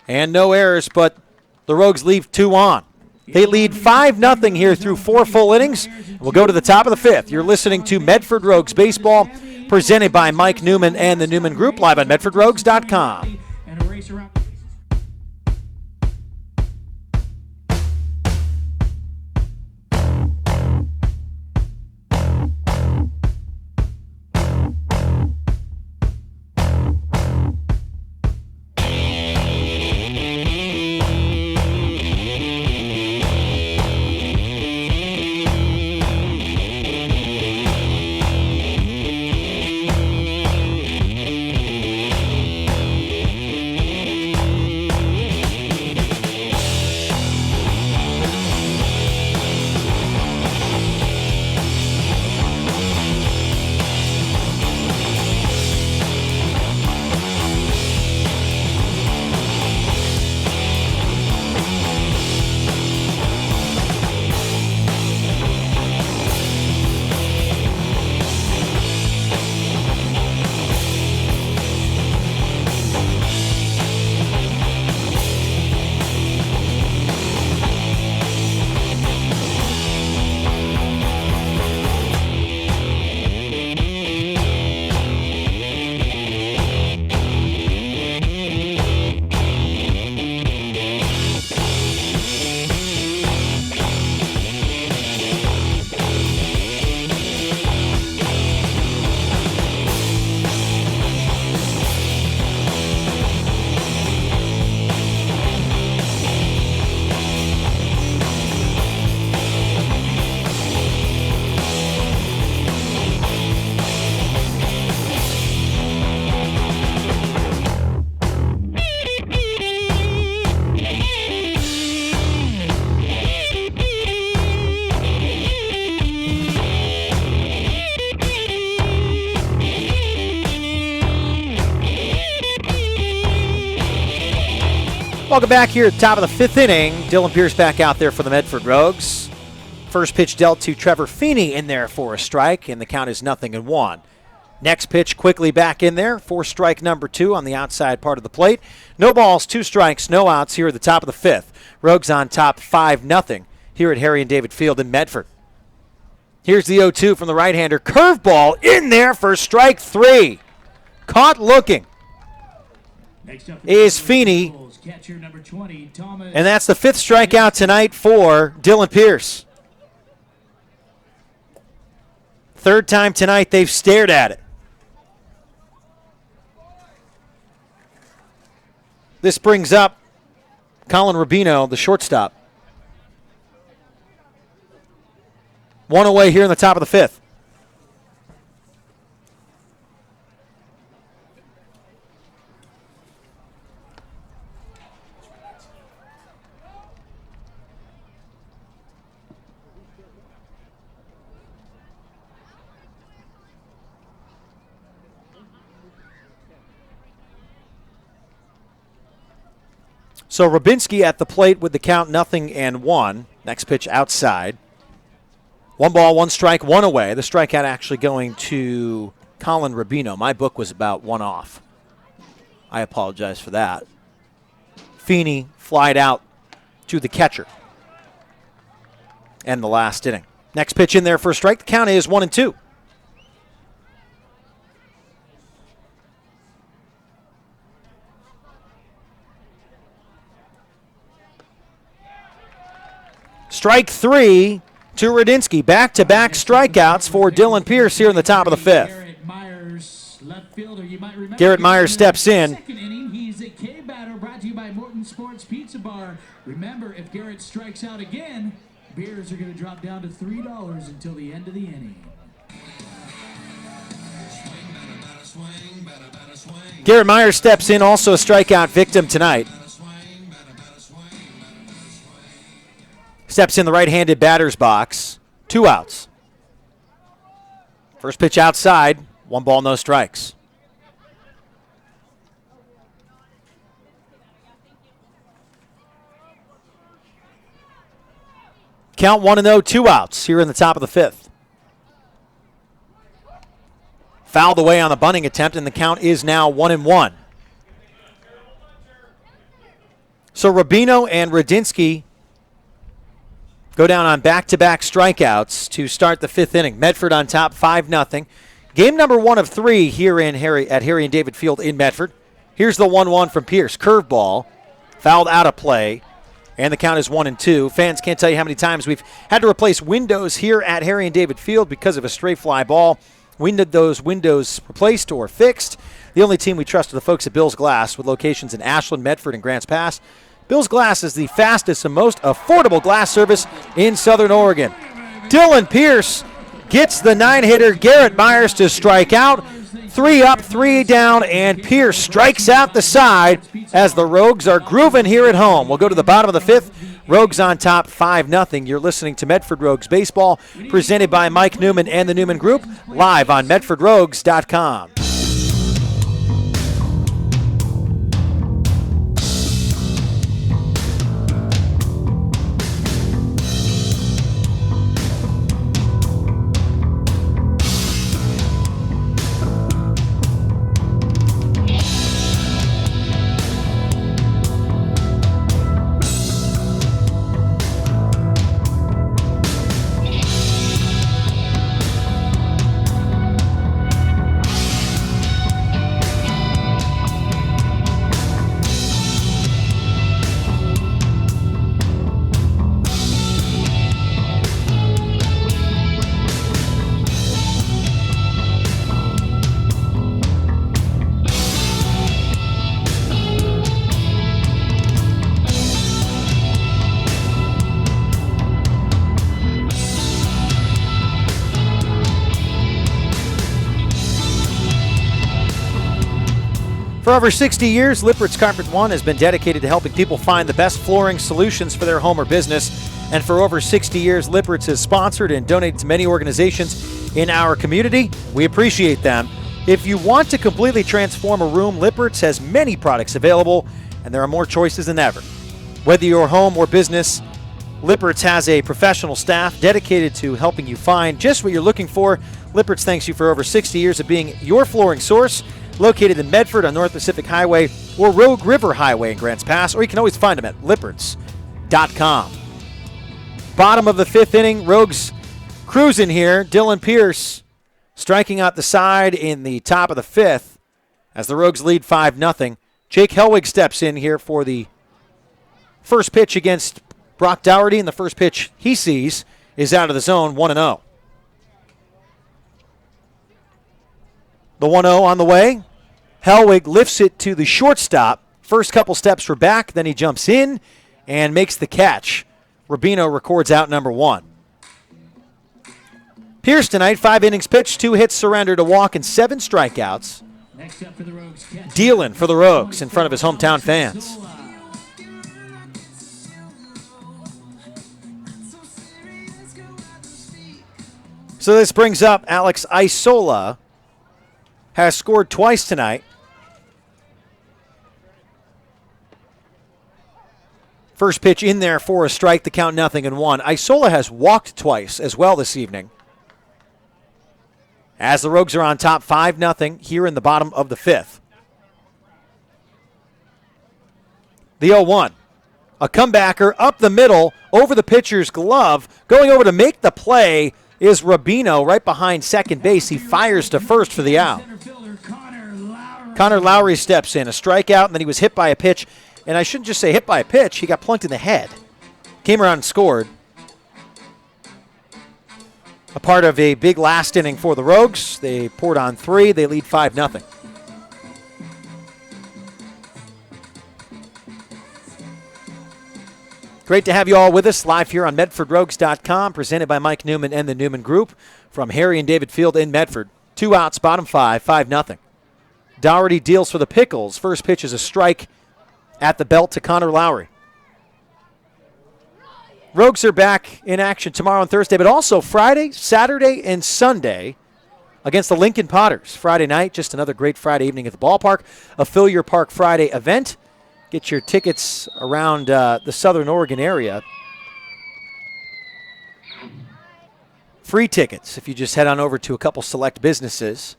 and no errors, but the Rogues leave 2 on. They lead 5-0 here through 4 full innings. We'll go to the top of the 5th. You're listening to Medford Rogues Baseball, presented by Mike Newman and the Newman Group, live on MedfordRogues.com. Welcome back here at the top of the fifth inning. Dylan Pierce back out there for the Medford Rogues. First pitch dealt to Trevor Feeney in there for a strike, and the count is 0-1. Next pitch quickly back in there for strike number 2 on the outside part of the plate. No balls, 2 strikes, no outs here at the top of the fifth. Rogues on top 5-0 here at Harry and David Field in Medford. Here's the 0-2 from the right-hander. Curveball in there for strike 3. Caught looking is Feeney. And that's the 5th strikeout tonight for Dylan Pierce. 3rd time tonight they've stared at it. This brings up Colin Rubino, the shortstop. 1 away here in the top of the 5th. So Rubinski at the plate with the count 0-1. Next pitch outside. 1 ball, 1 strike, 1 away. The strikeout actually going to Colin Rubino. My book was about 1 off. I apologize for that. Feeney flied out to the catcher. And the last inning. Next pitch in there for a strike. The count is 1-2. Strike 3 to Radinsky. Back-to-back strikeouts for Dylan Pierce here in the top of the 5th. Garrett Myers steps in. Second inning, he's a K batter brought to you by Morton Sports Pizza Bar. Remember, if Garrett strikes out again, beers are going to drop down to $3 until the end of the inning. Garrett Myers steps in, also a strikeout victim tonight. Steps in the right-handed batter's box. 2 outs. First pitch outside. 1 ball, no strikes. Count 1-0, 2 outs here in the top of the 5th. Fouled away on the bunting attempt, and the count is now 1-1. So Rubino and Radinsky go down on back-to-back strikeouts to start the 5th inning. Medford on top 5-0. Game number 1 of 3 here at Harry and David Field in Medford. Here's the 1-1 from Pierce. Curveball, fouled out of play, and the count is 1-2. Fans can't tell you how many times we've had to replace windows here at Harry and David Field because of a stray fly ball. We need those windows replaced or fixed. The only team we trust are the folks at Bill's Glass with locations in Ashland, Medford, and Grants Pass. Bill's Glass is the fastest and most affordable glass service in Southern Oregon. Dylan Pierce gets the 9-hitter. Garrett Myers to strike out. 3 up, 3 down, and Pierce strikes out the side as the Rogues are grooving here at home. We'll go to the bottom of the 5th. Rogues on top 5-0. You're listening to Medford Rogues Baseball, presented by Mike Newman and the Newman Group, live on MedfordRogues.com. For over 60 years, Lippert's Carpet One has been dedicated to helping people find the best flooring solutions for their home or business. And for over 60 years, Lippert's has sponsored and donated to many organizations in our community. We appreciate them. If you want to completely transform a room, Lippert's has many products available and there are more choices than ever. Whether you're home or business, Lippert's has a professional staff dedicated to helping you find just what you're looking for. Lippert's thanks you for over 60 years of being your flooring source, located in Medford on North Pacific Highway or Rogue River Highway in Grants Pass, or you can always find them at lipperts.com. Bottom of the 5th inning, Rogues cruising here. Dylan Pierce striking out the side in the top of the 5th as the Rogues lead 5-0. Jake Helwig steps in here for the first pitch against Brock Dougherty, and the first pitch he sees is out of the zone, 1-0. The 1-0 on the way. Helwig lifts it to the shortstop. First couple steps were back, then he jumps in and makes the catch. Rubino records out number 1. Pierce tonight, 5 innings pitched, 2 hits surrendered, a walk, and 7 strikeouts. Next up for the Rogues, Dealing for the Rogues in front of his hometown fans. So this brings up Alex Isola, has scored twice tonight. First pitch in there for a strike, the count 0-1. Isola has walked twice as well this evening. As the Rogues are on top 5-0 here in the bottom of the 5th. The 0-1. A comebacker up the middle, over the pitcher's glove. Going over to make the play is Rubino right behind second base. He fires to first for the out. Connor Lowry steps in, a strikeout, and then he was hit by a pitch. And I shouldn't just say hit by a pitch, he got plunked in the head. Came around and scored. A part of a big last inning for the Rogues. They poured on 3. They lead 5-0. Great to have you all with us live here on MedfordRogues.com, presented by Mike Newman and the Newman Group from Harry and David Field in Medford. 2 outs, bottom 5, 5-0. Dougherty deals for the Pickles. First pitch is a strike at the belt to Connor Lowry. Rogues are back in action tomorrow and Thursday, but also Friday, Saturday, and Sunday against the Lincoln Potters. Friday night, just another great Friday evening at the ballpark. A Fill Your Park Friday event. Get your tickets around the Southern Oregon area. Free tickets if you just head on over to a couple select businesses.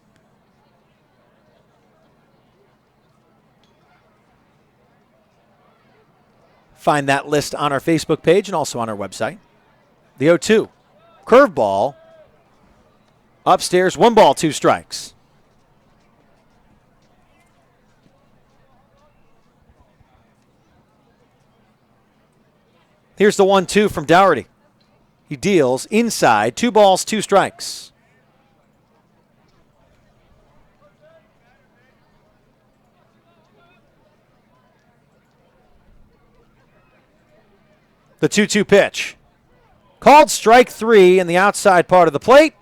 Find that list on our Facebook page and also on our website. The 0-2. Curveball. Upstairs, 1 ball, 2 strikes. Here's the 1-2 from Dougherty. He deals inside, 2 balls, 2 strikes. The 2-2 pitch. Called strike 3 in the outside part of the plate.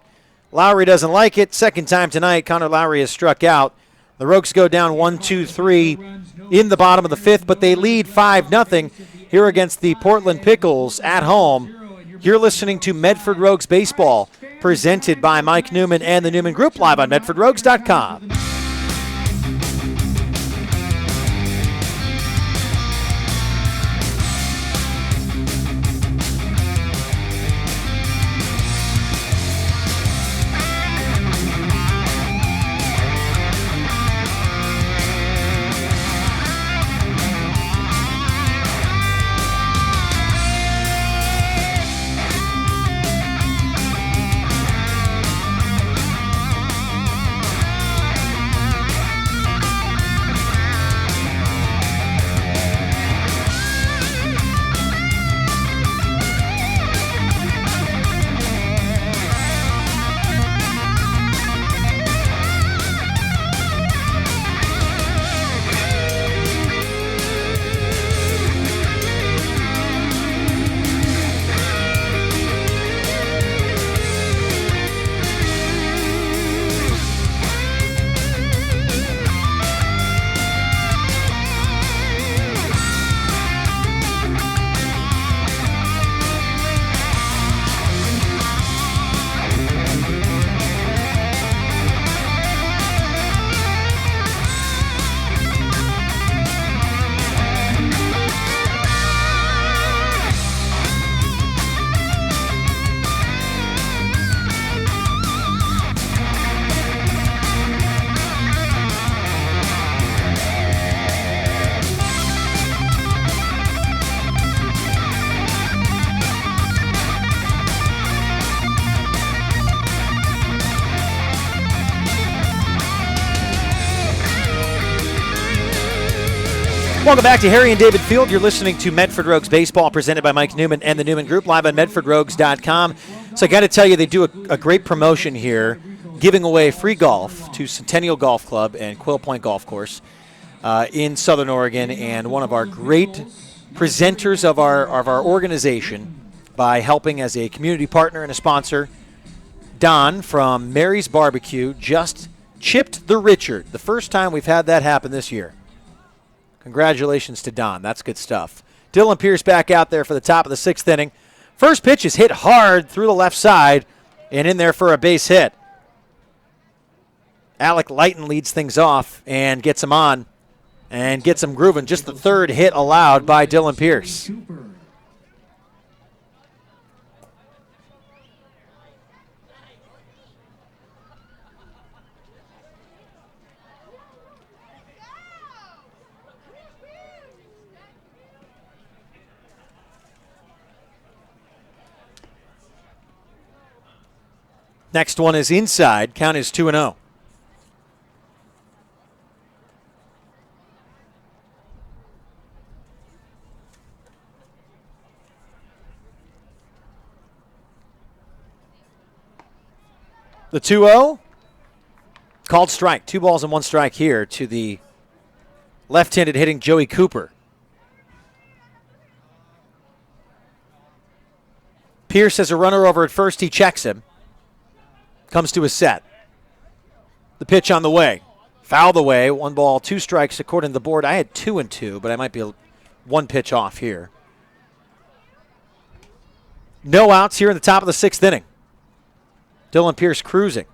Lowry doesn't like it. Second time tonight, Connor Lowry has struck out. The Rogues go down 1-2-3 in the bottom of the 5th, but they lead 5-0 here against the Portland Pickles at home. You're listening to Medford Rogues Baseball, presented by Mike Newman and the Newman Group, live on MedfordRogues.com. Welcome back to Harry and David Field. You're listening to Medford Rogues Baseball, presented by Mike Newman and the Newman Group, live on MedfordRogues.com. So I got to tell you, they do a great promotion here, giving away free golf to Centennial Golf Club and Quill Point Golf Course in Southern Oregon, and one of our great presenters of our organization by helping as a community partner and a sponsor, Don from Mary's Barbecue, just chipped the Richard. The first time we've had that happen this year. Congratulations to Don. That's good stuff. Dylan Pierce back out there for the top of the 6th inning. First pitch is hit hard through the left side and in there for a base hit. Alec Lighton leads things off and gets him on and gets him grooving. Just the 3rd hit allowed by Dylan Pierce. Next one is inside. Count is 2-0. The 2-0. Called strike. 2 balls and 1 strike here to the left-handed hitting Joey Cooper. Pierce has a runner over at first. He checks him. Comes to a set. The pitch on the way. Fouled away. 1 ball, 2 strikes according to the board. I had 2-2, but I might be 1 pitch off here. No outs here in the top of the 6th inning. Dylan Pierce cruising.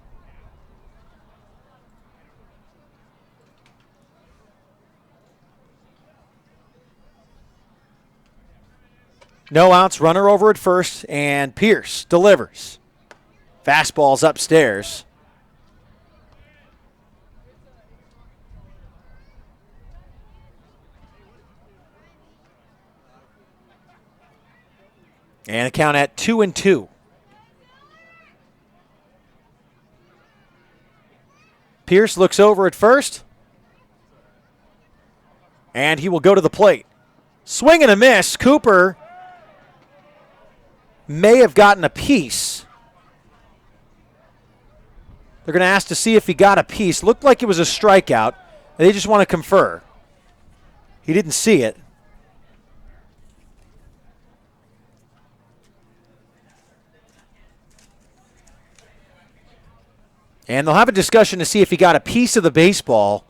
No outs, runner over at first, and Pierce delivers. Fastball's upstairs. And a count at 2-2. Pierce looks over at first. And he will go to the plate. Swing and a miss. Cooper may have gotten a piece. They're going to ask to see if he got a piece. Looked like it was a strikeout. They just want to confer. He didn't see it. And they'll have a discussion to see if he got a piece of the baseball.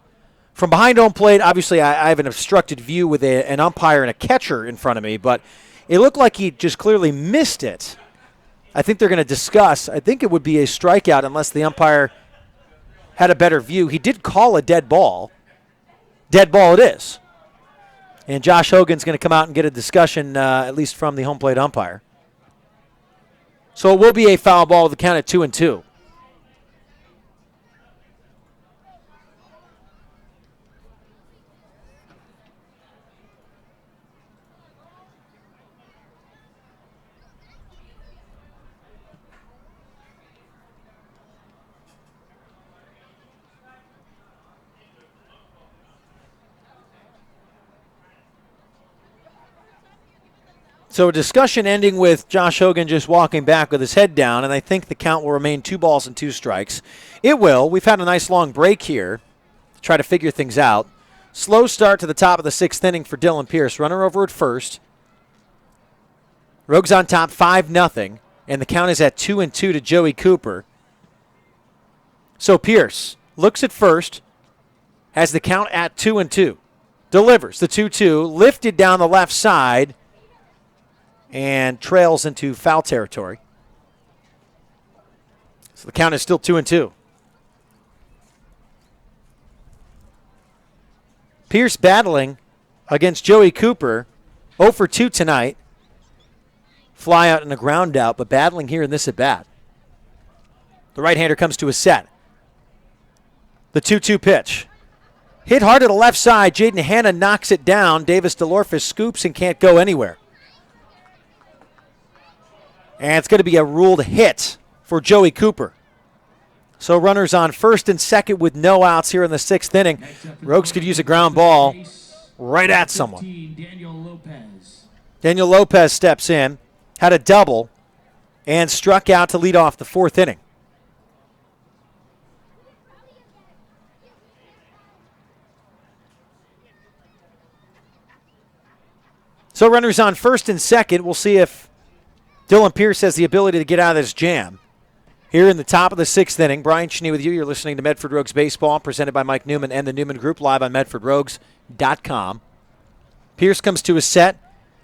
From behind home plate, obviously I have an obstructed view with an umpire and a catcher in front of me, but it looked like he just clearly missed it. I think they're going to discuss. I think it would be a strikeout unless the umpire had a better view. He did call a dead ball. Dead ball it is. And Josh Hogan's going to come out and get a discussion, at least from the home plate umpire. So it will be a foul ball with the count at 2-2. So a discussion ending with Josh Hogan just walking back with his head down, and I think the count will remain 2 balls and 2 strikes. It will. We've had a nice long break here to try to figure things out. Slow start to the top of the 6th inning for Dylan Pierce. Runner over at first. Rogues on top 5-0, and the count is at 2-2 to Joey Cooper. So Pierce looks at first, has the count at 2-2. Delivers the 2-2, lifted down the left side, and trails into foul territory. So the count is still 2-2. Pierce battling against Joey Cooper. 0 for 2 tonight. Fly out and a ground out, but battling here in this at-bat. The right-hander comes to a set. The 2-2 pitch. Hit hard to the left side. Jaden Hanna knocks it down. Davis DeLorfis scoops and can't go anywhere. And it's going to be a ruled hit for Joey Cooper. So runners on first and second with no outs here in the 6th inning. Rogues could use a ground ball right at someone. 15, Daniel Lopez. Daniel Lopez steps in, had a double, and struck out to lead off the fourth inning. So runners on first and second. We'll see if Dylan Pierce has the ability to get out of this jam. Here in the top of the sixth inning, Brian Cheney with you. You're listening to Medford Rogues Baseball, presented by Mike Newman and the Newman Group, live on MedfordRogues.com. Pierce comes to his set.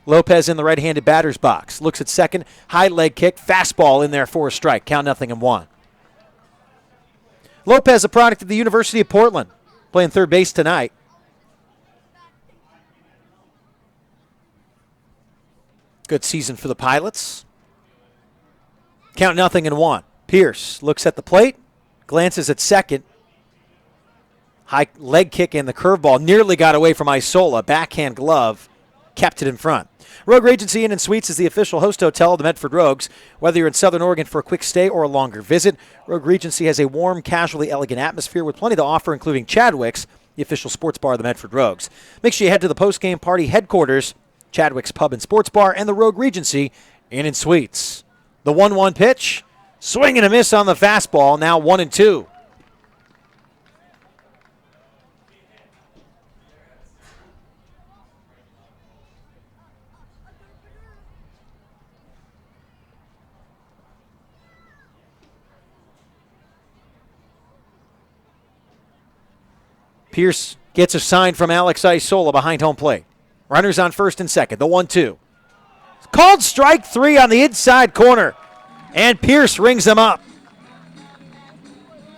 Lopez in the right-handed batter's box. Looks at second. High leg kick. Fastball in there for a strike. Count 0-1. Lopez, a product of the University of Portland, playing third base tonight. Good season for the Pilots. Count 0-1. Pierce looks at the plate, glances at second. High leg kick and the curveball nearly got away from Isola. Backhand glove kept it in front. Rogue Regency Inn & Suites is the official host hotel of the Medford Rogues. Whether you're in Southern Oregon for a quick stay or a longer visit, Rogue Regency has a warm, casually elegant atmosphere with plenty to offer, including Chadwick's, the official sports bar of the Medford Rogues. Make sure you head to the post-game party headquarters, Chadwick's Pub and Sports Bar, and the Rogue Regency Inn & Suites. The 1-1 pitch, swing and a miss on the fastball, now 1-2. Pierce gets a sign from Alex Isola behind home plate. Runners on first and second. The 1-2. Called strike three on the inside corner. And Pierce rings him up.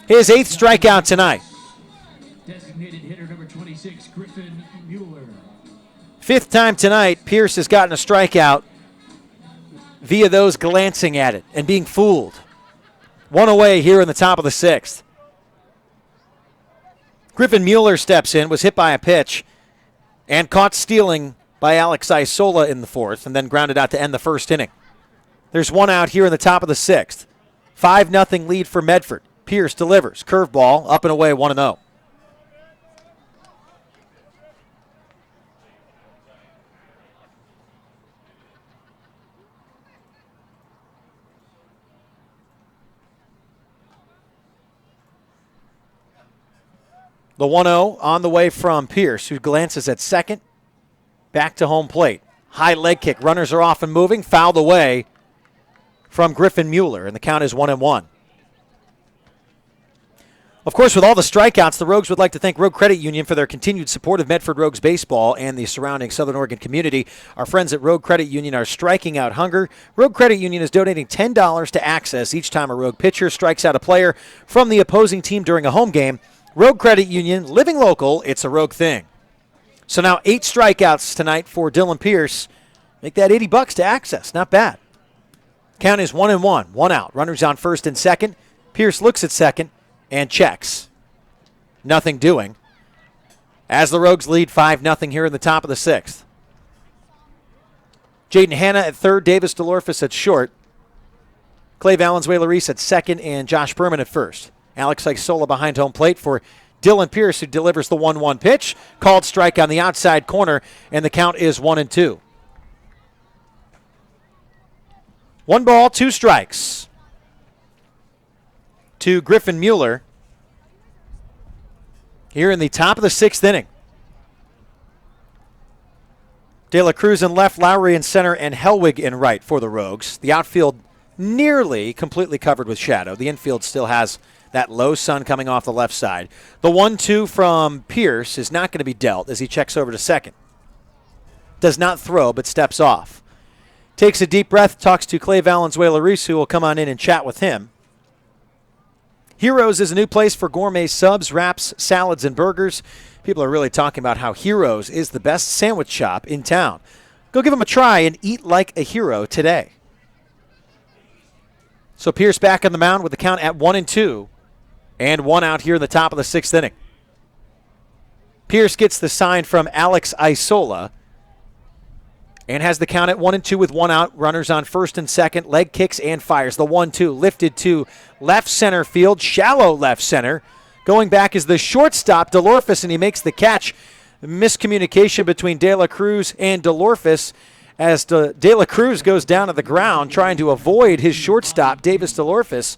His 8th strikeout tonight. Designated hitter number 26, Griffin Mueller. 5th time tonight, Pierce has gotten a strikeout via those glancing at it and being fooled. One away here in the top of the 6th. Griffin Mueller steps in, was hit by a pitch, and caught stealing by Alex Isola in the 4th, and then grounded out to end the first inning. There's one out here in the top of the 6th. 5-0 lead for Medford. Pierce delivers. Curveball, up and away, 1-0. The 1-0 on the way from Pierce, who glances at second. Back to home plate. High leg kick. Runners are off and moving. Fouled away from Griffin Mueller, and the count is 1-1. Of course, with all the strikeouts, the Rogues would like to thank Rogue Credit Union for their continued support of Medford Rogues baseball and the surrounding Southern Oregon community. Our friends at Rogue Credit Union are striking out hunger. Rogue Credit Union is donating $10 to Access each time a Rogue pitcher strikes out a player from the opposing team during a home game. Rogue Credit Union, living local, it's a Rogue thing. So now 8 strikeouts tonight for Dylan Pierce. Make that $80 to Access. Not bad. Count is 1-1. 1 out. Runners on first and second. Pierce looks at second and checks. Nothing doing. As the Rogues lead 5-0 here in the top of the 6th. Jaden Hanna at third. Davis DeLorfus at short. Clay Valenzuela-Reese at second. And Josh Berman at first. Alex Isola behind home plate for Dylan Pierce, who delivers the 1-1 pitch. Called strike on the outside corner, and the count is 1-2. 1 ball, 2 strikes to Griffin Mueller here in the top of the 6th inning. De La Cruz in left, Lowry in center, and Helwig in right for the Rogues. The outfield nearly completely covered with shadow. The infield still has that low sun coming off the left side. The 1-2 from Pierce is not going to be dealt as he checks over to second. Does not throw, but steps off. Takes a deep breath, talks to Clay Valenzuela-Reese, who will come on in and chat with him. Heroes is a new place for gourmet subs, wraps, salads, and burgers. People are really talking about how Heroes is the best sandwich shop in town. Go give them a try and eat like a hero today. So Pierce back on the mound with the count at 1-2. And 1 out here in the top of the 6th inning. Pierce gets the sign from Alex Isola and has the count at 1-2 with 1 out. Runners on first and second. Leg kicks and fires. The 1-2 lifted to left center field. Shallow left center. Going back is the shortstop, DeLorfus, and he makes the catch. miscommunication between De La Cruz and DeLorphis as De La Cruz goes down to the ground trying to avoid his shortstop, Davis DeLorphis.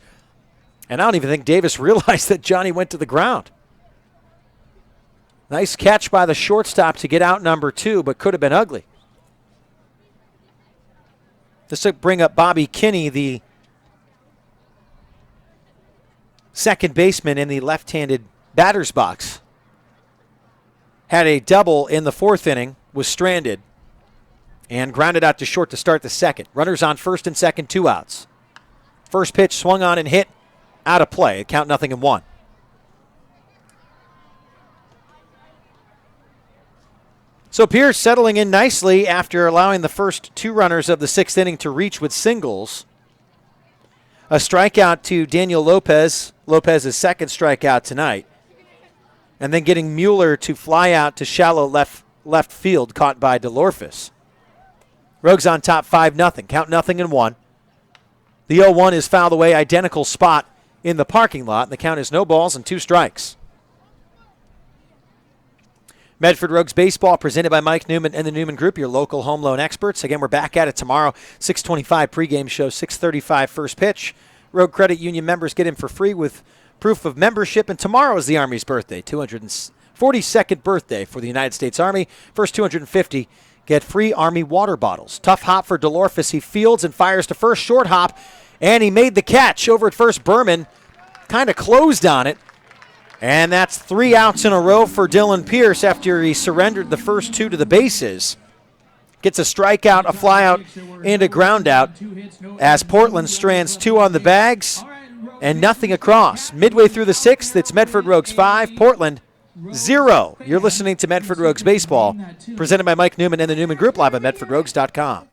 And I don't even think Davis realized that Johnny went to the ground. Nice catch by the shortstop to get out number 2, but could have been ugly. This will bring up Bobby Kinney, the second baseman in the left-handed batter's box. Had a double in the 4th inning, was stranded, and grounded out to short to start the 2nd. Runners on 1st and 2nd, 2 outs. First pitch swung on and hit, out of play. It count 0-1. So Pierce settling in nicely after allowing the first 2 runners of the 6th inning to reach with singles. A strikeout to Daniel Lopez, Lopez's 2nd strikeout tonight. And then getting Mueller to fly out to shallow left field, caught by DeLorphis. Rogues on top 5-0, count 0-1. The 0-1 is fouled away, identical spot in the parking lot. The count is no balls and 2 strikes. Medford Rogues Baseball presented by Mike Newman and the Newman Group, your local home loan experts. Again, we're back at it tomorrow, 6:25 pregame show, 6:35 first pitch. Rogue Credit Union members get in for free with proof of membership. And tomorrow is the Army's birthday, 242nd birthday for the United States Army. First 250 get free Army water bottles. Tough hop for DeLorphis. He fields and fires to first, short hop, and he made the catch over at first. Berman kind of closed on it. And that's 3 outs in a row for Dylan Pierce after he surrendered the first 2 to the bases. Gets a strikeout, a flyout, and a ground out as Portland strands 2 on the bags and nothing across. Midway through the 6th, it's Medford Rogues 5, Portland 0. You're listening to Medford Rogues Baseball, presented by Mike Newman and the Newman Group, live at MedfordRogues.com.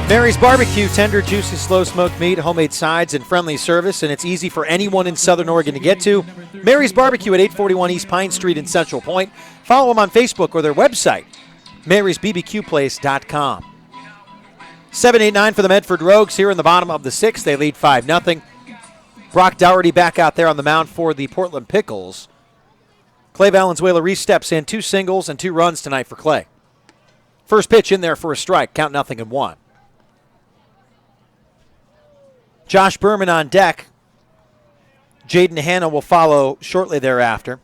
Mary's Barbecue, tender, juicy, slow-smoked meat, homemade sides, and friendly service, and it's easy for anyone in Southern Oregon to get to. Mary's Barbecue at 841 East Pine Street in Central Point. Follow them on Facebook or their website, marysbbqplace.com. 7-8-9 for the Medford Rogues here in the bottom of the 6th. They lead 5-0. Brock Dougherty back out there on the mound for the Portland Pickles. Clay Valenzuela-Reese steps in, 2 singles and 2 runs tonight for Clay. First pitch in there for a strike, count 0-1. Josh Berman on deck. Jaden Hanna will follow shortly thereafter.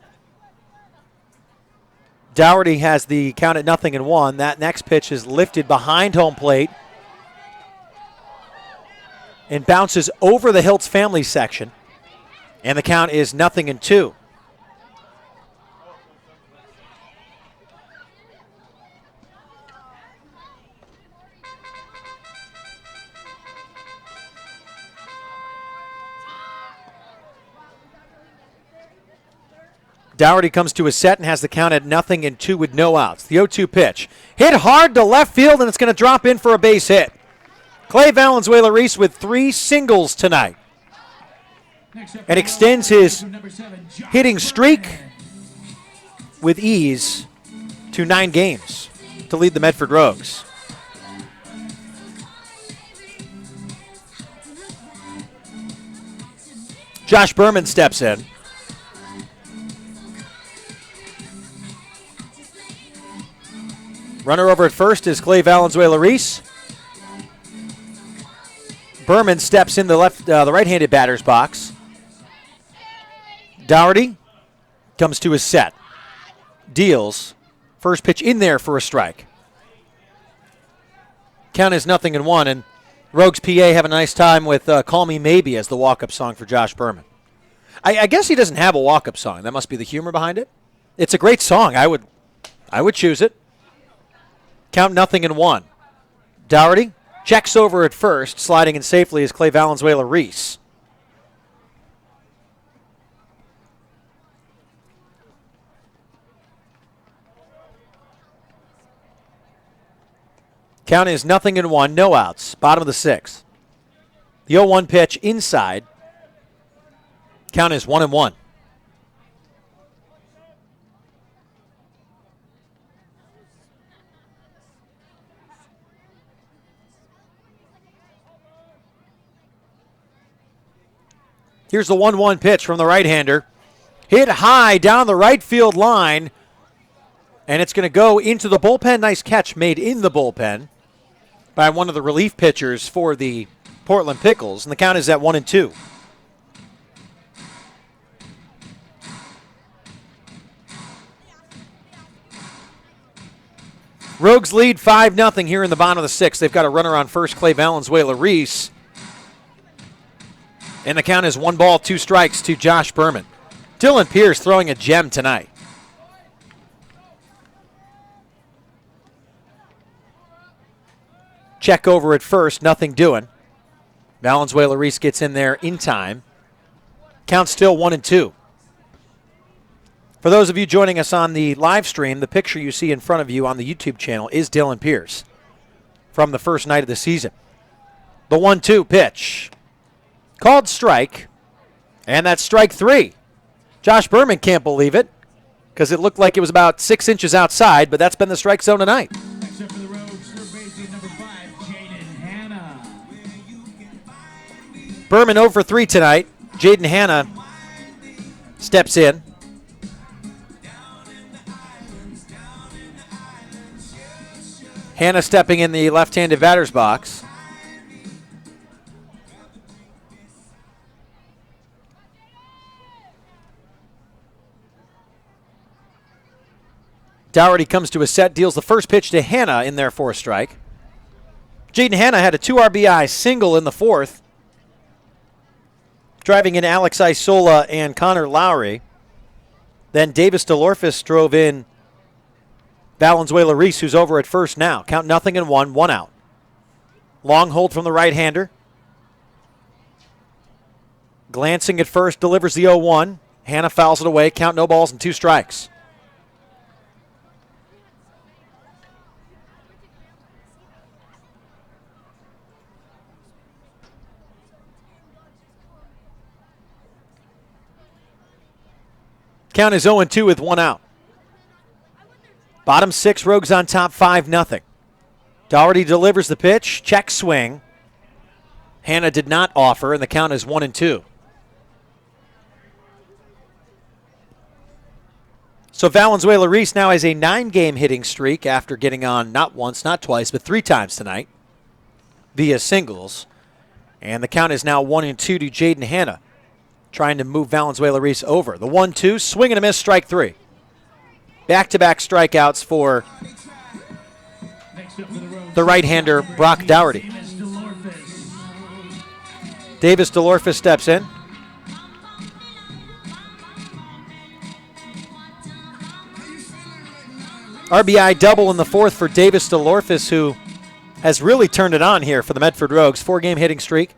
Dougherty has the count at 0-1. That next pitch is lifted behind home plate and bounces over the Hiltz family section. And the count is 0-2. Dougherty comes to a set and has the count at 0-2 with no outs. The 0-2 pitch. Hit hard to left field, and it's going to drop in for a base hit. Clay Valenzuela-Reese with 3 singles tonight. And extends his hitting streak with ease to 9 games to lead the Medford Rogues. Josh Berman steps in. Runner over at first is Clay Valenzuela-Reese. Berman steps in the right-handed batter's box. Dougherty comes to his set. Deals. First pitch in there for a strike. Count is 0-1, and Rogues PA have a nice time with Call Me Maybe as the walk-up song for Josh Berman. I guess he doesn't have a walk-up song. That must be the humor behind it. It's a great song. I would choose it. Count 0-1. Dougherty checks over at first. Sliding in safely is Clay Valenzuela-Reese. Count is 0-1, no outs. Bottom of the sixth. The 0-1 pitch inside. Count is 1-1. Here's the 1-1 pitch from the right-hander. Hit high down the right field line. And it's going to go into the bullpen. Nice catch made in the bullpen by one of the relief pitchers for the Portland Pickles. And the count is at 1-2. Rogues lead 5-0 here in the bottom of the sixth. They've got a runner on first, Clay Valenzuela-Reese. And the count is 1 ball, 2 strikes to Josh Berman. Dylan Pierce throwing a gem tonight. Check over at first, nothing doing. Valenzuela-Reese gets in there in time. Count still 1-2. For those of you joining us on the live stream, the picture you see in front of you on the YouTube channel is Dylan Pierce from the first night of the season. The 1-2 pitch. Called strike, and that's strike 3. Josh Berman can't believe it because it looked like it was about 6 inches outside, but that's been the strike zone tonight. Except for the Rogues, third baseman number 5, Jaden Hanna. Berman 0 for 3 tonight. Jaden Hanna steps in. Hanna stepping in the left-handed batter's box. Dougherty comes to a set, deals the first pitch to Hanna in there for a strike. Jaden Hanna had a 2 RBI single in the fourth, driving in Alex Isola and Connor Lowry. Then Davis DeLorfis drove in Valenzuela-Reese, who's over at first now. Count 0-1, 1 out. Long hold from the right-hander. Glancing at first, delivers the 0-1. Hanna fouls it away. Count no balls and 2 strikes. Count is 0-2 with 1 out. Bottom 6, Rogues on top 5-0. Dougherty delivers the pitch. Check swing. Hanna did not offer, and the count is 1-2. So Valenzuela-Reese now has a 9-game hitting streak after getting on not once, not twice, but 3 times tonight via singles. And the count is now 1-2 to Jaden Hanna, trying to move Valenzuela-Reese over. The 1-2, swing and a miss, strike 3. Back-to-back strikeouts for the right-hander, Brock Dougherty. Davis DeLorfis steps in. RBI double in the fourth for Davis DeLorfis, who has really turned it on here for the Medford Rogues. 4-game hitting streak.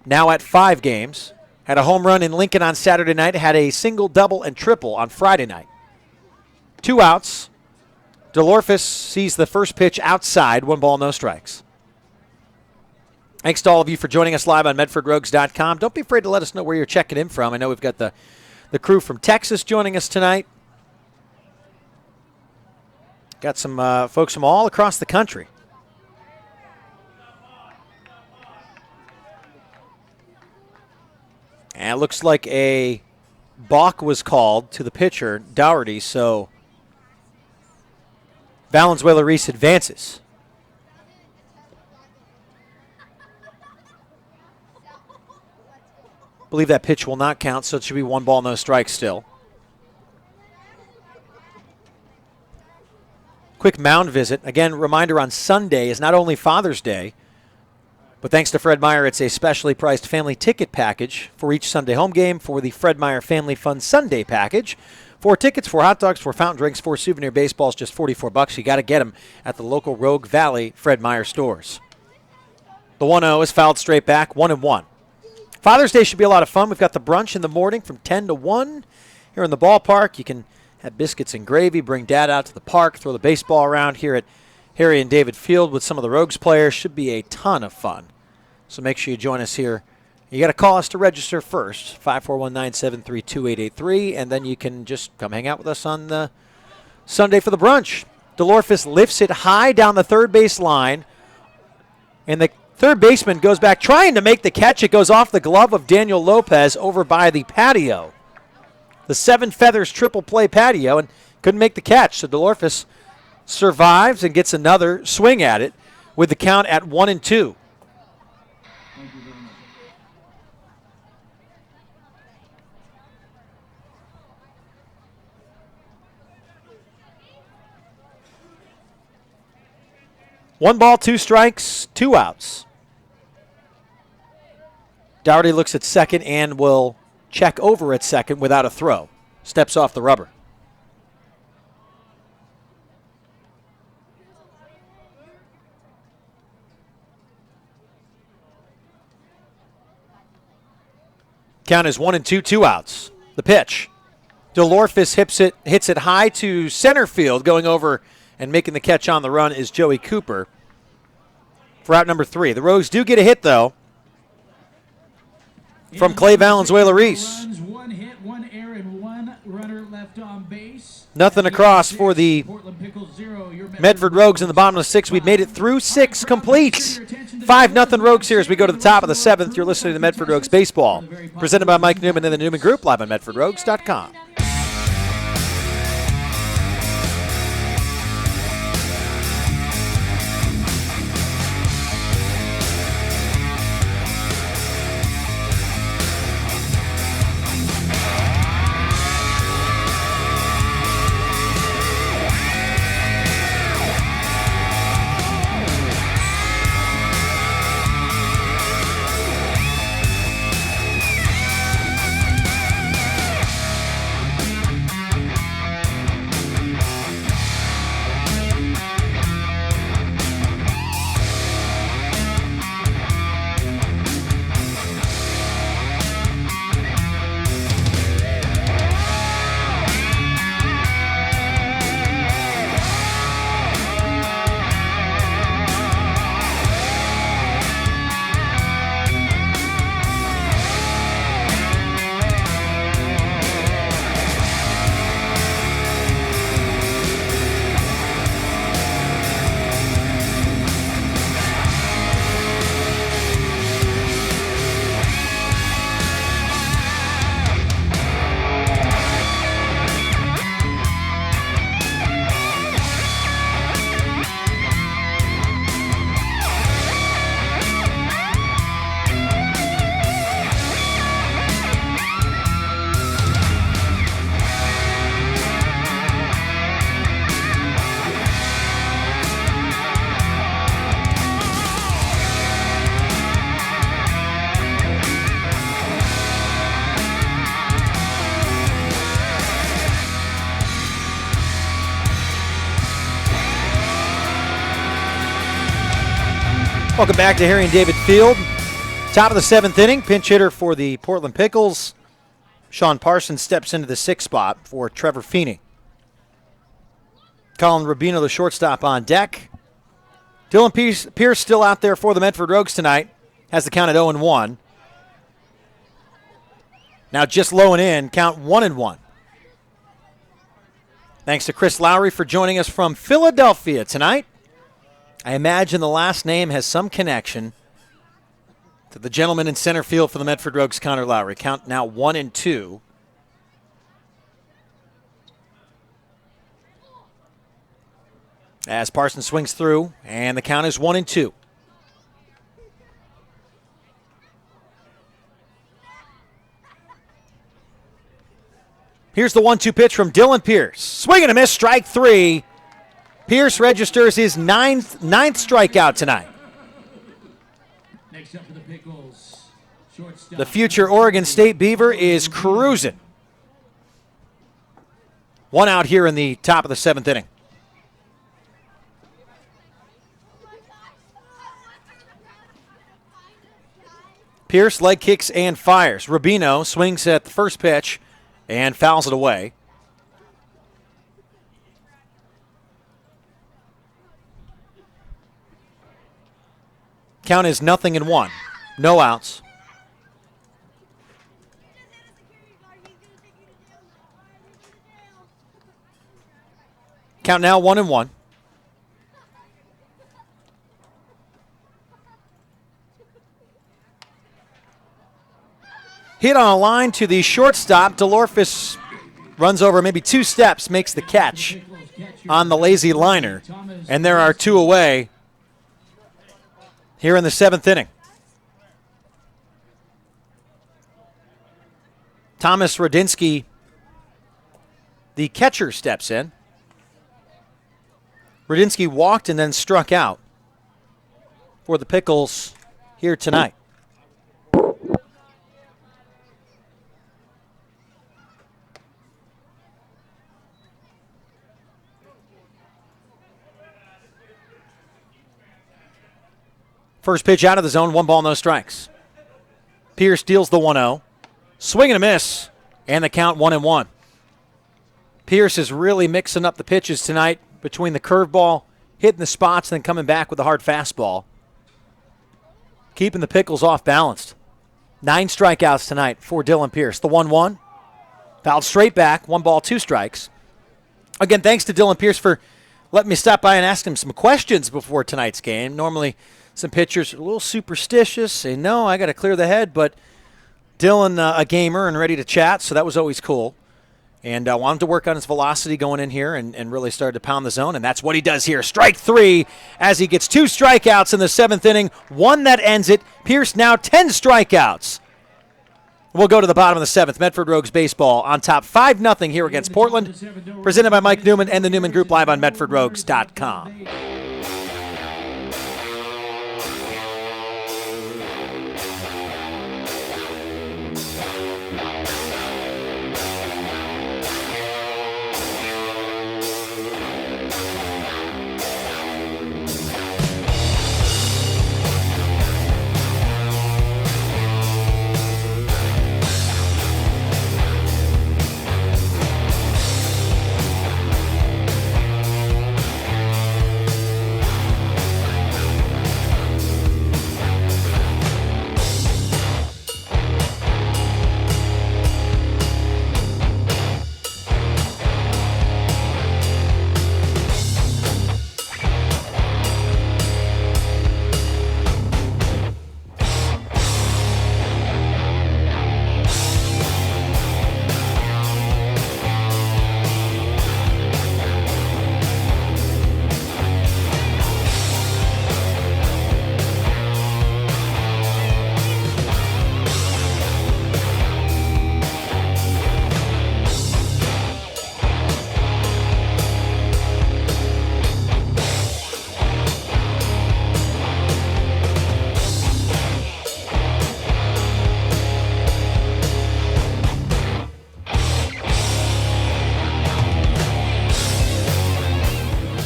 Now at 5 games. Had a home run in Lincoln on Saturday night. Had a single, double, and triple on Friday night. 2 outs. DeLorfis sees the first pitch outside. 1 ball, no strikes. Thanks to all of you for joining us live on MedfordRogues.com. Don't be afraid to let us know where you're checking in from. I know we've got the crew from Texas joining us tonight. Got some folks from all across the country. And it looks like a balk was called to the pitcher, Dougherty, so Valenzuela Reese advances. I believe that pitch will not count, so it should be 1 ball, no strikes still. Quick mound visit. Again, reminder on Sunday is not only Father's Day, but thanks to Fred Meyer, it's a specially priced family ticket package for each Sunday home game for the Fred Meyer Family Fun Sunday package. 4 tickets, 4 hot dogs, 4 fountain drinks, 4 souvenir baseballs, just $44. You got to get them at the local Rogue Valley Fred Meyer stores. The 1-0 is fouled straight back, 1-1. Father's Day should be a lot of fun. We've got the brunch in the morning from 10 to 1 here in the ballpark. You can have biscuits and gravy, bring Dad out to the park, throw the baseball around here at Harry and David Field with some of the Rogues players. Should be a ton of fun. So make sure you join us here. You got to call us to register first, 541-973-2883, and then you can just come hang out with us on the Sunday for the brunch. DeLorphis lifts it high down the third base line, and the third baseman goes back trying to make the catch. It goes off the glove of Daniel Lopez over by the patio, the Seven Feathers triple play patio, and couldn't make the catch. So DeLorphis survives and gets another swing at it with the count at 1-2. One ball, 2 strikes, 2 outs. Dougherty looks at second and will check over at second without a throw. Steps off the rubber. Count is 1-2, 2 outs. The pitch. DeLorphis hits it high to center field. Going over and making the catch on the run is Joey Cooper for out number 3. The Rogues do get a hit, though, from Clay Valenzuela Reese. 1 hit, 1 error, and 1 runner left on base. Nothing across for the Medford Rogues in the bottom of the 6th. We've made it through 6 complete. 5-0 Rogues here as we go to the top of the 7th. You're listening to Medford Rogues Baseball, presented by Mike Newman and the Newman Group, live on MedfordRogues.com. Welcome back to Harry and David Field. Top of the 7th inning, pinch hitter for the Portland Pickles. Sean Parsons steps into the 6th spot for Trevor Feeney. Colin Rubino, the shortstop, on deck. Dylan Pierce still out there for the Medford Rogues tonight. Has the count at 0-1. Now just low and in, count 1-1. Thanks to Chris Lowry for joining us from Philadelphia tonight. I imagine the last name has some connection to the gentleman in center field for the Medford Rogues, Connor Lowry. Count now 1-2. as Parsons swings through, and the count is 1-2. Here's the 1-2 pitch from Dylan Pierce. Swing and a miss, strike 3. Pierce registers his ninth strikeout tonight. Next up for the Pickles, shortstop. The future Oregon State Beaver is cruising. 1 out here in the top of the 7th inning. Pierce leg kicks and fires. Rubino swings at the first pitch and fouls it away. Count is 0-1. No outs. Count now 1-1. Hit on a line to the shortstop. DeLorfis runs over maybe 2 steps, makes the catch on the lazy liner. And there are 2 away here in the 7th inning. Thomas Radinsky, the catcher, steps in. Radinsky walked and then struck out for the Pickles here tonight. First pitch out of the zone, 1 ball, no strikes. Pierce deals the 1-0. Swing and a miss, and the count 1-1. Pierce is really mixing up the pitches tonight between the curveball, hitting the spots, and then coming back with a hard fastball. Keeping the Pickles off balanced. 9 strikeouts tonight for Dylan Pierce. The 1-1, fouled straight back, 1 ball, 2 strikes. Again, thanks to Dylan Pierce for letting me stop by and ask him some questions before tonight's game. Normally, some pitchers are a little superstitious, say, no, I got to clear the head, but Dylan, a gamer and ready to chat, so that was always cool. And I wanted to work on his velocity going in here and really started to pound the zone, and that's what he does here. Strike 3 as he gets 2 strikeouts in the 7th inning, 1 that ends it. Pierce now 10 strikeouts. We'll go to the bottom of the 7th. Medford Rogues baseball on top 5-0 here against Portland. Presented by Mike Newman and the Newman Group, live on MedfordRogues.com.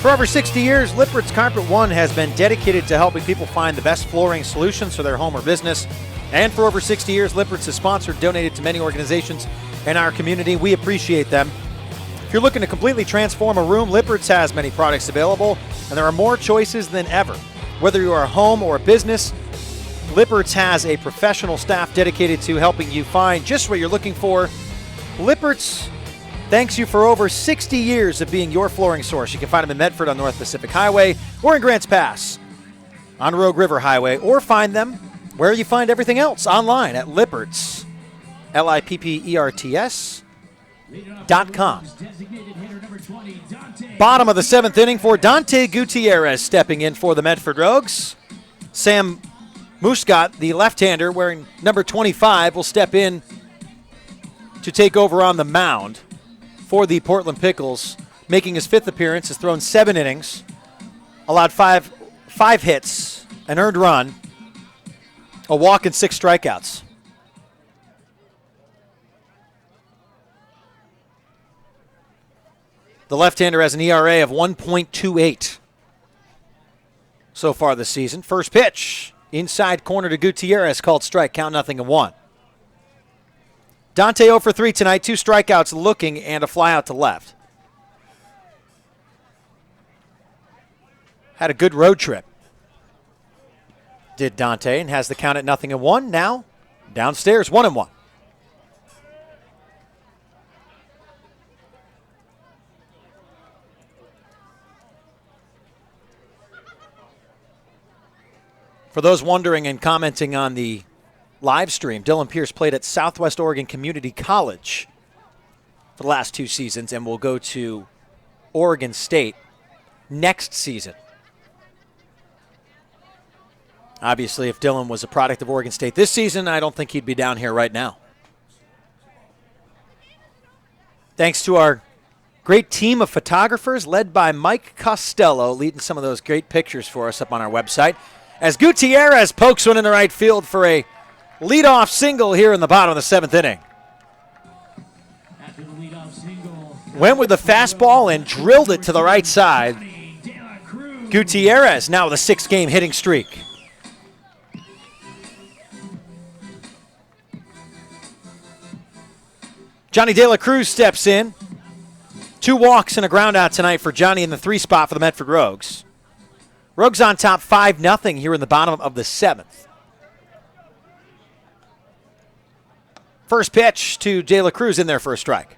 For over 60 years, Lippert's Carpet One has been dedicated to helping people find the best flooring solutions for their home or business. And for over 60 years, Lippert's has sponsored, donated to many organizations in our community. We appreciate them. If you're looking to completely transform a room, Lippert's has many products available, and there are more choices than ever. Whether you are a home or a business, Lippert's has a professional staff dedicated to helping you find just what you're looking for. Lippert's thanks you for over 60 years of being your flooring source. You can find them in Medford on North Pacific Highway or in Grants Pass on Rogue River Highway, or find them where you find everything else online at Lippert's, Lipperts.com. Bottom of the 7th inning for Dante Gutierrez stepping in for the Medford Rogues. Sam Muscat, the left-hander wearing number 25, will step in to take over on the mound for the Portland Pickles. Making his 5th appearance, has thrown 7 innings, allowed five hits, an earned run, a walk, and 6 strikeouts. The left-hander has an ERA of 1.28 so far this season. First pitch, inside corner to Gutierrez, called strike, count 0-1. Dante 0 for 3 tonight, 2 strikeouts looking and a fly out to left. Had a good road trip, did Dante, and has the count at 0-1. Now, downstairs, 1-1. For those wondering and commenting on the live stream, Dylan Pierce played at Southwest Oregon Community College for the last 2 seasons and will go to Oregon State next season. Obviously, if Dylan was a product of Oregon State this season, I don't think he'd be down here right now. Thanks to our great team of photographers led by Mike Costello, leading some of those great pictures for us up on our website, as Gutierrez pokes one in the right field for a leadoff single here in the bottom of the 7th inning. Went with the fastball and drilled it to the right side. Gutierrez now with a 6-game hitting streak. Johnny De La Cruz steps in. 2 walks and a ground out tonight for Johnny in the 3 spot for the Medford Rogues. Rogues on top 5-0 here in the bottom of the 7th. First pitch to De La Cruz in there for a strike.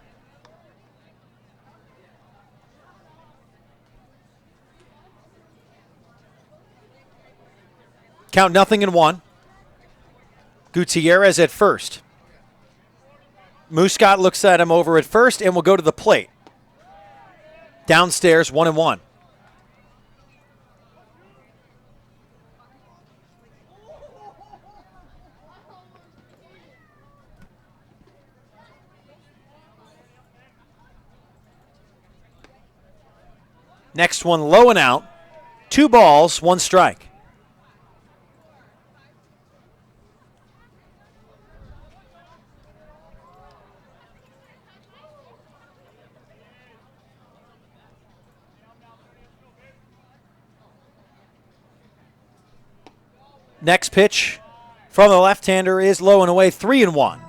Count 0-1. Gutierrez at first. Muscat looks at him over at first and will go to the plate. Downstairs, 1-1. Next one low and out. 2 balls, 1 strike. Next pitch from the left-hander is low and away, 3-1.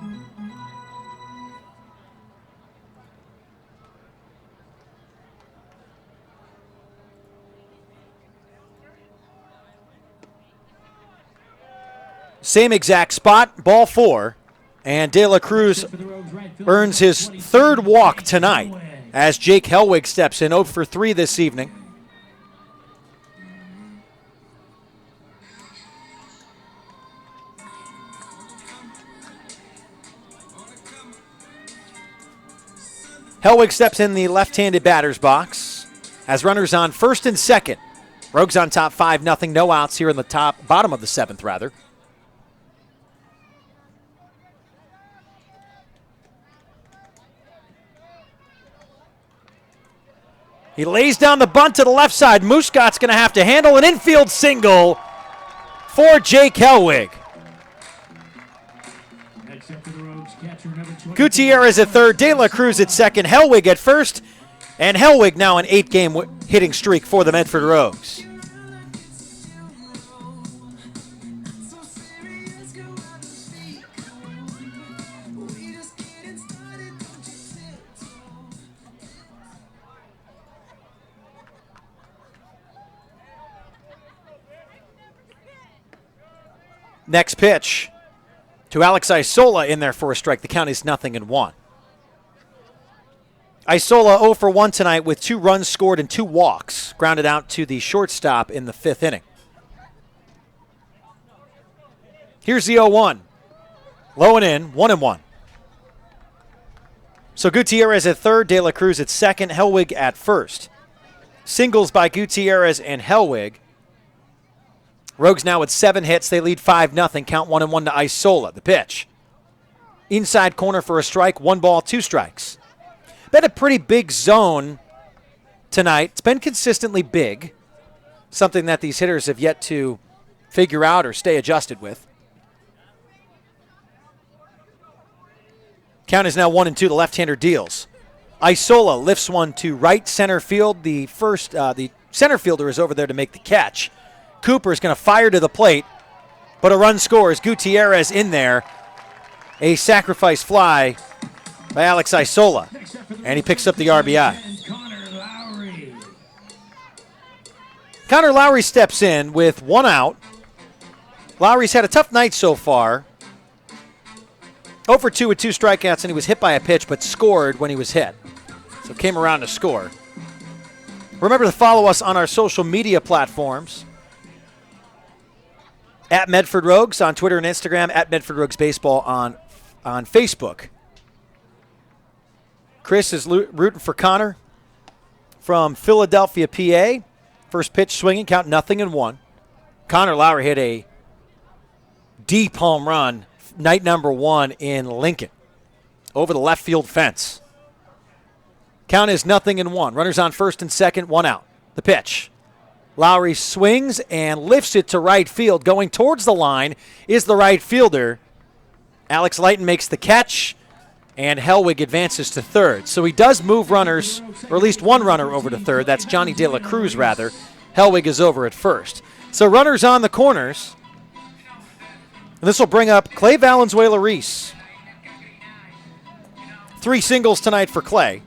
Same exact spot, ball 4, and De La Cruz earns his 3rd walk tonight as Jake Hellwig steps in, 0 for 3 this evening. Hellwig steps in the left-handed batter's box as runners on first and second. Rogues on top 5-0, no outs here in the bottom of the 7th, rather. He lays down the bunt to the left side. Muscat's going to have to handle an infield single for Jake Hellwig. Gutierrez at third, De La Cruz at second, Hellwig at first, and Hellwig now an 8-game hitting streak for the Medford Rogues. Next pitch to Alex Isola in there for a strike. The count is 0-1. Isola 0 for 1 tonight with 2 runs scored and 2 walks. Grounded out to the shortstop in the 5th inning. Here's the 0-1. Low and in, 1-1. So Gutierrez at third, De La Cruz at second, Hellwig at first. Singles by Gutierrez and Hellwig. Rogues now with 7 hits. They lead 5-0. Count 1-1 to Isola. The pitch. Inside corner for a strike. 1 ball, 2 strikes. Been a pretty big zone tonight. It's been consistently big. Something that these hitters have yet to figure out or stay adjusted with. Count is now 1-2. The left-hander deals. Isola lifts one to right center field. The center fielder is over there to make the catch. Cooper is going to fire to the plate, but a run scores. Gutierrez in there. A sacrifice fly by Alex Isola, and he picks up the RBI. Connor Lowry steps in with 1 out. Lowry's had a tough night so far. 0 for 2 with 2 strikeouts, and he was hit by a pitch, but scored when he was hit. So came around to score. Remember to follow us on our social media platforms. At Medford Rogues on Twitter and Instagram. At Medford Rogues Baseball on Facebook. Chris is rooting for Connor from Philadelphia, PA. First pitch swinging, count 0-1. Connor Lowry hit a deep home run, night number 1 in Lincoln, over the left field fence. Count is 0-1. Runners on first and second, 1 out. The pitch. Lowry swings and lifts it to right field. Going towards the line is the right fielder. Alex Lighton makes the catch, and Hellwig advances to third. So he does move runners, or at least one runner over to third. That's Johnny De La Cruz, rather. Hellwig is over at first. So runners on the corners. And this will bring up Clay Valenzuela-Reese. 3 singles tonight for Clay.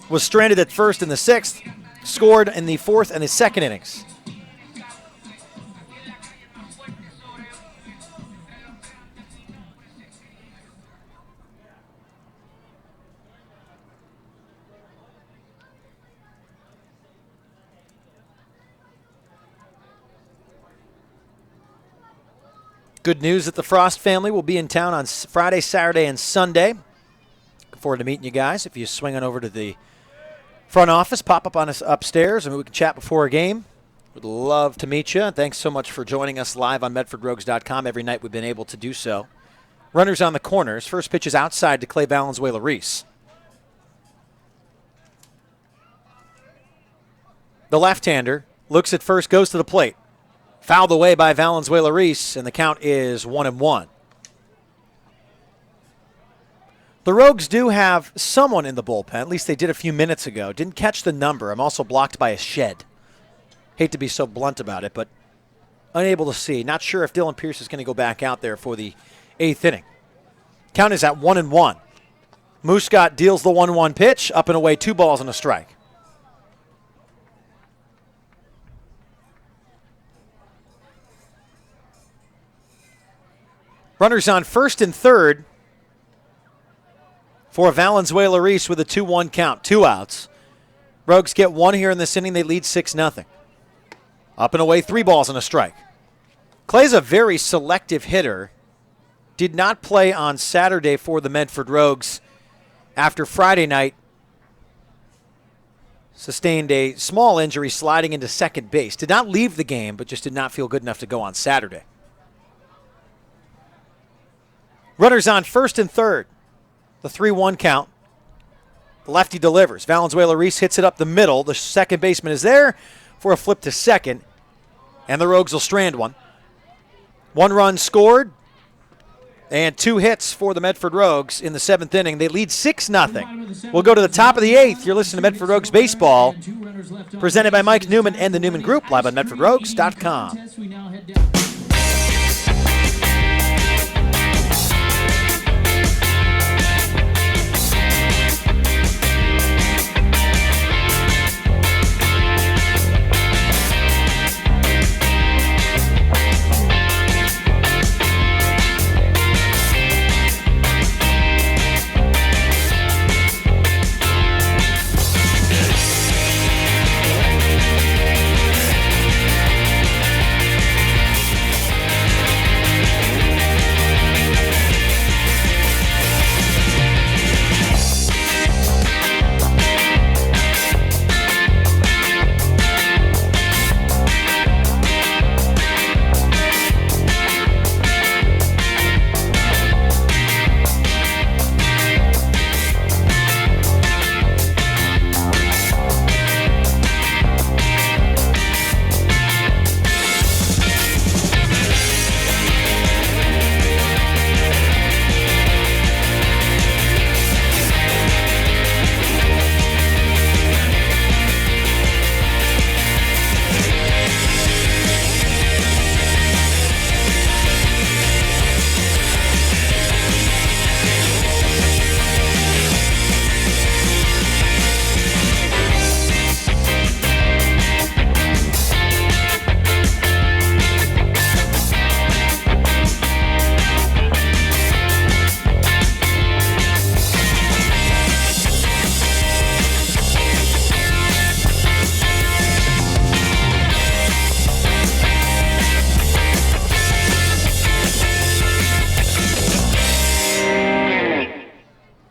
Was stranded at first in the 6th. Scored in the 4th and the 2nd innings. Good news that the Frost family will be in town on Friday, Saturday, and Sunday. Looking forward to meeting you guys. If you swing on over to the front office, pop up on us upstairs, and we can chat before a game. Would love to meet you. Thanks so much for joining us live on MedfordRogues.com. Every night we've been able to do so. Runners on the corners. First pitch is outside to Clay Valenzuela-Reese. The left-hander looks at first, goes to the plate. Fouled away by Valenzuela-Reese, and the count is 1-1. The Rogues do have someone in the bullpen, at least they did a few minutes ago. Didn't catch the number. I'm also blocked by a shed. Hate to be so blunt about it, but unable to see. Not sure if Dylan Pierce is going to go back out there for the 8th inning. Count is at 1-1. Muscat deals the 1-1 pitch, up and away, 2 balls and a strike. Runners on first and third for Valenzuela-Reese with a 2-1 count. 2 outs. Rogues get 1 here in this inning. They lead 6-0. Up and away, 3 balls and a strike. Clay's a very selective hitter. Did not play on Saturday for the Medford Rogues after Friday night. Sustained a small injury sliding into second base. Did not leave the game, but just did not feel good enough to go on Saturday. Runners on first and third. The 3-1 count. The lefty delivers. Valenzuela-Reese hits it up the middle. The second baseman is there for a flip to second. And the Rogues will strand one. 1 run scored. And 2 hits for the Medford Rogues in the 7th inning. They lead 6-0. We'll go to the top of the 8th. You're listening to Medford Rogues Baseball, presented by Mike Newman and the Newman Group, live on MedfordRogues.com.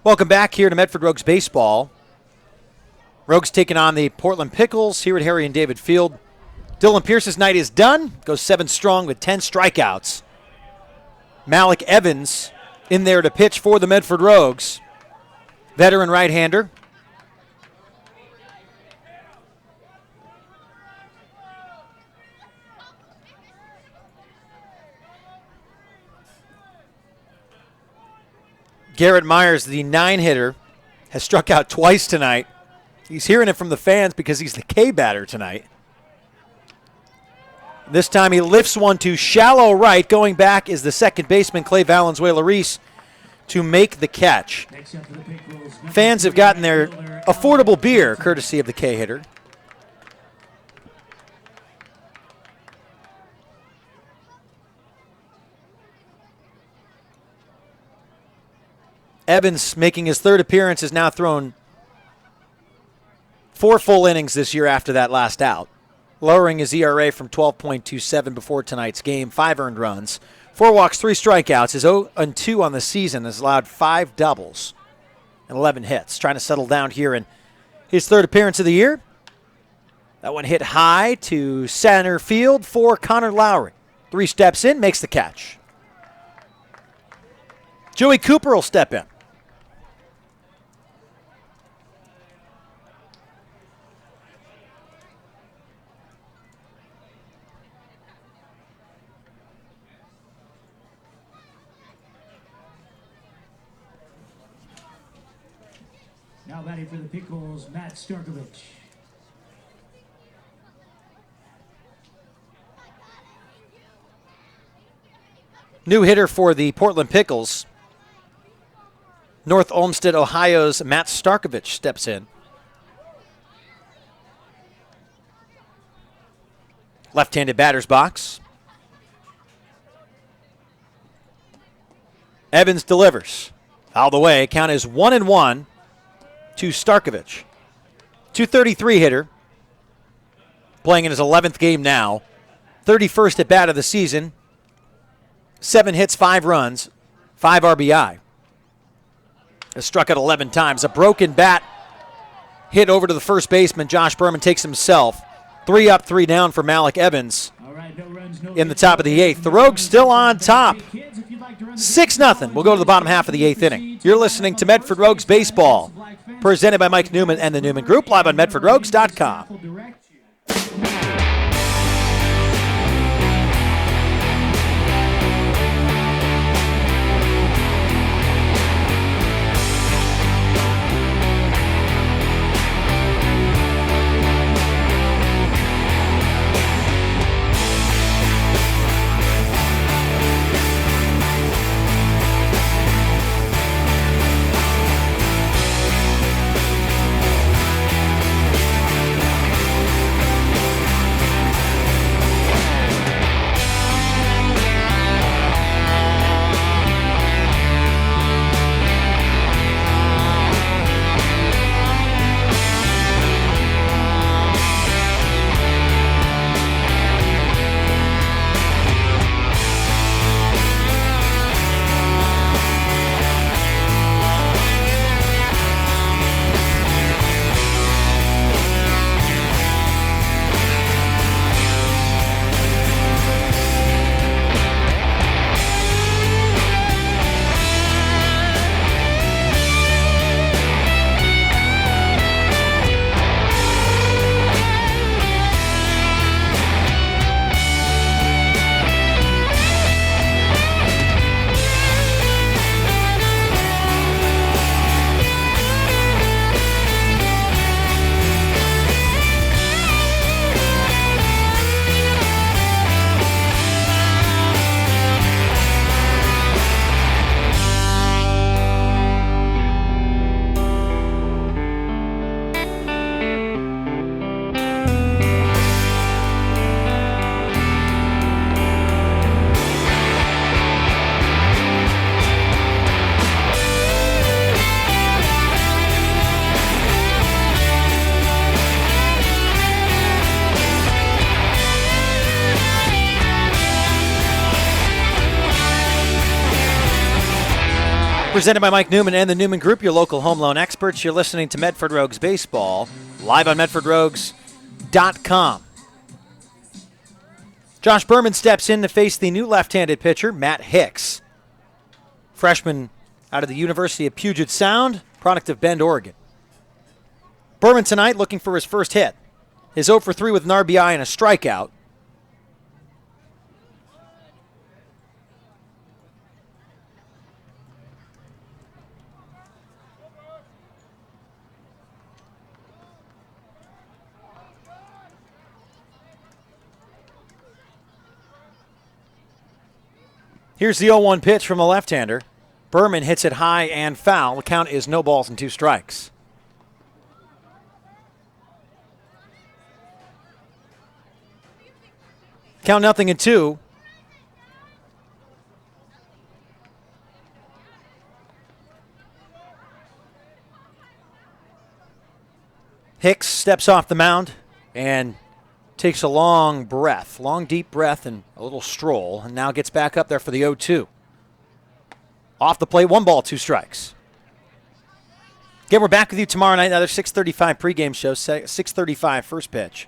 Welcome back here to Medford Rogues Baseball. Rogues taking on the Portland Pickles here at Harry and David Field. Dylan Pierce's night is done. Goes 7 strong with 10 strikeouts. Malik Evans in there to pitch for the Medford Rogues. Veteran right-hander. Garrett Myers, the 9-hitter, has struck out twice tonight. He's hearing it from the fans because he's the K batter tonight. This time he lifts one to shallow right. Going back is the second baseman, Clay Valenzuela-Reese, to make the catch. Fans have gotten their affordable beer courtesy of the K hitter. Evans, making his third appearance, has now thrown 4 full innings this year after that last out, lowering his ERA from 12.27 before tonight's game. 5 earned runs, 4 walks, 3 strikeouts. His 0-2 on the season has allowed 5 doubles and 11 hits. Trying to settle down here in his third appearance of the year. That one hit high to center field for Connor Lowry. 3 steps in, makes the catch. Joey Cooper will step in. Now batting for the Pickles, Matt Starkovich. New hitter for the Portland Pickles. North Olmsted, Ohio's Matt Starkovich steps in. Left-handed batter's box. Evans delivers. Foul the way. Count is 1-1 to Starkovich. 233 hitter. Playing in his 11th game now. 31st at bat of the season. 7 hits, 5 runs, 5 RBI. Has struck out 11 times. A broken bat hit over to the first baseman. Josh Berman takes himself. 3 up, 3 down for Malik Evans in the top of the 8th. The Rogues still on top. 6-0. We'll go to the bottom half of the 8th inning. You're listening to Medford Rogues Baseball, presented by Mike Newman and the Newman Group, live on MedfordRogues.com. Presented by Mike Newman and the Newman Group, your local home loan experts. You're listening to Medford Rogues Baseball, live on MedfordRogues.com. Josh Berman steps in to face the new left-handed pitcher, Matt Hicks. Freshman out of the University of Puget Sound, product of Bend, Oregon. Berman tonight looking for his first hit. His 0 for 3 with an RBI and a strikeout. Here's the 0-1 pitch from a left-hander. Berman hits it high and foul. The count is no balls and 2 strikes. Count 0-2. Hicks steps off the mound and takes a long breath, long deep breath and a little stroll, and now gets back up there for the 0-2. Off the plate, 1 ball, 2 strikes. Again, we're back with you tomorrow night, another 6:35 pregame show, 6:35 first pitch.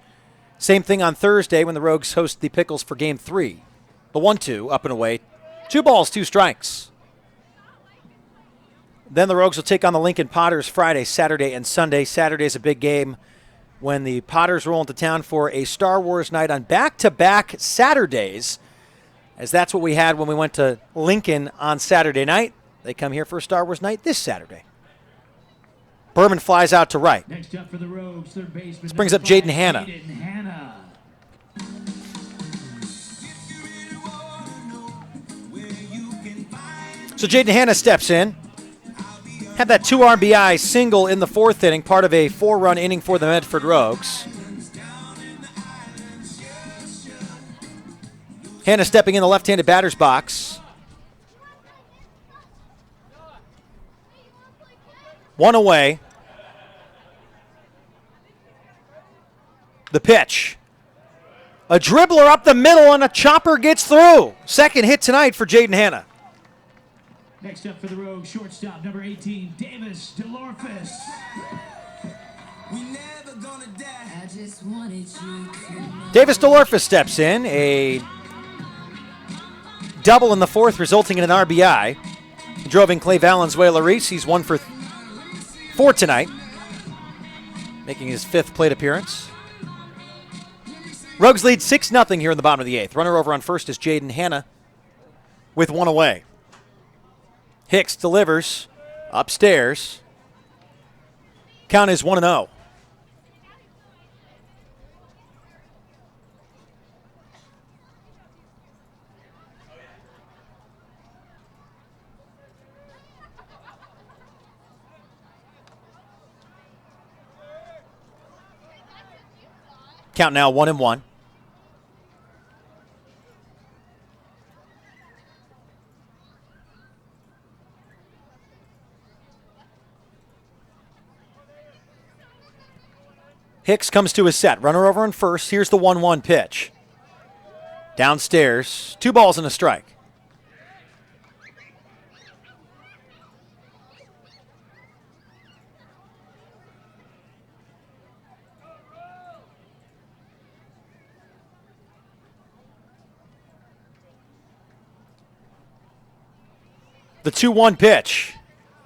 Same thing on Thursday when the Rogues host the Pickles for Game 3. The 1-2, up and away, 2 balls, 2 strikes. Then the Rogues will take on the Lincoln Potters Friday, Saturday, and Sunday. Saturday's a big game when the Potters roll into town for a Star Wars night on back-to-back Saturdays, as that's what we had when we went to Lincoln on Saturday night. They come here for a Star Wars night this Saturday. Berman flies out to right. Next up for the Rogues, third baseman. This brings up Jaden Hanna. So Jaden Hanna steps in. Had that 2 RBI single in the 4th inning, part of a 4-run inning for the Medford Rogues. Hanna stepping in the left-handed batter's box. 1 away. The pitch. A dribbler up the middle and a chopper gets through. Second hit tonight for Jaden Hanna. Next up for the Rogues, shortstop number 18, Davis DeLorfis. Davis DeLorfis steps in. A double in the 4th, resulting in an RBI. He drove in Clay Valenzuela-Reese. He's 1 for 4 tonight, making his 5th plate appearance. Rogues lead 6-0 here in the bottom of the 8th. Runner over on first is Jaden Hanna with 1 away. Hicks delivers upstairs. Count is 1-0. Count now 1-1. Hicks comes to his set. Runner over on first. Here's the 1-1 pitch. Downstairs. 2 balls and a strike. The 2-1 pitch.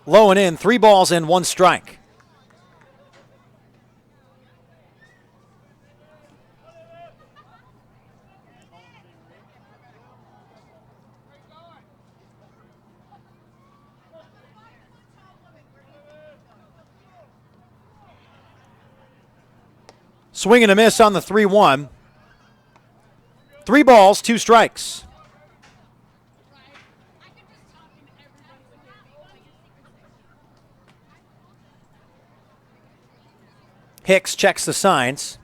Low and in. 3 balls and 1 strike. Swing and a miss on the 3-1. 3 balls, 2 strikes. Hicks checks the signs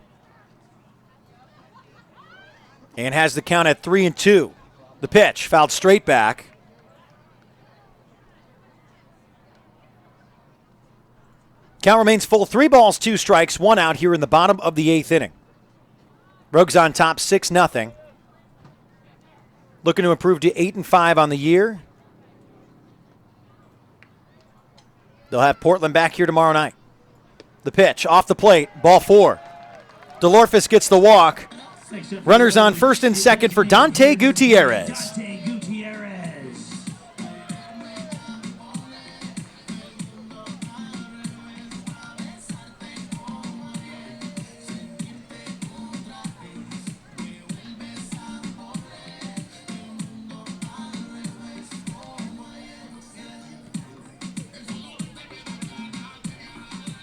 and has the count at 3-2. The pitch fouled straight back. Count remains full. 3 balls, 2 strikes, 1 out here in the bottom of the 8th inning. Rogues on top 6-0. Looking to improve to 8-5 on the year. They'll have Portland back here tomorrow night. The pitch, off the plate, ball 4. DeLorphis gets the walk. Runners on first and second for Dante Gutierrez.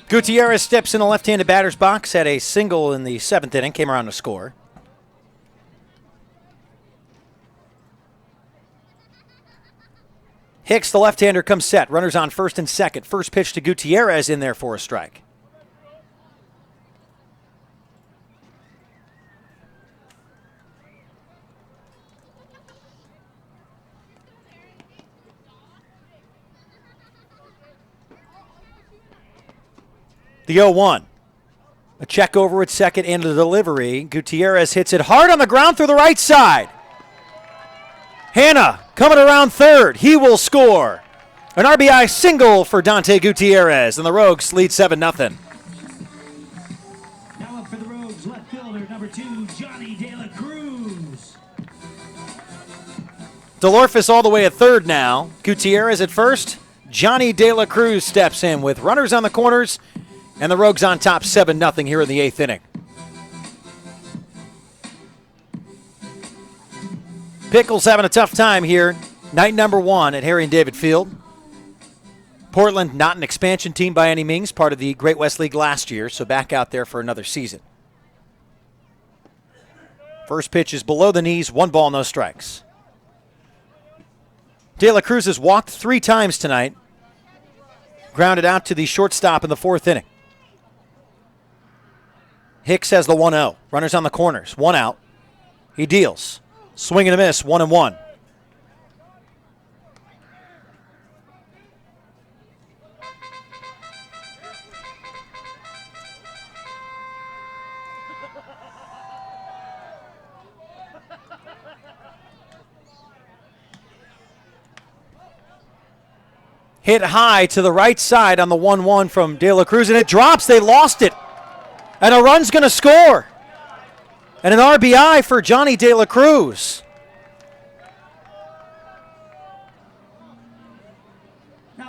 Gutierrez steps in the left-handed batter's box, had a single in the 7th inning, came around to score. Hicks, the left-hander, comes set. Runners on first and second. First pitch to Gutierrez in there for a strike. The 0-1. A check over at second and the delivery. Gutierrez hits it hard on the ground through the right side. Hanna coming around third. He will score. An RBI single for Dante Gutierrez, and the Rogues lead 7-0. Now up for the Rogues, left fielder, number 2, Johnny De La Cruz. DeLorphis all the way at third now. Gutierrez at first. Johnny De La Cruz steps in with runners on the corners. And the Rogues on top 7-0 here in the 8th inning. Pickles having a tough time here. Night number 1 at Harry and David Field. Portland not an expansion team by any means, part of the Great West League last year, so back out there for another season. First pitch is below the knees, 1 ball, no strikes. De La Cruz has walked 3 times tonight. Grounded out to the shortstop in the 4th inning. Hicks has the 1-0. Runners on the corners. 1 out. He deals. Swing and a miss. 1-1. Hit high to the right side on the 1-1 from De La Cruz, and it drops. They lost it. And a run's going to score. And an RBI for Johnny De La Cruz.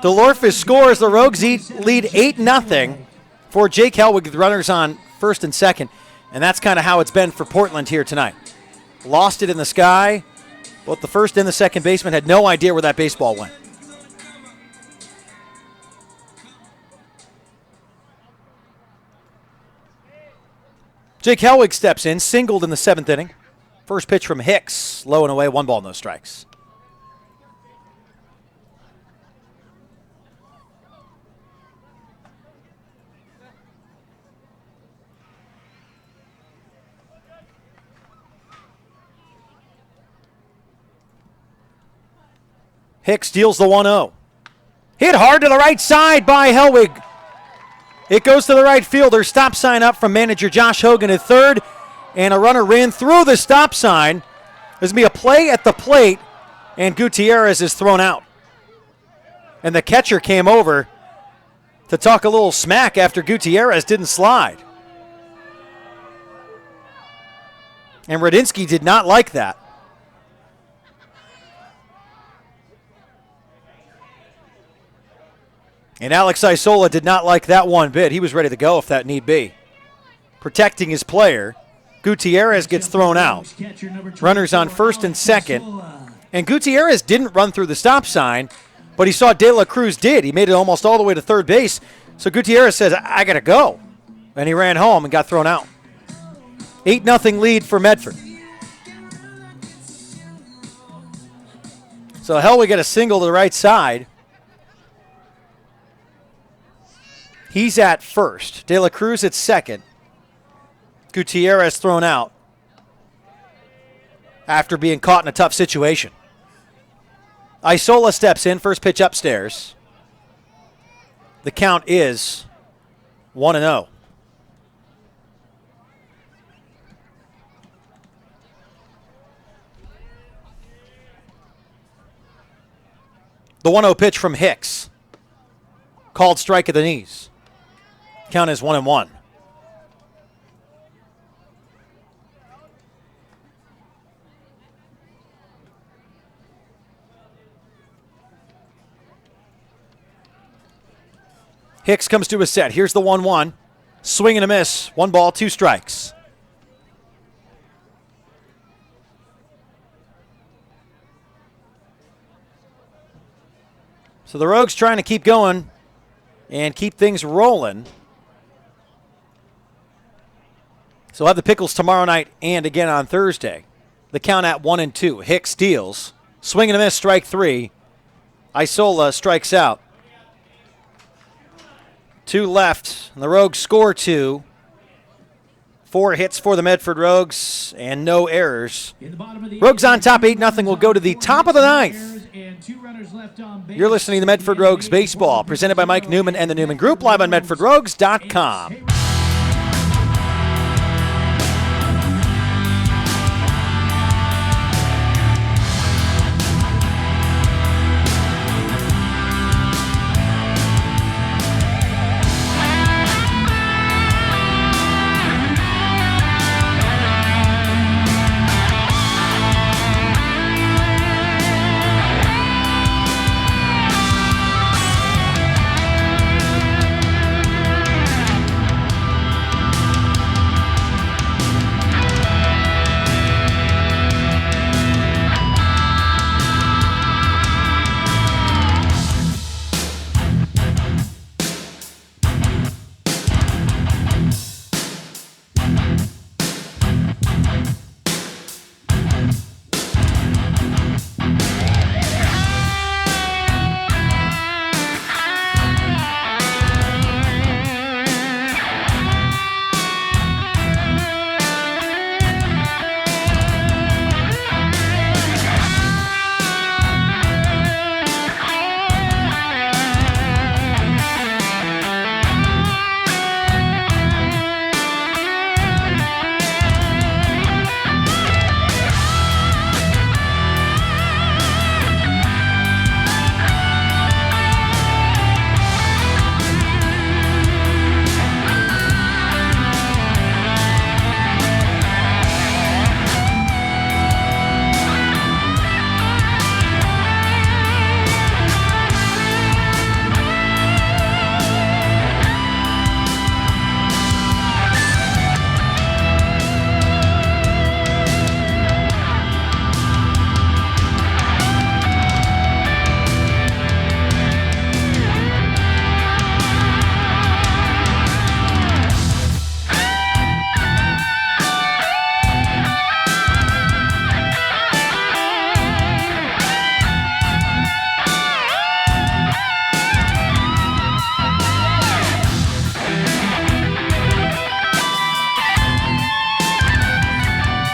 DeLorphis scores. The Rogues lead 8-0 for Jake Helwig with runners on first and second. And that's kind of how it's been for Portland here tonight. Lost it in the sky. Both the first and the second baseman had no idea where that baseball went. Jake Helwig steps in, singled in the 7th inning. First pitch from Hicks, low and away, 1 ball, no strikes. Hicks deals the 1-0. Hit hard to the right side by Helwig. It goes to the right fielder. Stop sign up from manager Josh Hogan at third. And a runner ran through the stop sign. There's going to be a play at the plate. And Gutierrez is thrown out. And the catcher came over to talk a little smack after Gutierrez didn't slide. And Radinsky did not like that. And Alex Isola did not like that one bit. He was ready to go if that need be. Protecting his player. Gutierrez gets thrown out. Runners on first and second. And Gutierrez didn't run through the stop sign, but he saw De La Cruz did. He made it almost all the way to third base. So Gutierrez says, I got to go. And he ran home and got thrown out. 8-0 lead for Medford. So Helwig got a single to the right side. He's at first. De La Cruz at second. Gutierrez thrown out after being caught in a tough situation. Isola steps in. First pitch upstairs. The count is 1-0. The 1-0 pitch from Hicks. Called strike at the knees. Count is 1-1. Hicks comes to a set. Here's the 1-1. Swing and a miss. 1 ball, 2 strikes. So the Rogues trying to keep going and keep things rolling. So we'll have the Pickles tomorrow night and again on Thursday. The count at 1-2. Hicks deals. Swing and a miss, strike 3. Isola strikes out. 2 left, and the Rogues score 2. 4 hits for the Medford Rogues and no errors. Rogues on top 8-0. Will go to the top of the 9th. You're listening to Medford Rogues Baseball, presented by Mike Newman and the Newman Group, live on MedfordRogues.com.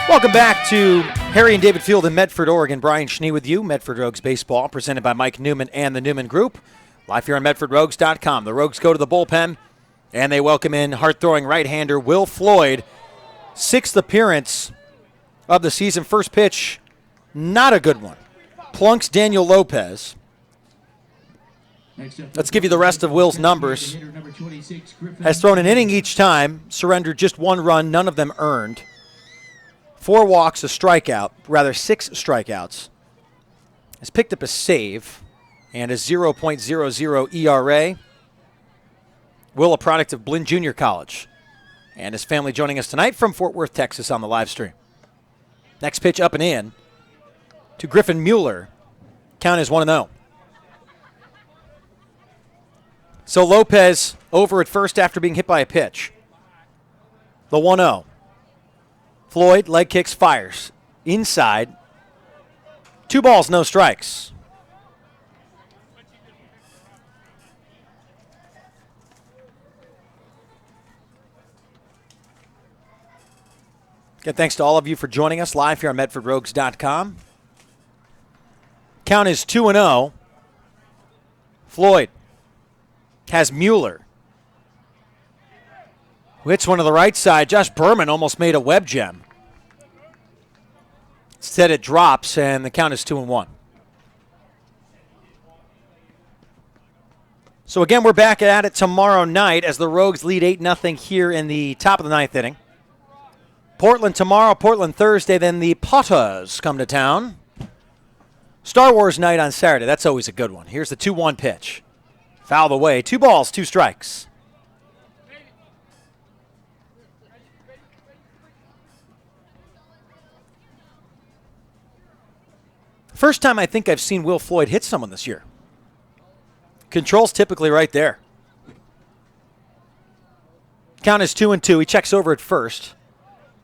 Welcome back to Harry and David Field in Medford, Oregon. Brian Schnee with you, Medford Rogues Baseball, presented by Mike Newman and the Newman Group. Live here on MedfordRogues.com. The Rogues go to the bullpen, and they welcome in hard-throwing right-hander Will Floyd. 6th appearance of the season. First pitch, not a good one. Plunks Daniel Lopez. Let's give you the rest of Will's numbers. Has thrown an inning each time, surrendered just 1 run, none of them earned. 4 walks, a strikeout, rather 6 strikeouts. Has picked up a save and a 0.00 ERA. Will, a product of Blinn Junior College. And his family joining us tonight from Fort Worth, Texas on the live stream. Next pitch up and in to Griffin Mueller. Count is 1-0. So Lopez over at first after being hit by a pitch. The 1-0. Floyd, leg kicks, fires. Inside. 2 balls, no strikes. Again, thanks to all of you for joining us live here on MedfordRogues.com. Count is 2-0. Floyd has Mueller, who hits one to the right side. Josh Berman almost made a web gem. Instead, it drops, and the count is 2-1. So again, we're back at it tomorrow night as the Rogues lead 8-0 here in the top of the ninth inning. Portland tomorrow, Portland Thursday, then the Potters come to town. Star Wars night on Saturday. That's always a good one. Here's the 2-1 pitch. Fouled away. 2 balls, 2 strikes. First time I think I've seen Will Floyd hit someone this year. Control's typically right there. Count is 2-2. He checks over at first.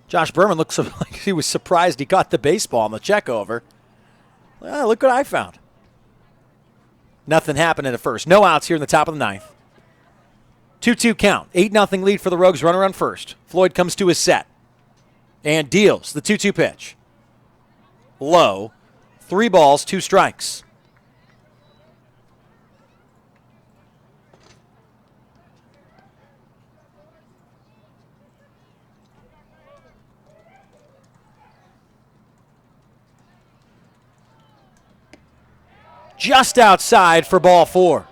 Josh Berman looks like he was surprised he caught the baseball on the check over. Well, look what I found. Nothing happened in the first. No outs here in the top of the ninth. 2-2 count. 8-0 lead for the Rogues. Runner on first. Floyd comes to his set and deals the 2-2 pitch. Low. 3 balls, 2 strikes. Just outside for ball 4.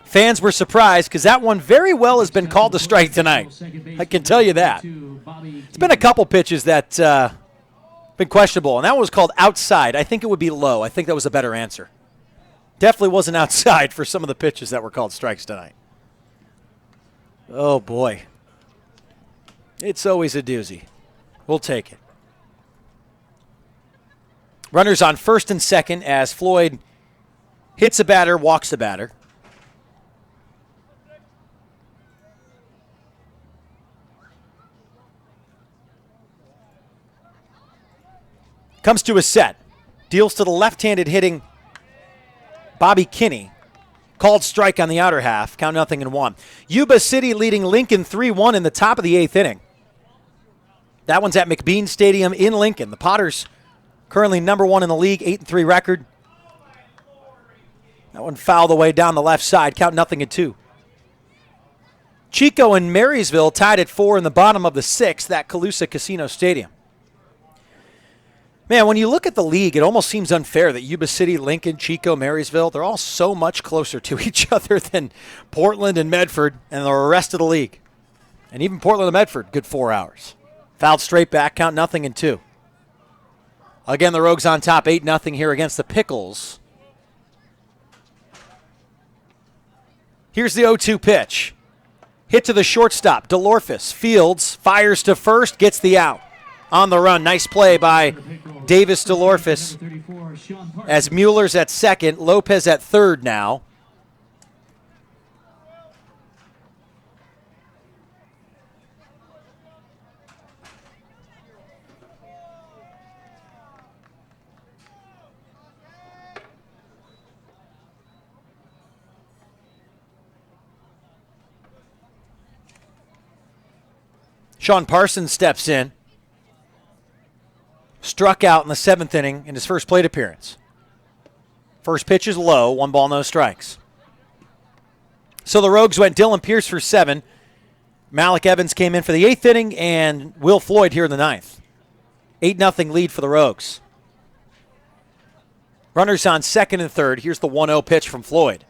Fans were surprised because that one very well has been called a strike tonight. I can tell you that. It's been a couple pitches that been questionable, and that one was called outside. I think it would be low. I think that was a better answer. Definitely wasn't outside for some of the pitches that were called strikes tonight. Oh, boy. It's always a doozy. We'll take it. Runners on first and second as Floyd hits a batter, walks the batter. Comes to a set. Deals to the left-handed hitting Bobby Kinney. Called strike on the outer half. Count 0-1. Yuba City leading Lincoln 3-1 in the top of the 8th inning. That one's at McBean Stadium in Lincoln. The Potters currently number 1 in the league, 8-3 record. That one fouled away down the left side. Count 0-2. Chico and Marysville tied at 4 in the bottom of the 6th at Calusa Casino Stadium. Man, when you look at the league, it almost seems unfair that Yuba City, Lincoln, Chico, Marysville, they're all so much closer to each other than Portland and Medford and the rest of the league. And even Portland and Medford, good 4 hours. Fouled straight back, count 0-2. Again, the Rogues on top, 8-0 here against the Pickles. Here's the 0-2 pitch. Hit to the shortstop, DeLorphis. Fields, fires to first, gets the out. On the run, nice play by Davis DeLorphis. As Mueller's at second, Lopez at third now. Sean Parsons steps in. Struck out in the 7th inning in his first plate appearance. First pitch is low, 1 ball, no strikes. So the Rogues went Dylan Pierce for 7. Malik Evans came in for the 8th inning, and Will Floyd here in the 9th. 8-0 lead for the Rogues. Runners on second and third. Here's the 1-0 pitch from Floyd.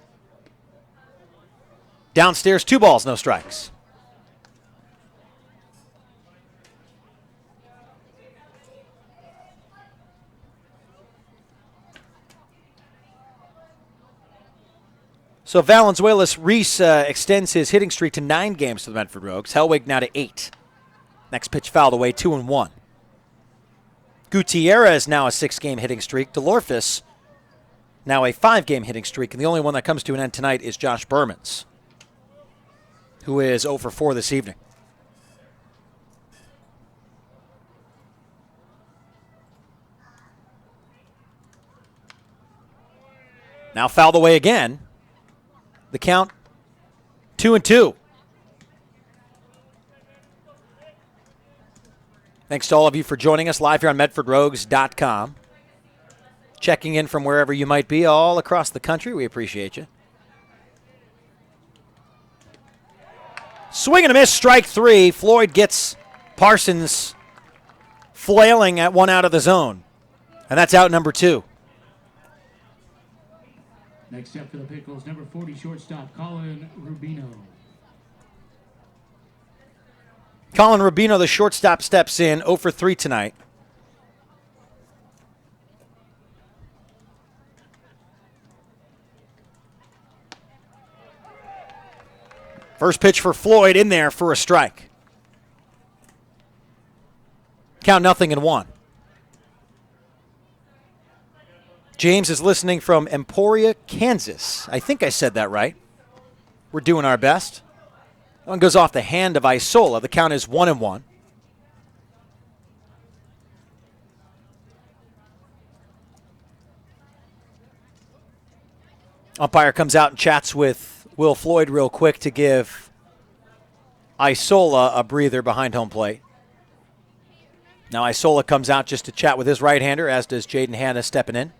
Downstairs, 2 balls, no strikes. So Valenzuela Reese extends his hitting streak to 9 games for the Medford Rogues. Hellwig now to 8. Next pitch fouled away, 2-1. Gutierrez now a 6-game hitting streak. DeLorphis now a 5-game hitting streak. And the only one that comes to an end tonight is Josh Berman's, who is 0 for 4 this evening. Now fouled away again. The count, 2-2. Thanks to all of you for joining us live here on MedfordRogues.com. Checking in from wherever you might be all across the country. We appreciate you. Swing and a miss, strike 3. Floyd gets Parsons flailing at 1 out of the zone. And that's out number 2. Next up for the Pickles, number 40 shortstop, Colin Rubino. Colin Rubino, the shortstop, steps in 0 for 3 tonight. First pitch for Floyd in there for a strike. Count 0-1. James is listening from Emporia, Kansas. I think I said that right. We're doing our best. That one goes off the hand of Isola. The count is 1-1. Umpire comes out and chats with Will Floyd real quick to give Isola a breather behind home plate. Now Isola comes out just to chat with his right-hander, as does Jaden Hanna stepping in.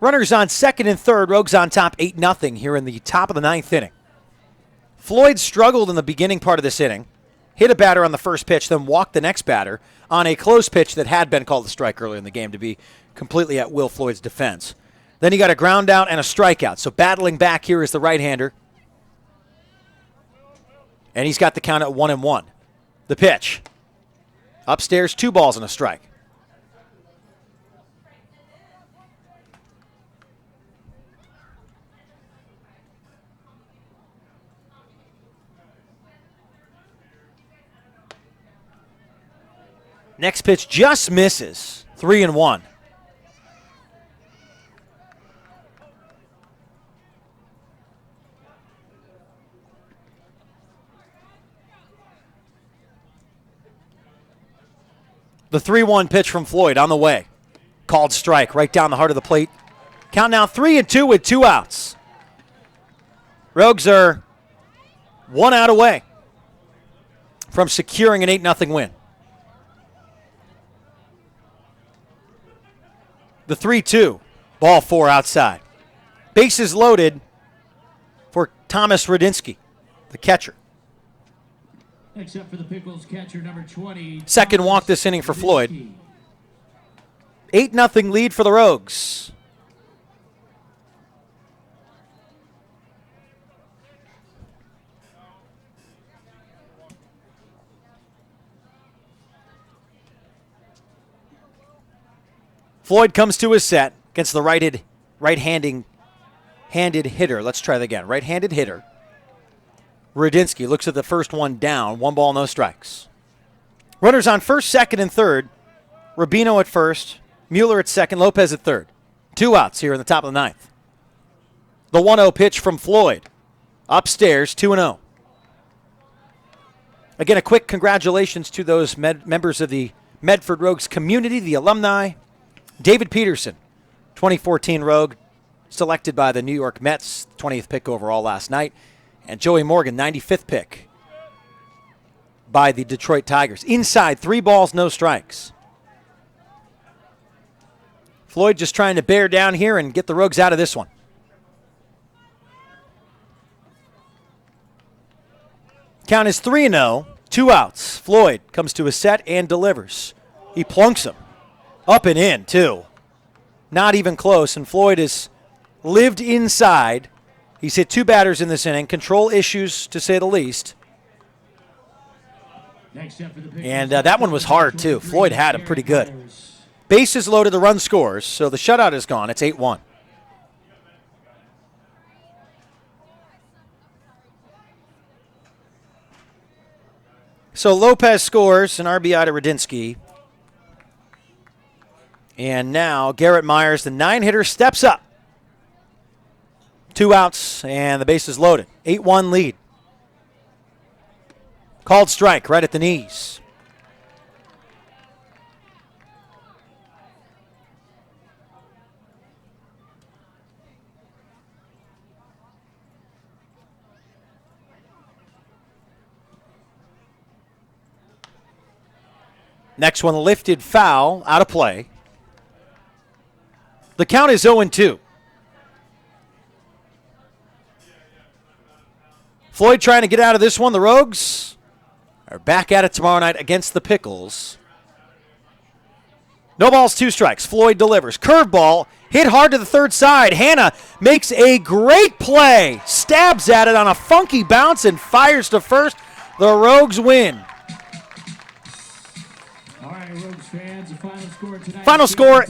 Runners on second and third. Rogues on top 8-0 here in the top of the ninth inning. Floyd struggled in the beginning part of this inning, hit a batter on the first pitch, then walked the next batter on a close pitch that had been called a strike earlier in the game, to be completely at Will Floyd's defense. Then he got a ground out and a strikeout. So battling back here is the right-hander. And he's got the count at 1-1. The pitch. Upstairs, 2 balls and a strike. Next pitch just misses. 3-1. The 3-1 pitch from Floyd on the way. Called strike right down the heart of the plate. Count now 3-2 with 2 outs. Rogues are 1 out away from securing an 8-0 win. The 3-2, ball 4 outside. Bases loaded for Thomas Radinsky, the catcher. Next up for the Pickles, catcher number 20. Second walk this inning for Floyd. 8-0 lead for the Rogues. Floyd comes to his set against the right-handed hitter. Let's try that again. Right-handed hitter. Radinsky looks at the first one down. 1 ball, no strikes. Runners on first, second, and third. Rubino at first. Mueller at second. Lopez at third. 2 outs here in the top of the ninth. The 1-0 pitch from Floyd. Upstairs, 2-0. Again, a quick congratulations to those members of the Medford Rogues community, the alumni. David Peterson, 2014 Rogue, selected by the New York Mets, 20th pick overall last night. And Joey Morgan, 95th pick by the Detroit Tigers. Inside, 3 balls, no strikes. Floyd just trying to bear down here and get the Rogues out of this one. Count is 3-0, 2 outs. Floyd comes to his set and delivers. He plunks him. Up and in, too. Not even close, and Floyd has lived inside. He's hit 2 batters in this inning. Control issues, to say the least. And that one was hard, too. Floyd had him pretty good. Bases loaded, the run scores, so the shutout is gone. It's 8-1. So Lopez scores an RBI to Radinsky. And now Garrett Myers, the 9-hitter, steps up. 2 outs, and the base is loaded. 8-1 lead. Called strike right at the knees. Next one, lifted foul, out of play. The count is 0-2. Floyd trying to get out of this one. The Rogues are back at it tomorrow night against the Pickles. No balls, 2 strikes. Floyd delivers. Curveball hit hard to the third side. Hannah makes a great play, stabs at it on a funky bounce and fires to first. The Rogues win. All right, Rogues fans, the final score tonight. Final score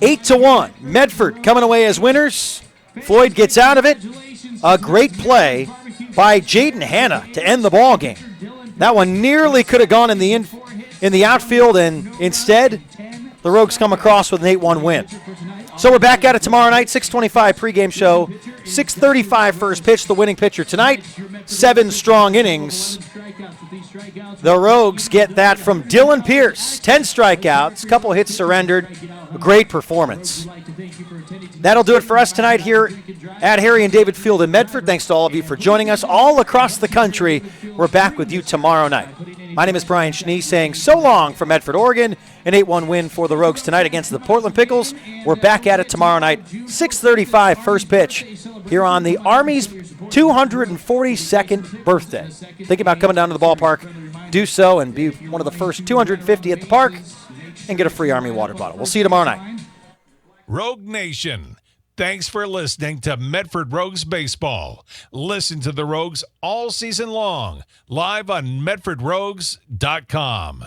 8-1. Medford coming away as winners. Floyd gets out of it. A great play by Jaden Hanna to end the ball game. That one nearly could have gone in the outfield, and instead, the Rogues come across with an 8-1 win. So we're back at it tomorrow night, 6:25 pregame show, 6:35 first pitch. The winning pitcher tonight, 7 strong innings. The Rogues get that from Dylan Pierce. 10 strikeouts, couple hits surrendered. A great performance. That'll do it for us tonight here at Harry and David Field in Medford. Thanks to all of you for joining us all across the country. We're back with you tomorrow night. My name is Brian Schnee saying so long from Medford, Oregon. An 8-1 win for the Rogues tonight against the Portland Pickles. We're back at it tomorrow night, 6:35 first pitch here on the Army's 242nd birthday. Think about coming down to the ballpark. Do so and be one of the first 250 at the park and get a free Army water bottle. We'll see you tomorrow night. Rogue Nation, thanks for listening to Medford Rogues Baseball. Listen to the Rogues all season long, live on MedfordRogues.com.